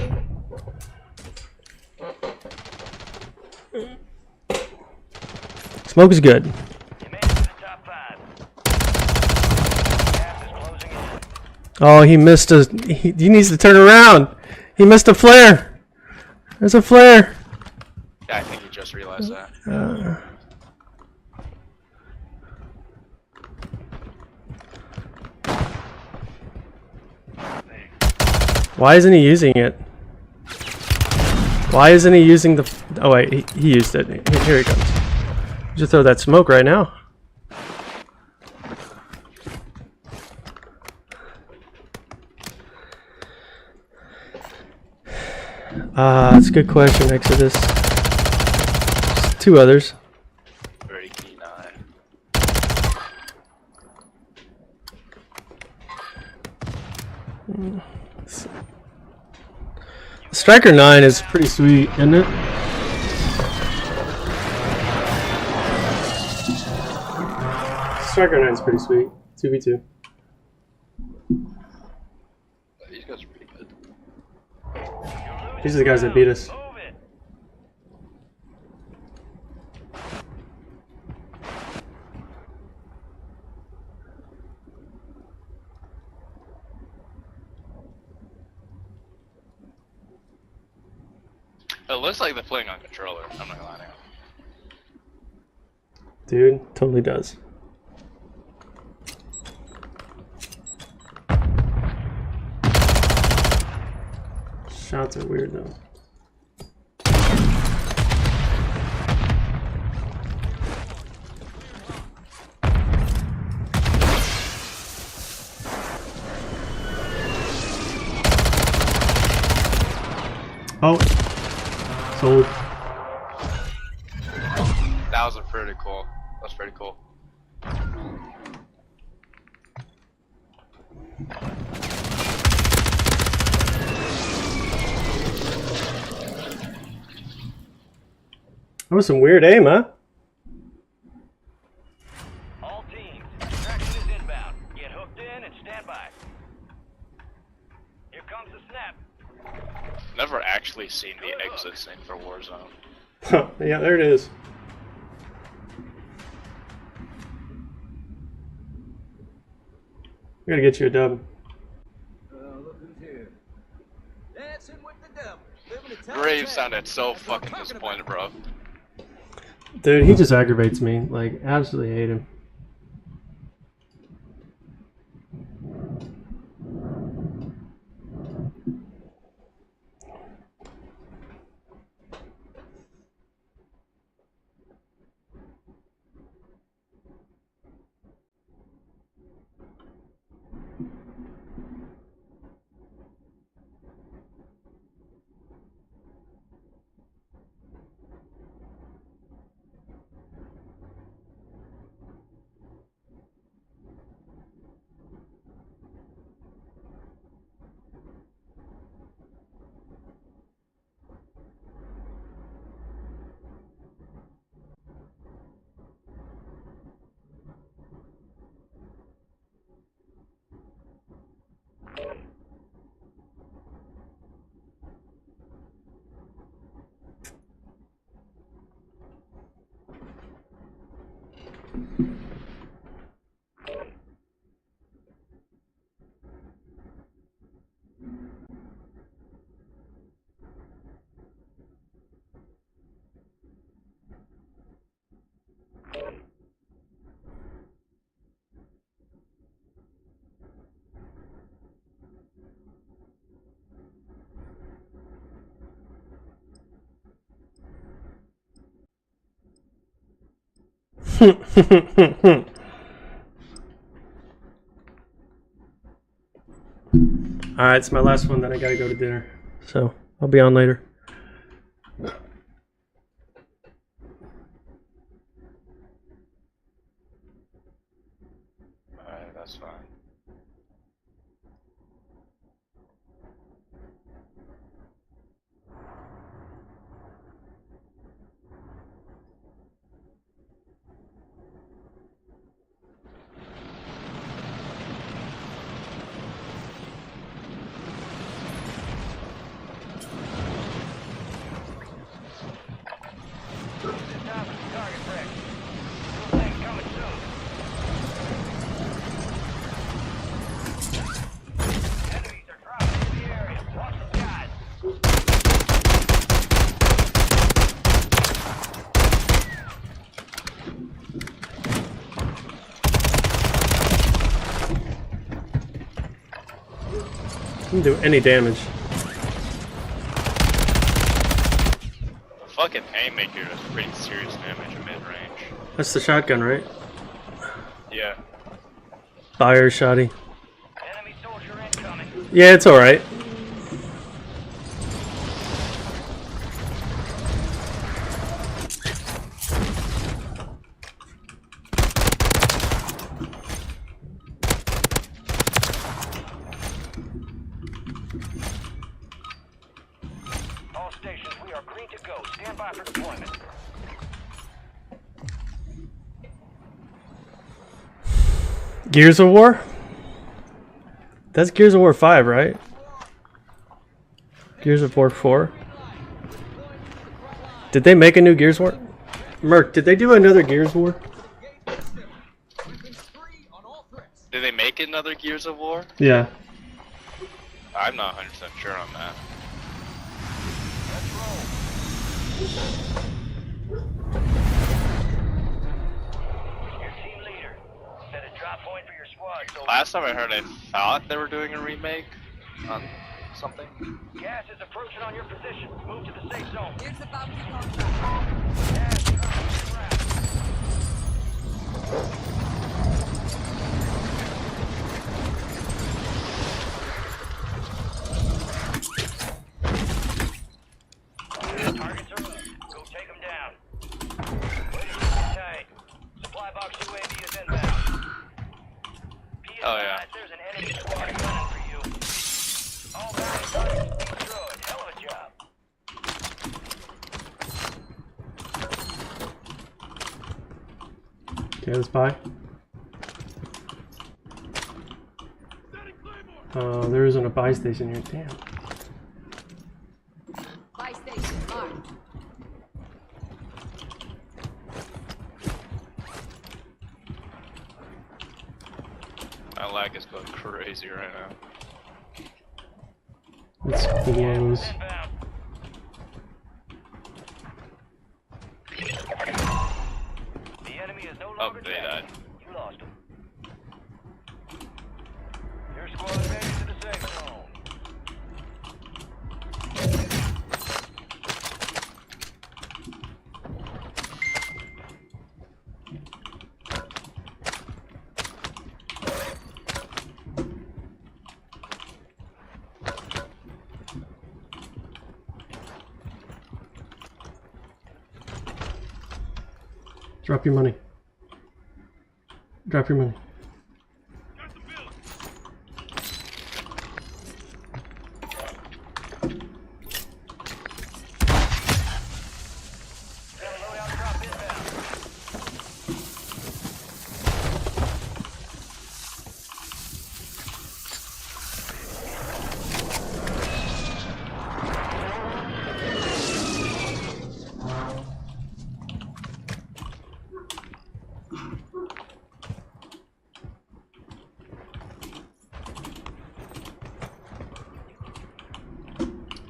Smoke is good. Oh, he missed a... He needs to turn around. He missed a flare. There's a flare. Yeah, I think you just realized that. Why isn't he using it? Why isn't he using the... Oh wait, he used it. Here he comes. Just throw that smoke right now. That's a good question, Exodus. Two others. Very key 9. Striker 9 is pretty sweet, isn't it? Striker 9 is pretty sweet. 2v2. These guys are pretty good. These are the guys that beat us. It looks like they're playing on controller. I'm not gonna lie to you. Dude, totally does. Shots are weird though. Oh, sold. That was pretty cool. That's pretty cool. That was some weird aim, huh? All teams, extraction is inbound. Get hooked in and stand by. Here comes the snap. Never actually seen the exit scene for Warzone. Yeah, there it is. We gotta get you a dub. Graves sounded so fucking disappointed, bro. Dude, he just aggravates me. Like, absolutely hate him. Alright, it's my last one, then I gotta go to dinner. So, I'll be on later. Alright, that's fine. Didn't do any damage. The fucking Haymaker does pretty serious damage in mid-range. That's the shotgun, right? Yeah. Fire shoddy. Yeah, it's alright. All stations, we are green to go. Stand by for deployment. Gears of War? That's Gears of War 5, right? Gears of War 4? Did they make a new Gears War? Merc, did they do another Gears War? Did they make another Gears of War? Yeah. I'm not 100% sure on that. Last time I heard, I thought they were doing a remake on something. Gas is approaching on your position. Move to the safe zone. Here's about to Targets are up. Go take them down. Wait a second, tight. Supply box UAV is inbound. Oh yeah. There's an enemy squad gunning for you. All bounty targets destroyed. Hell of a job. Okay, let's buy. There isn't a buy station here. Damn. Buy station marked. My lag is going crazy right now. Let's close. The enemy is no Oh, longer they died. You lost them. Your squad made it to the safe zone. Drop your money. Drop your money.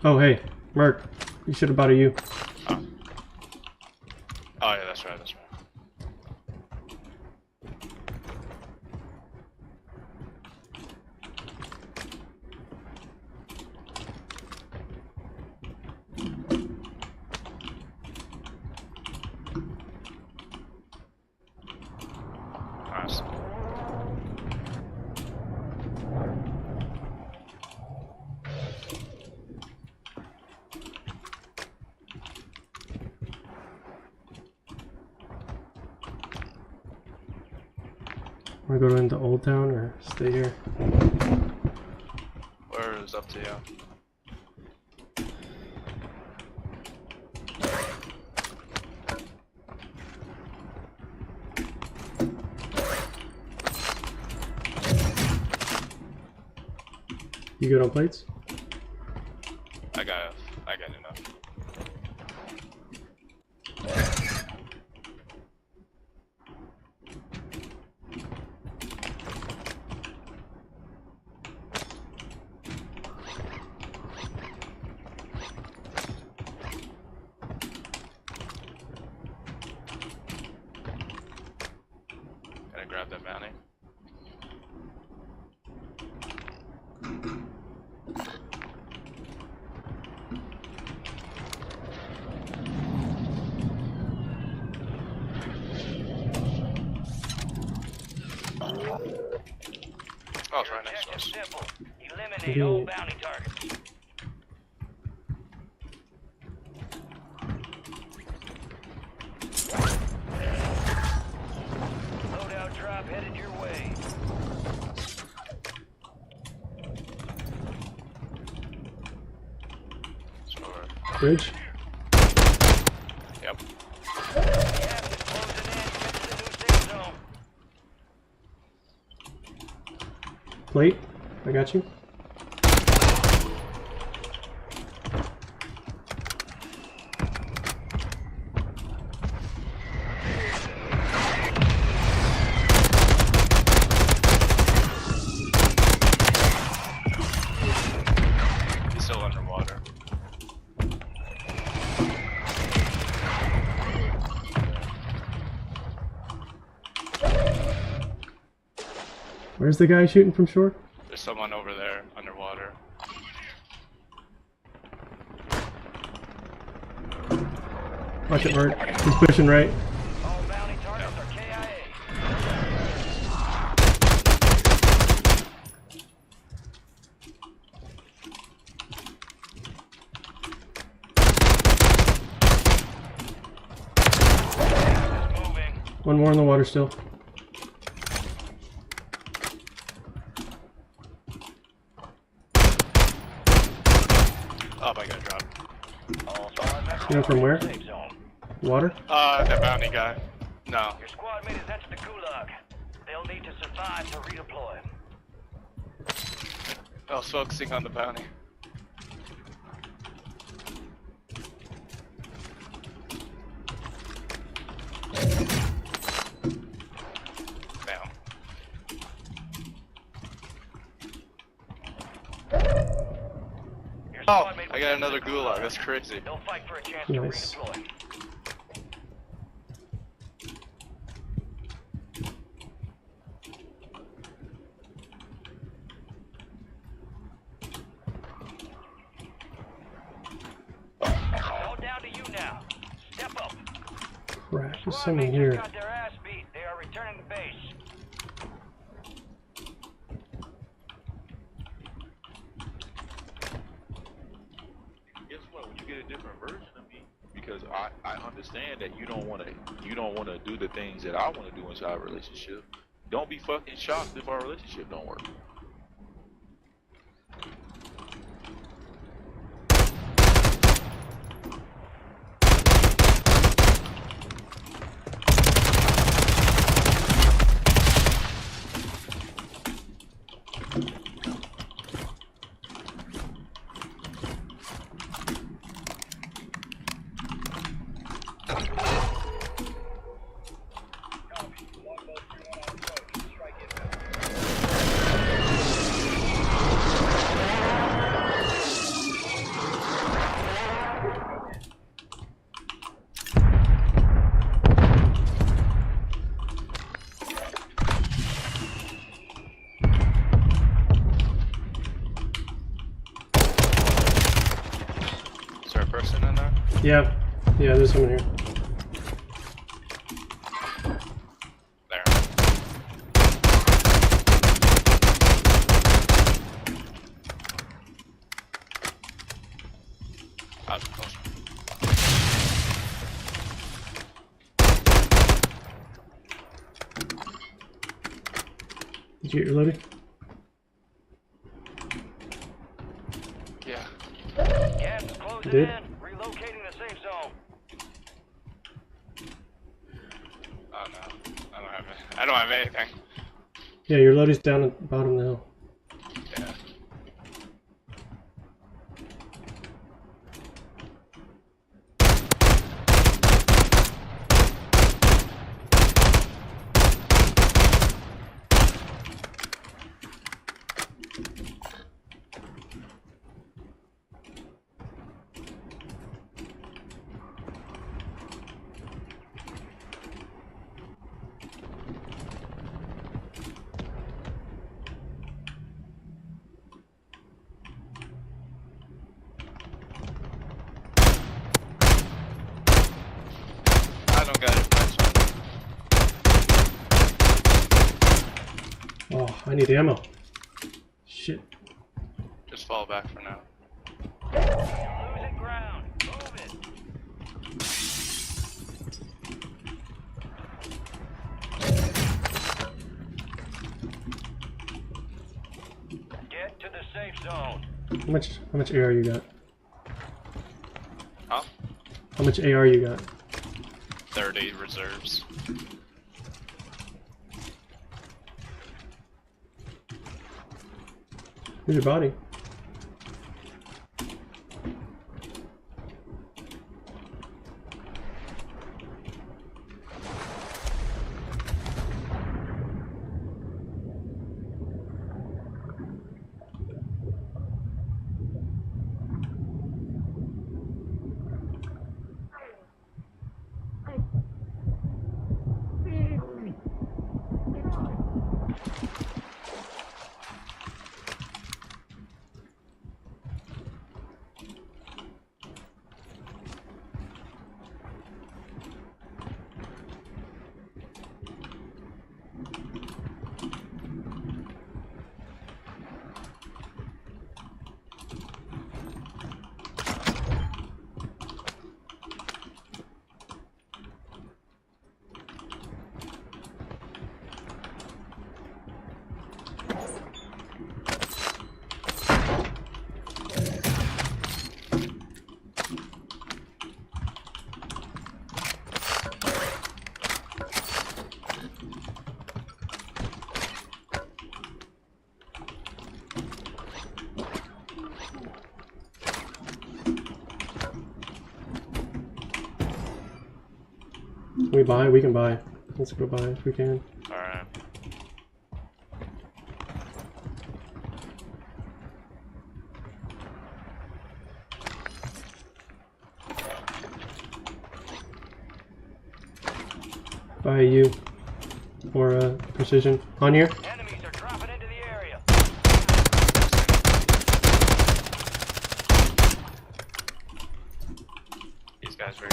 Oh hey, Merc, you should have bought a U. Oh yeah, that's right, that's right. Nice. Want to go into Old Town or stay here? Where is up to you? You good on plates? I got enough. Gotta grab that bounty. Oh, it's right next to us. Simple. Eliminate all bounty targets. Loadout drop headed your way. Bridge. Yep. Plate. I got you. He's still underwater. Where's the guy shooting from shore? There's someone over there underwater. Watch it, Bert. He's pushing right. One more in the water still. Oh, I got dropped. You know from where? Water? That bounty guy. No. Your squad mate has entered the gulag. They'll need to survive to redeploy. I was focusing on the bounty. Bam. Oh, I got another gulag. That's crazy. They'll fight for a chance Nice. to redeploy. All down to you now. Step up. Crap, there's someone here. Got their ass beat. They are returning to base. Guess what? When you get a different version of me, because I understand that you don't want to do the things that I want to do inside a relationship. Don't be fucking shocked if our relationship don't work. Is there a person in there? Yeah. Yeah, there's someone here. There. I was close. Did you get your loading? Yeah. Gas is closing Did? in. Relocating the safe zone. Oh no. I don't have anything. Yeah, your loading's down at the bottom of the hill. Yeah. I don't got it. Oh, I need ammo. Shit. Just fall back for now. Losing ground. Move it. Get to the safe zone. How much AR you got? Huh? How much AR you got? 30 reserves. Where's your body? Can we buy? We can buy. Let's go buy if we can. Alright. Buy you. Or precision. On here? Enemies are dropping into the area. These guys are very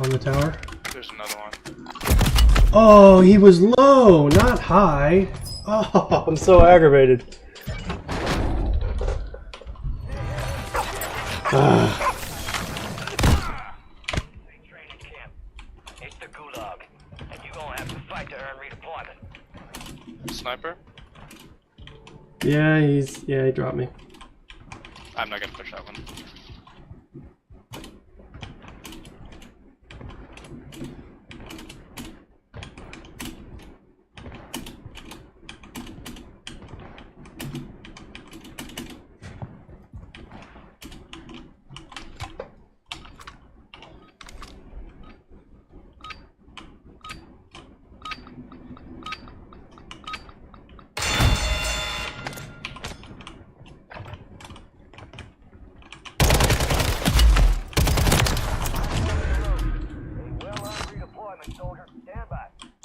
On the tower? There's another one. Oh, he was low, not high. Oh, I'm so aggravated. It's the gulag, and you're gonna have to fight to earn redeployment. Sniper? Yeah, he dropped me. I'm not gonna push that one.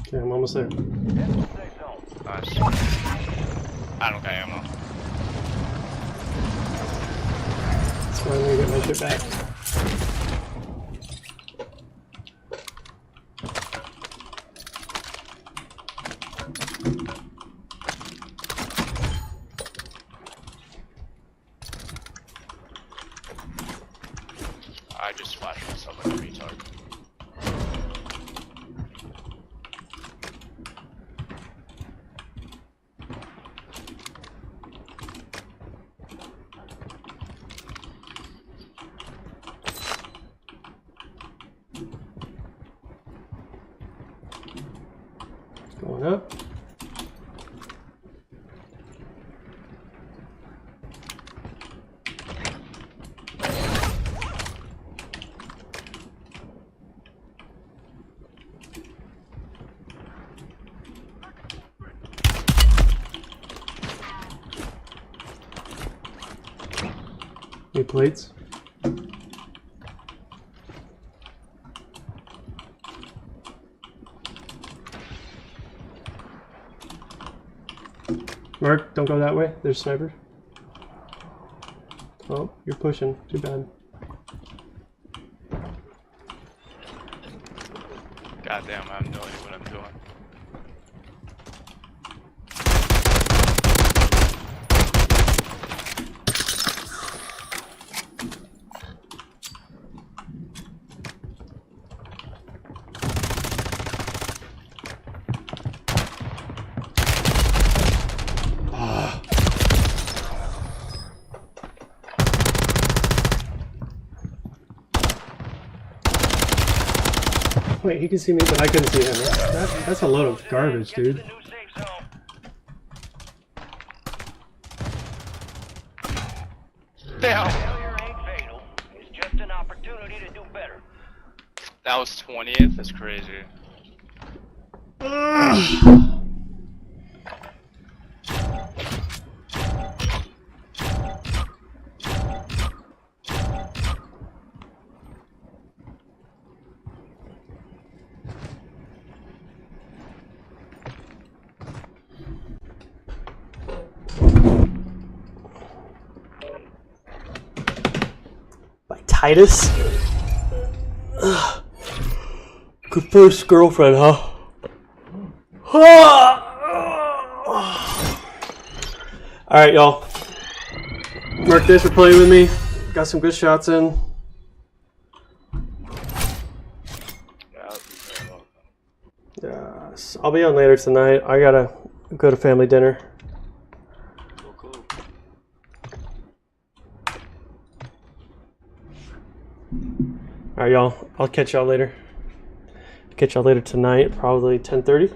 Okay, I'm almost there. Nice. I don't got ammo. That's why I'm gonna get my shit back. I just flashed myself like a retard. Going up. Any plates? Mark, don't go that way. There's snipers. Oh, you're pushing. Too bad. Goddamn, I have no idea what I'm doing. Wait, he can see me, but I couldn't see him. That's a load of garbage, dude. Damn. Failure ain't fatal. It's just an opportunity to do better. That was 20th. That's crazy. Titus? Ugh. Good first girlfriend, huh? Alright, y'all. Mark, thanks for playing with me. Got some good shots in. Yes. I'll be on later tonight. I gotta go to family dinner. Alright, y'all. I'll catch y'all later. Catch y'all later tonight, probably 10:30.